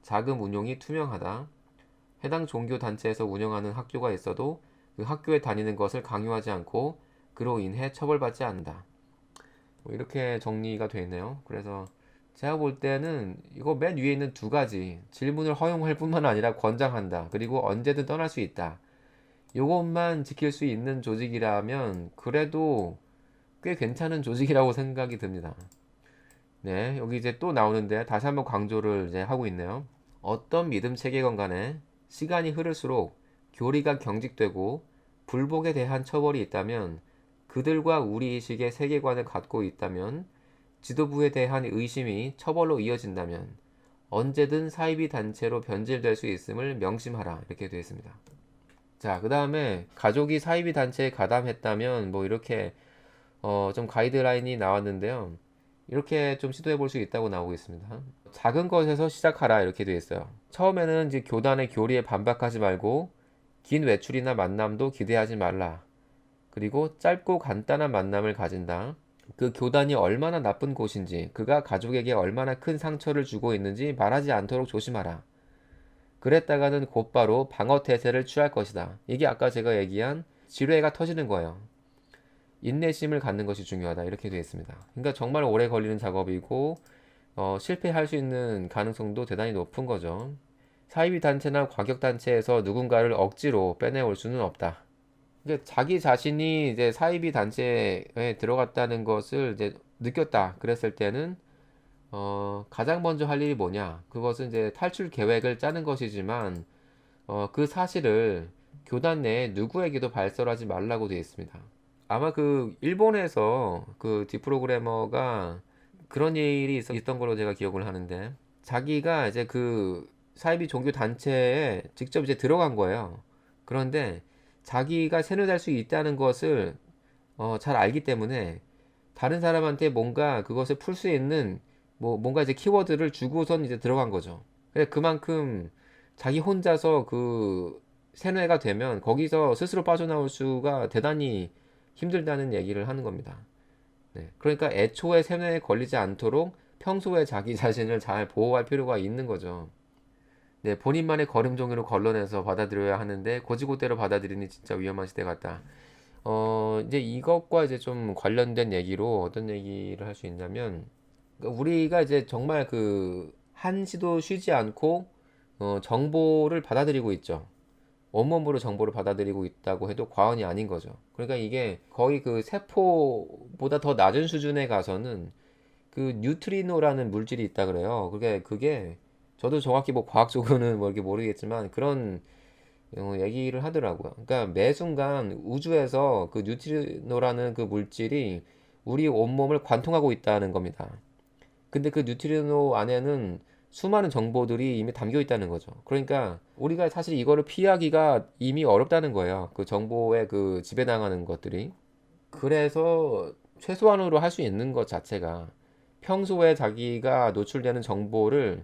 자금 운용이 투명하다. 해당 종교 단체에서 운영하는 학교가 있어도 그 학교에 다니는 것을 강요하지 않고 그로 인해 처벌받지 않는다. 뭐 이렇게 정리가 되어 있네요. 그래서 제가 볼 때는 이거 맨 위에 있는 두 가지 질문을 허용할 뿐만 아니라 권장한다. 그리고 언제든 떠날 수 있다. 요것만 지킬 수 있는 조직이라면 그래도 꽤 괜찮은 조직이라고 생각이 듭니다. 네, 여기 이제 또 나오는데 다시 한번 강조를 이제 하고 있네요. 어떤 믿음 체계건 간에 시간이 흐를수록 교리가 경직되고 불복에 대한 처벌이 있다면 그들과 우리의식의 세계관을 갖고 있다면 지도부에 대한 의심이 처벌로 이어진다면 언제든 사이비 단체로 변질될 수 있음을 명심하라 이렇게 되어 있습니다. 자, 그 다음에 가족이 사이비 단체에 가담했다면 뭐 이렇게 좀 가이드라인이 나왔는데요. 이렇게 좀 시도해 볼 수 있다고 나오고 있습니다. 작은 것에서 시작하라 이렇게 되어 있어요. 처음에는 이제 교단의 교리에 반박하지 말고 긴 외출이나 만남도 기대하지 말라. 그리고 짧고 간단한 만남을 가진다. 그 교단이 얼마나 나쁜 곳인지, 그가 가족에게 얼마나 큰 상처를 주고 있는지 말하지 않도록 조심하라. 그랬다가는 곧바로 방어 태세를 취할 것이다. 이게 아까 제가 얘기한 지뢰가 터지는 거예요. 인내심을 갖는 것이 중요하다. 이렇게 되어 있습니다. 그러니까 정말 오래 걸리는 작업이고 실패할 수 있는 가능성도 대단히 높은 거죠. 사이비 단체나 과격 단체에서 누군가를 억지로 빼내올 수는 없다. 이제 자기 자신이 이제 사이비 단체에 들어갔다는 것을 이제 느꼈다. 그랬을 때는 가장 먼저 할 일이 뭐냐? 그것은 이제 탈출 계획을 짜는 것이지만 그 사실을 교단 내에 누구에게도 발설하지 말라고 되어 있습니다. 아마 그 일본에서 그 디프로그래머가 그런 일이 있었던 걸로 제가 기억을 하는데 자기가 이제 그 사이비 종교 단체에 직접 이제 들어간 거예요. 그런데 자기가 세뇌될 수 있다는 것을 잘 알기 때문에 다른 사람한테 뭔가 그것을 풀 수 있는 뭐 뭔가 이제 키워드를 주고선 이제 들어간 거죠. 근데 그만큼 자기 혼자서 그 세뇌가 되면 거기서 스스로 빠져나올 수가 대단히 힘들다는 얘기를 하는 겁니다. 네. 그러니까 애초에 세뇌에 걸리지 않도록 평소에 자기 자신을 잘 보호할 필요가 있는 거죠. 네, 본인만의 걸음종이로 걸러내서 받아들여야 하는데 고지고대로 받아들이니 진짜 위험한 시대 같다. 이제 이것과 이제 좀 관련된 얘기로 어떤 얘기를 할 수 있냐면 그러니까 우리가 이제 정말 그 한시도 쉬지 않고 정보를 받아들이고 있죠. 온몸으로 정보를 받아들이고 있다고 해도 과언이 아닌 거죠. 그러니까 이게 거의 그 세포보다 더 낮은 수준에 가서는 그 뉴트리노라는 물질이 있다 그래요. 그게 저도 정확히 뭐 과학적으로는 뭐 이렇게 모르겠지만 그런 얘기를 하더라고요. 그러니까 매 순간 우주에서 그 뉴트리노라는 그 물질이 우리 온몸을 관통하고 있다는 겁니다. 근데 그 뉴트리노 안에는 수많은 정보들이 이미 담겨 있다는 거죠. 그러니까 우리가 사실 이거를 피하기가 이미 어렵다는 거예요. 그 정보에 그 지배당하는 것들이. 그래서 최소한으로 할 수 있는 것 자체가 평소에 자기가 노출되는 정보를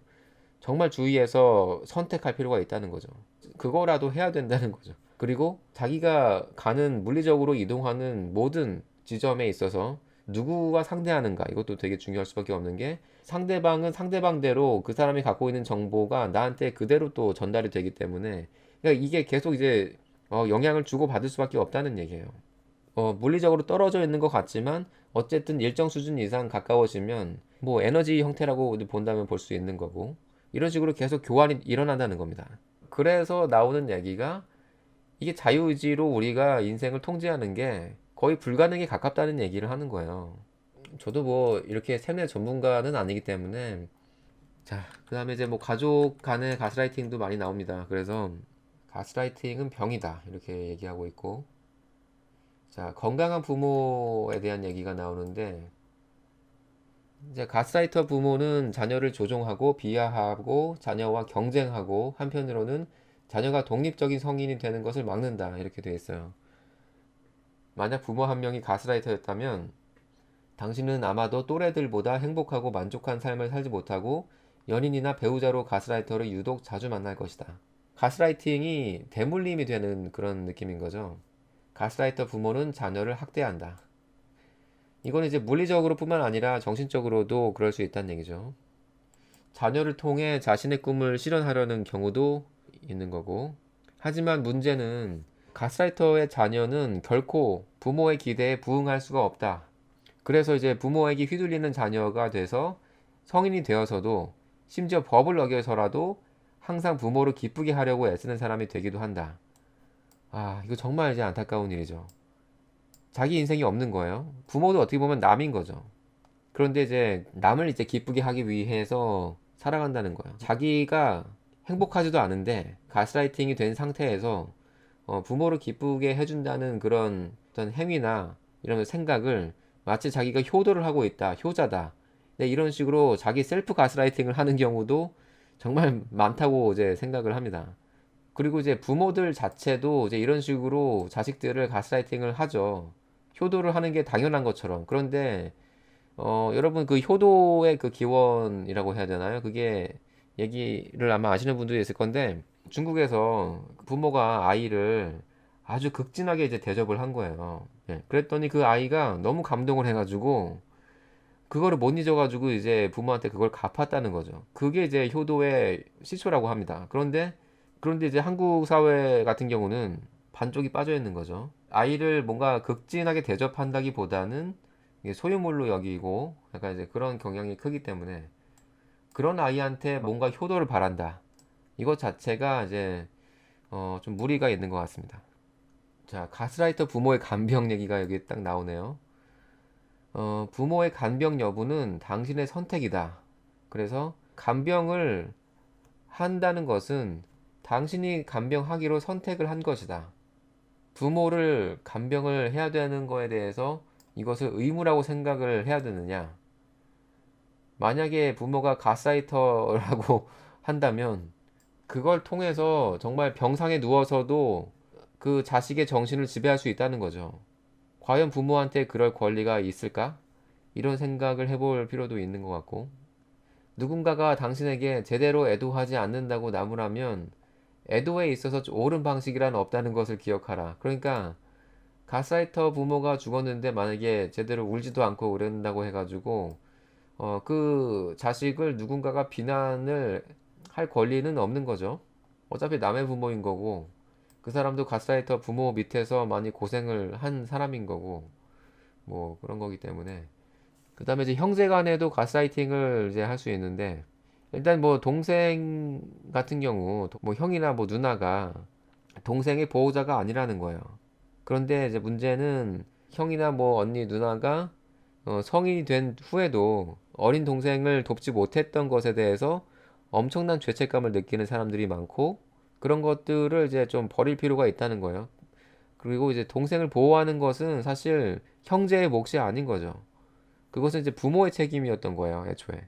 정말 주의해서 선택할 필요가 있다는 거죠. 그거라도 해야 된다는 거죠. 그리고 자기가 가는 물리적으로 이동하는 모든 지점에 있어서 누구와 상대하는가 이것도 되게 중요할 수밖에 없는 게 상대방은 상대방대로 그 사람이 갖고 있는 정보가 나한테 그대로 또 전달이 되기 때문에 그러니까 이게 계속 이제 영향을 주고 받을 수밖에 없다는 얘기예요. 물리적으로 떨어져 있는 것 같지만 어쨌든 일정 수준 이상 가까워지면 뭐 에너지 형태라고 본다면 볼 수 있는 거고 이런 식으로 계속 교환이 일어난다는 겁니다. 그래서 나오는 얘기가 이게 자유의지로 우리가 인생을 통제하는 게 거의 불가능에 가깝다는 얘기를 하는 거예요. 저도 뭐 이렇게 세뇌 전문가는 아니기 때문에 자, 그 다음에 이제 뭐 가족 간의 가스라이팅도 많이 나옵니다. 그래서 가스라이팅은 병이다. 이렇게 얘기하고 있고. 자, 건강한 부모에 대한 얘기가 나오는데, 이제 가스라이터 부모는 자녀를 조종하고 비하하고 자녀와 경쟁하고 한편으로는 자녀가 독립적인 성인이 되는 것을 막는다. 이렇게 되어 있어요. 만약 부모 한 명이 가스라이터였다면 당신은 아마도 또래들보다 행복하고 만족한 삶을 살지 못하고 연인이나 배우자로 가스라이터를 유독 자주 만날 것이다. 가스라이팅이 대물림이 되는 그런 느낌인 거죠. 가스라이터 부모는 자녀를 학대한다. 이건 이제 물리적으로 뿐만 아니라 정신적으로도 그럴 수 있다는 얘기죠. 자녀를 통해 자신의 꿈을 실현하려는 경우도 있는 거고. 하지만 문제는 가스라이터의 자녀는 결코 부모의 기대에 부응할 수가 없다. 그래서 이제 부모에게 휘둘리는 자녀가 돼서 성인이 되어서도 심지어 법을 어겨서라도 항상 부모를 기쁘게 하려고 애쓰는 사람이 되기도 한다. 아, 이거 정말 이제 안타까운 일이죠. 자기 인생이 없는 거예요. 부모도 어떻게 보면 남인 거죠. 그런데 이제 남을 이제 기쁘게 하기 위해서 살아간다는 거예요. 자기가 행복하지도 않은데 가스라이팅이 된 상태에서 부모를 기쁘게 해준다는 그런 어떤 행위나 이런 생각을 마치 자기가 효도를 하고 있다, 효자다. 네, 이런 식으로 자기 셀프 가스라이팅을 하는 경우도 정말 많다고 이제 생각을 합니다. 그리고 이제 부모들 자체도 이제 이런 식으로 자식들을 가스라이팅을 하죠. 효도를 하는 게 당연한 것처럼. 그런데 여러분 그 효도의 그 기원이라고 해야 되나요? 그게 얘기를 아마 아시는 분도 있을 건데 중국에서 부모가 아이를 아주 극진하게 이제 대접을 한 거예요. 예, 그랬더니 그 아이가 너무 감동을 해가지고 그거를 못 잊어가지고 이제 부모한테 그걸 갚았다는 거죠. 그게 이제 효도의 시초라고 합니다. 그런데 이제 한국 사회 같은 경우는 반쪽이 빠져 있는 거죠. 아이를 뭔가 극진하게 대접한다기보다는 이게 소유물로 여기고 약간 이제 그런 경향이 크기 때문에 그런 아이한테 뭔가 효도를 바란다. 이것 자체가 이제 좀 무리가 있는 것 같습니다. 자, 가스라이터 부모의 간병 얘기가 여기 딱 나오네요. 부모의 간병 여부는 당신의 선택이다. 그래서 간병을 한다는 것은 당신이 간병하기로 선택을 한 것이다. 부모를 간병을 해야 되는 거에 대해서 이것을 의무라고 생각을 해야 되느냐? 만약에 부모가 가스라이터라고 한다면 그걸 통해서 정말 병상에 누워서도 그 자식의 정신을 지배할 수 있다는 거죠. 과연 부모한테 그럴 권리가 있을까? 이런 생각을 해볼 필요도 있는 것 같고, 누군가가 당신에게 제대로 애도하지 않는다고 나무라면 애도에 있어서 옳은 방식이란 없다는 것을 기억하라. 그러니까 가스라이터 부모가 죽었는데 만약에 제대로 울지도 않고 그런다고 해가지고 그 자식을 누군가가 비난을 할 권리는 없는 거죠. 어차피 남의 부모인 거고 그 사람도 가스라이터 부모 밑에서 많이 고생을 한 사람인 거고 뭐 그런 거기 때문에 그 다음에 이제 형제 간에도 가스라이팅을 이제 할 수 있는데 일단 뭐 동생 같은 경우 뭐 형이나 뭐 누나가 동생의 보호자가 아니라는 거예요. 그런데 이제 문제는 형이나 뭐 언니 누나가 성인이 된 후에도 어린 동생을 돕지 못했던 것에 대해서 엄청난 죄책감을 느끼는 사람들이 많고 그런 것들을 이제 좀 버릴 필요가 있다는 거예요. 그리고 이제 동생을 보호하는 것은 사실 형제의 몫이 아닌 거죠. 그것은 이제 부모의 책임이었던 거예요, 애초에.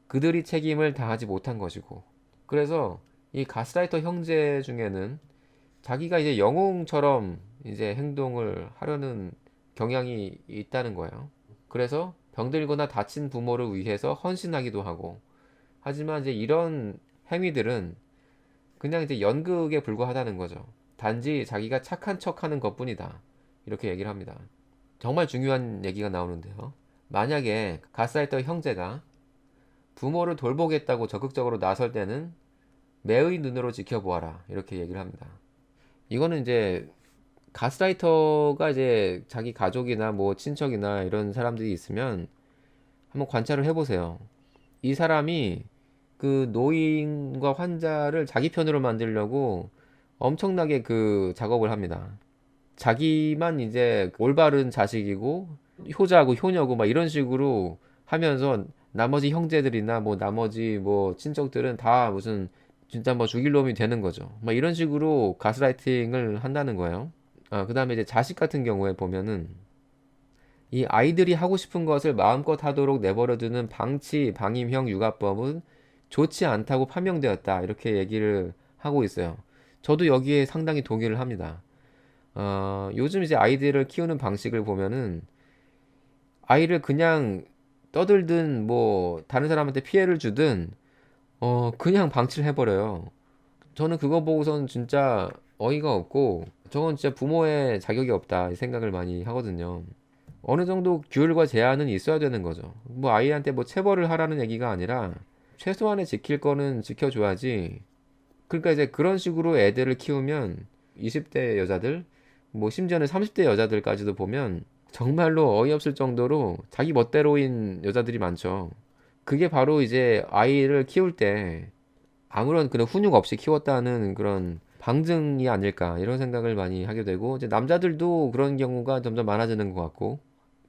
그들이 책임을 다하지 못한 것이고. 그래서 이 가스라이터 형제 중에는 자기가 이제 영웅처럼 이제 행동을 하려는 경향이 있다는 거예요. 그래서 병들거나 다친 부모를 위해서 헌신하기도 하고. 하지만 이제 이런 행위들은 그냥 이제 연극에 불과하다는 거죠. 단지 자기가 착한 척 하는 것뿐이다. 이렇게 얘기를 합니다. 정말 중요한 얘기가 나오는데요. 만약에 가스라이터 형제가 부모를 돌보겠다고 적극적으로 나설 때는 매의 눈으로 지켜보아라. 이렇게 얘기를 합니다. 이거는 이제 가스라이터가 이제 자기 가족이나 뭐 친척이나 이런 사람들이 있으면 한번 관찰을 해보세요. 이 사람이 그 노인과 환자를 자기 편으로 만들려고 엄청나게 그 작업을 합니다. 자기만 이제 올바른 자식이고 효자고 효녀고 막 이런 식으로 하면서 나머지 형제들이나 뭐 나머지 뭐 친척들은 다 무슨 진짜 뭐 죽일 놈이 되는 거죠. 막 이런 식으로 가스라이팅을 한다는 거예요. 그다음에 이제 자식 같은 경우에 보면은 이 아이들이 하고 싶은 것을 마음껏 하도록 내버려두는 방임형 육아법은 좋지 않다고 판명되었다. 이렇게 얘기를 하고 있어요. 저도 여기에 상당히 동의를 합니다. 요즘 이제 아이들을 키우는 방식을 보면은 아이를 그냥 떠들든 뭐 다른 사람한테 피해를 주든 그냥 방치를 해버려요. 저는 그거 보고선 진짜 어이가 없고 저건 진짜 부모의 자격이 없다 이 생각을 많이 하거든요. 어느 정도 규율과 제한은 있어야 되는 거죠. 뭐 아이한테 뭐 체벌을 하라는 얘기가 아니라 최소한의 지킬 거는 지켜줘야지. 그러니까 이제 그런 식으로 애들을 키우면 20대 여자들, 뭐 심지어는 30대 여자들까지도 보면 정말로 어이없을 정도로 자기 멋대로인 여자들이 많죠. 그게 바로 이제 아이를 키울 때 아무런 그런 훈육 없이 키웠다는 그런 방증이 아닐까 이런 생각을 많이 하게 되고 이제 남자들도 그런 경우가 점점 많아지는 것 같고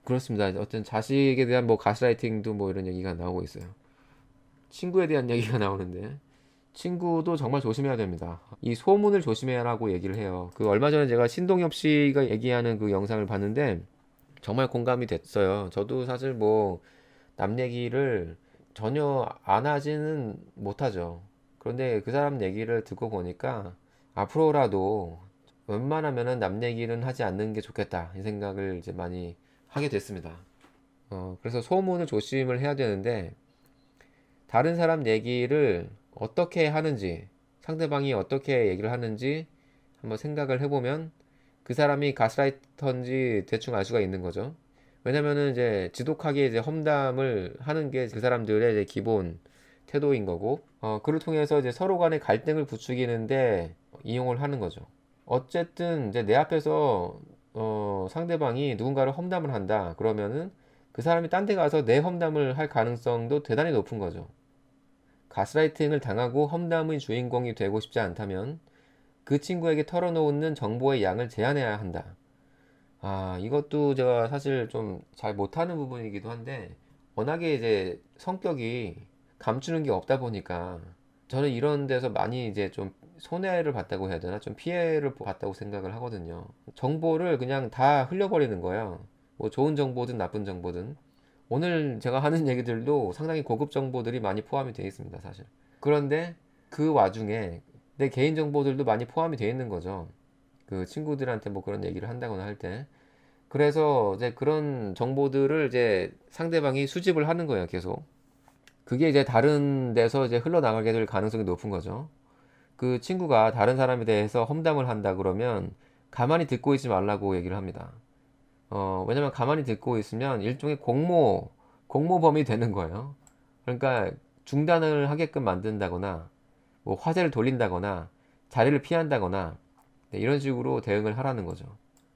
그렇습니다. 어떤 자식에 대한 뭐 가스라이팅도 뭐 이런 얘기가 나오고 있어요. 친구에 대한 얘기가 나오는데 친구도 정말 조심해야 됩니다. 이 소문을 조심해야라고 얘기를 해요. 그 얼마 전에 제가 신동엽 씨가 얘기하는 그 영상을 봤는데 정말 공감이 됐어요. 저도 사실 뭐 남 얘기를 전혀 안 하지는 못하죠. 그런데 그 사람 얘기를 듣고 보니까 앞으로라도 웬만하면은 남 얘기는 하지 않는 게 좋겠다 이 생각을 이제 많이 하게 됐습니다. 그래서 소문을 조심을 해야 되는데 다른 사람 얘기를 어떻게 하는지 상대방이 어떻게 얘기를 하는지 한번 생각을 해보면 그 사람이 가스라이터인지 대충 알 수가 있는 거죠. 왜냐면은 이제 지독하게 이제 험담을 하는 게 그 사람들의 이제 기본 태도인 거고, 그를 통해서 이제 서로 간의 갈등을 부추기는데 이용을 하는 거죠. 어쨌든 이제 내 앞에서 상대방이 누군가를 험담을 한다. 그러면은 그 사람이 딴데 가서 내 험담을 할 가능성도 대단히 높은 거죠. 가스라이팅을 당하고 험담의 주인공이 되고 싶지 않다면 그 친구에게 털어놓는 정보의 양을 제한해야 한다. 이것도 제가 사실 좀 잘 못하는 부분이기도 한데, 워낙에 이제 성격이 감추는 게 없다 보니까, 저는 이런 데서 많이 이제 좀 손해를 봤다고 해야 되나? 좀 피해를 봤다고 생각을 하거든요. 정보를 그냥 다 흘려버리는 거예요. 뭐 좋은 정보든 나쁜 정보든. 오늘 제가 하는 얘기들도 상당히 고급 정보들이 많이 포함이 되어 있습니다, 사실. 그런데 그 와중에 내 개인 정보들도 많이 포함이 되어 있는 거죠. 그 친구들한테 뭐 그런 얘기를 한다거나 할 때. 그래서 이제 그런 정보들을 이제 상대방이 수집을 하는 거예요, 계속. 그게 이제 다른 데서 이제 흘러나가게 될 가능성이 높은 거죠. 그 친구가 다른 사람에 대해서 험담을 한다 그러면 가만히 듣고 있지 말라고 얘기를 합니다. 왜냐면 가만히 듣고 있으면 일종의 공모범이 되는 거예요. 그러니까 중단을 하게끔 만든다거나, 뭐 화제를 돌린다거나, 자리를 피한다거나, 네, 이런 식으로 대응을 하라는 거죠.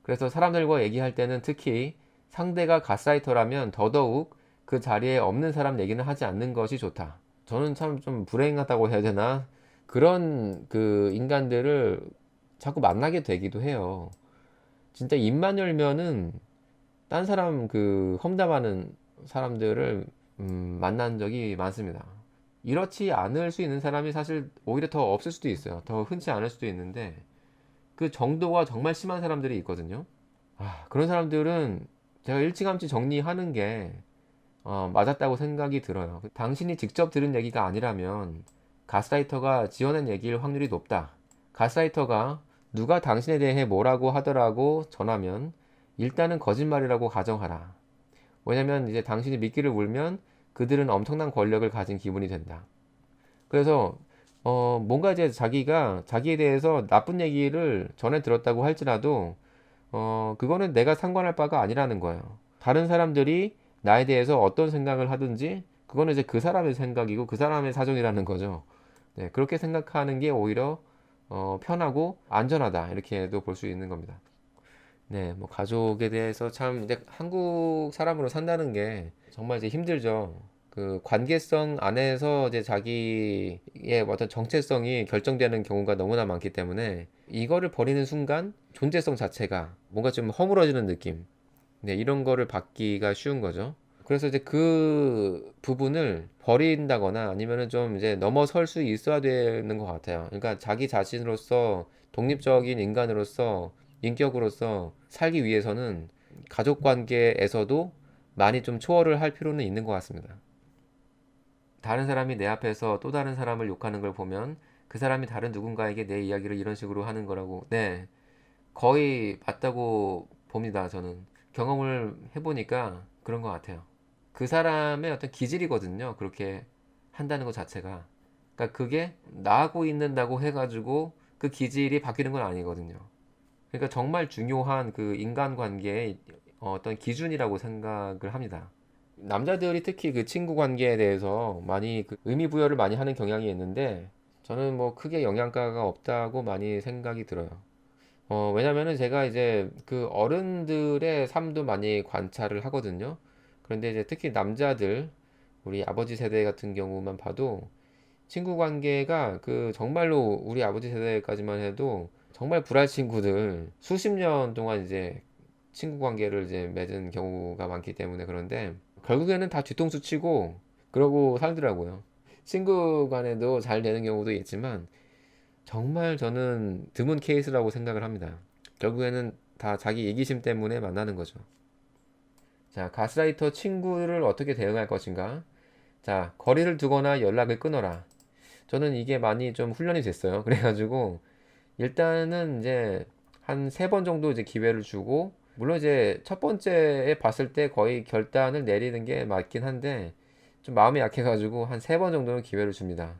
그래서 사람들과 얘기할 때는 특히 상대가 가스라이터라면 더더욱 그 자리에 없는 사람 얘기는 하지 않는 것이 좋다. 저는 참 좀 불행하다고 해야 되나? 그런 그 인간들을 자꾸 만나게 되기도 해요. 진짜 입만 열면은 딴 사람 그 험담하는 사람들을 만난 적이 많습니다. 이렇지 않을 수 있는 사람이 사실 오히려 더 없을 수도 있어요. 더 흔치 않을 수도 있는데 그 정도가 정말 심한 사람들이 있거든요. 그런 사람들은 제가 일찌감치 정리하는 게 맞았다고 생각이 들어요. 당신이 직접 들은 얘기가 아니라면 가스라이터가 지어낸 얘기일 확률이 높다. 가스라이터가 누가 당신에 대해 뭐라고 하더라고 전하면 일단은 거짓말이라고 가정하라. 왜냐면 이제 당신이 미끼를 물면 그들은 엄청난 권력을 가진 기분이 된다. 그래서 뭔가 이제 자기가 자기에 대해서 나쁜 얘기를 전해 들었다고 할지라도 그거는 내가 상관할 바가 아니라는 거예요. 다른 사람들이 나에 대해서 어떤 생각을 하든지 그거는 이제 그 사람의 생각이고 그 사람의 사정이라는 거죠. 네, 그렇게 생각하는 게 오히려 편하고 안전하다 이렇게도 볼 수 있는 겁니다. 네, 뭐 가족에 대해서 참 이제 한국 사람으로 산다는 게 정말 이제 힘들죠. 그 관계성 안에서 이제 자기의 어떤 정체성이 결정되는 경우가 너무나 많기 때문에 이거를 버리는 순간 존재성 자체가 뭔가 좀 허물어지는 느낌. 네, 이런 거를 받기가 쉬운 거죠. 그래서 이제 그 부분을 버린다거나 아니면은 좀 이제 넘어설 수 있어야 되는 것 같아요. 그러니까 자기 자신으로서 독립적인 인간으로서 인격으로서 살기 위해서는 가족 관계에서도 많이 좀 초월을 할 필요는 있는 것 같습니다. 다른 사람이 내 앞에서 또 다른 사람을 욕하는 걸 보면 그 사람이 다른 누군가에게 내 이야기를 이런 식으로 하는 거라고. 네, 거의 맞다고 봅니다. 저는 경험을 해보니까 그런 것 같아요. 그 사람의 어떤 기질이거든요. 그렇게 한다는 것 자체가. 그러니까 그게 나하고 있는다고 해가지고 그 기질이 바뀌는 건 아니거든요. 그러니까 정말 중요한 그 인간관계의 어떤 기준이라고 생각을 합니다. 남자들이 특히 그 친구 관계에 대해서 많이 그 의미 부여를 많이 하는 경향이 있는데 저는 뭐 크게 영향가가 없다고 많이 생각이 들어요. 왜냐면은 제가 이제 그 어른들의 삶도 많이 관찰을 하거든요. 그런데 이제 특히 남자들, 우리 아버지 세대 같은 경우만 봐도 친구 관계가 그 정말로 우리 아버지 세대까지만 해도 정말 불알 친구들 수십 년 동안 이제 친구 관계를 이제 맺은 경우가 많기 때문에 그런데 결국에는 다 뒤통수 치고 그러고 살더라고요. 친구 간에도 잘 되는 경우도 있지만 정말 저는 드문 케이스라고 생각을 합니다. 결국에는 다 자기 이기심 때문에 만나는 거죠. 자, 가스라이터 친구를 어떻게 대응할 것인가? 자, 거리를 두거나 연락을 끊어라. 저는 이게 많이 좀 훈련이 됐어요. 그래가지고 일단은 이제 한 세 번 정도 이제 기회를 주고 물론 이제 첫 번째에 봤을 때 거의 결단을 내리는 게 맞긴 한데 좀 마음이 약해가지고 한 세 번 정도는 기회를 줍니다.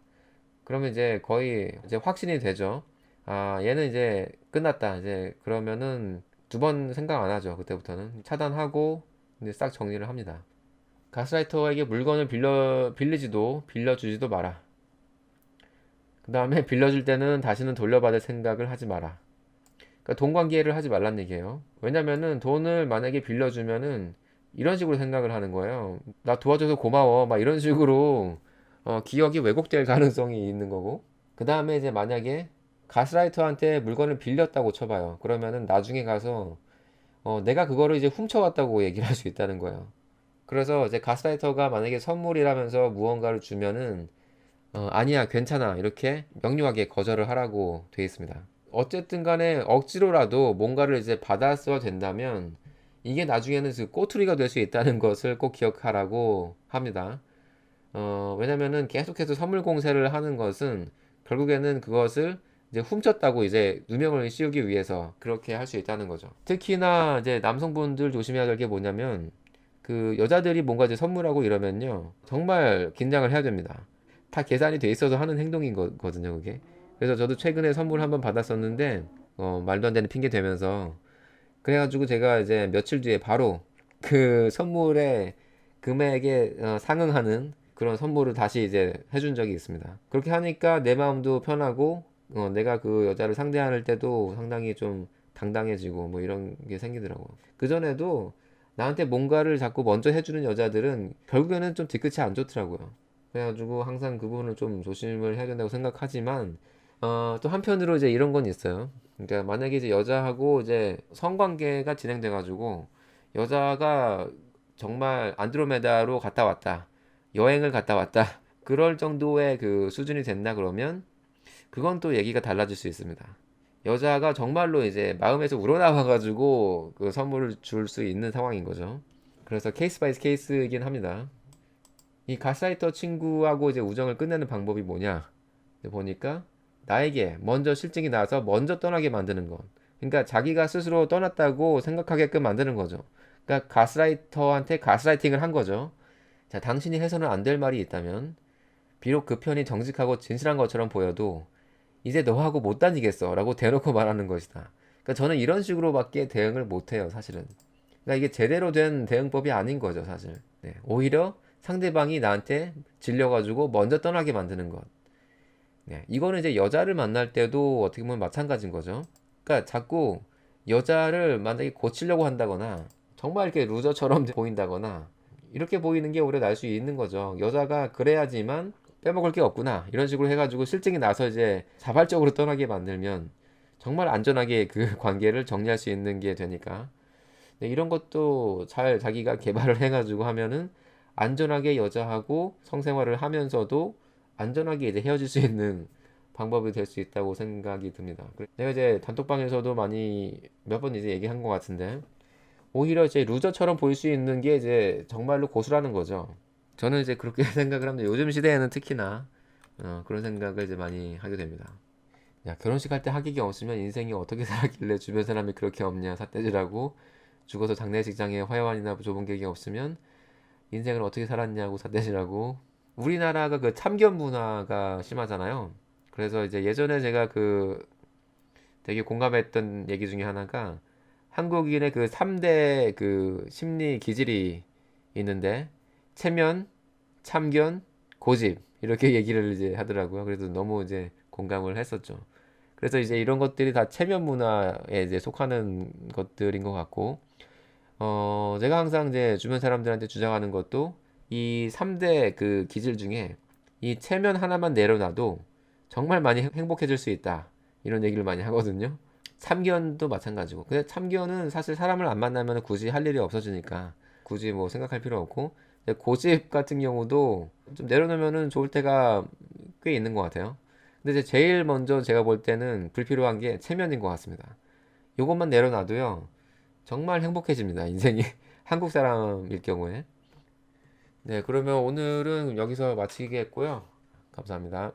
그러면 이제 거의 이제 확신이 되죠. 아, 얘는 이제 끝났다. 이제 그러면은 두 번 생각 안 하죠. 그때부터는 차단하고 이제 싹 정리를 합니다. 가스라이터에게 물건을 빌리지도 빌려주지도 마라. 그 다음에 빌려줄 때는 다시는 돌려받을 생각을 하지 마라. 그러니까 돈 관계를 하지 말란 얘기예요. 왜냐면은 돈을 만약에 빌려주면은 이런 식으로 생각을 하는 거예요. 나 도와줘서 고마워. 막 이런 식으로 기억이 왜곡될 가능성이 있는 거고. 그 다음에 이제 만약에 가스라이터한테 물건을 빌렸다고 쳐봐요. 그러면은 나중에 가서 내가 그거를 이제 훔쳐왔다고 얘기를 할 수 있다는 거예요. 그래서 이제 가스라이터가 만약에 선물이라면서 무언가를 주면은 아니야, 괜찮아. 이렇게 명료하게 거절을 하라고 되어 있습니다. 어쨌든 간에 억지로라도 뭔가를 이제 받았어야 된다면 이게 나중에는 그 꼬투리가 될 수 있다는 것을 꼭 기억하라고 합니다. 왜냐면은 계속해서 선물 공세를 하는 것은 결국에는 그것을 이제 훔쳤다고 이제 누명을 씌우기 위해서 그렇게 할 수 있다는 거죠. 특히나 이제 남성분들 조심해야 될 게 뭐냐면 그 여자들이 뭔가 이제 선물하고 이러면요 정말 긴장을 해야 됩니다. 다 계산이 돼 있어서 하는 행동인 거거든요 그게. 그래서 저도 최근에 선물 한번 받았었는데 말도 안 되는 핑계 대면서 그래가지고 제가 이제 며칠 뒤에 바로 그 선물의 금액에 상응하는 그런 선물을 다시 이제 해준 적이 있습니다. 그렇게 하니까 내 마음도 편하고 내가 그 여자를 상대할 때도 상당히 좀 당당해지고 뭐 이런 게 생기더라고요. 그전에도 나한테 뭔가를 자꾸 먼저 해주는 여자들은 결국에는 좀 뒤끝이 안 좋더라고요. 그래가지고 항상 그 부분을 좀 조심을 해야 된다고 생각하지만 또 한편으로 이제 이런 건 있어요. 그러니까 만약에 이제 여자하고 이제 성관계가 진행돼가지고 여자가 정말 안드로메다로 갔다 왔다. 여행을 갔다 왔다. 그럴 정도의 그 수준이 됐나 그러면 그건 또 얘기가 달라질 수 있습니다. 여자가 정말로 이제 마음에서 우러나와가지고 그 선물을 줄 수 있는 상황인 거죠. 그래서 케이스 바이 케이스이긴 합니다. 이 가스라이터 친구하고 이제 우정을 끝내는 방법이 뭐냐? 보니까 나에게 먼저 실증이 나서 먼저 떠나게 만드는 것. 그러니까 자기가 스스로 떠났다고 생각하게끔 만드는 거죠. 그러니까 가스라이터한테 가스라이팅을 한 거죠. 자, 당신이 해서는 안 될 말이 있다면 비록 그 편이 정직하고 진실한 것처럼 보여도 이제 너하고 못 다니겠어 라고 대놓고 말하는 것이다. 그러니까 저는 이런 식으로밖에 대응을 못 해요, 사실은. 그러니까 이게 제대로 된 대응법이 아닌 거죠, 사실. 네, 오히려 상대방이 나한테 질려가지고 먼저 떠나게 만드는 것. 네, 이거는 이제 여자를 만날 때도 어떻게 보면 마찬가지인 거죠. 그러니까 자꾸 여자를 만약에 고치려고 한다거나 정말 이렇게 루저처럼 보인다거나 이렇게 보이는 게 오히려 날 수 있는 거죠. 여자가 그래야지만 빼먹을 게 없구나 이런 식으로 해가지고 실증이 나서 이제 자발적으로 떠나게 만들면 정말 안전하게 그 관계를 정리할 수 있는 게 되니까 네, 이런 것도 잘 자기가 개발을 해가지고 하면은 안전하게 여자하고 성생활을 하면서도 안전하게 이제 헤어질 수 있는 방법이 될 수 있다고 생각이 듭니다. 내가 이제 단톡방에서도 많이 몇 번 이제 얘기한 것 같은데 오히려 이제 루저처럼 보일 수 있는 게 이제 정말로 고수라는 거죠. 저는 이제 그렇게 생각을 합니다. 요즘 시대에는 특히나 그런 생각을 이제 많이 하게 됩니다. 야, 결혼식 할 때 하객이 없으면 인생이 어떻게 살았길래 주변 사람이 그렇게 없냐 삿대질하고 죽어서 장례식장에 화요원이나 좁은 객이 없으면 인생을 어떻게 살았냐고 삿대질하고 우리나라가 그 참견 문화가 심하잖아요. 그래서 이제 예전에 제가 그 되게 공감했던 얘기 중에 하나가 한국인의 그 3대 그 심리 기질이 있는데 체면, 참견, 고집 이렇게 얘기를 이제 하더라고요. 그래서 너무 이제 공감을 했었죠. 그래서 이제 이런 것들이 다 체면 문화에 이제 속하는 것들인 것 같고, 제가 항상 이제 주변 사람들한테 주장하는 것도 이 3대 그 기질 중에 이 체면 하나만 내려놔도 정말 많이 행복해질 수 있다. 이런 얘기를 많이 하거든요. 참견도 마찬가지고. 근데 참견은 사실 사람을 안 만나면 굳이 할 일이 없어지니까 굳이 뭐 생각할 필요 없고, 근데 고집 같은 경우도 좀 내려놓으면은 좋을 때가 꽤 있는 것 같아요. 근데 이제 제일 먼저 제가 볼 때는 불필요한 게 체면인 것 같습니다. 요것만 내려놔도요, 정말 행복해집니다, 인생이. 한국 사람일 경우에. 네, 그러면 오늘은 여기서 마치겠고요. 감사합니다.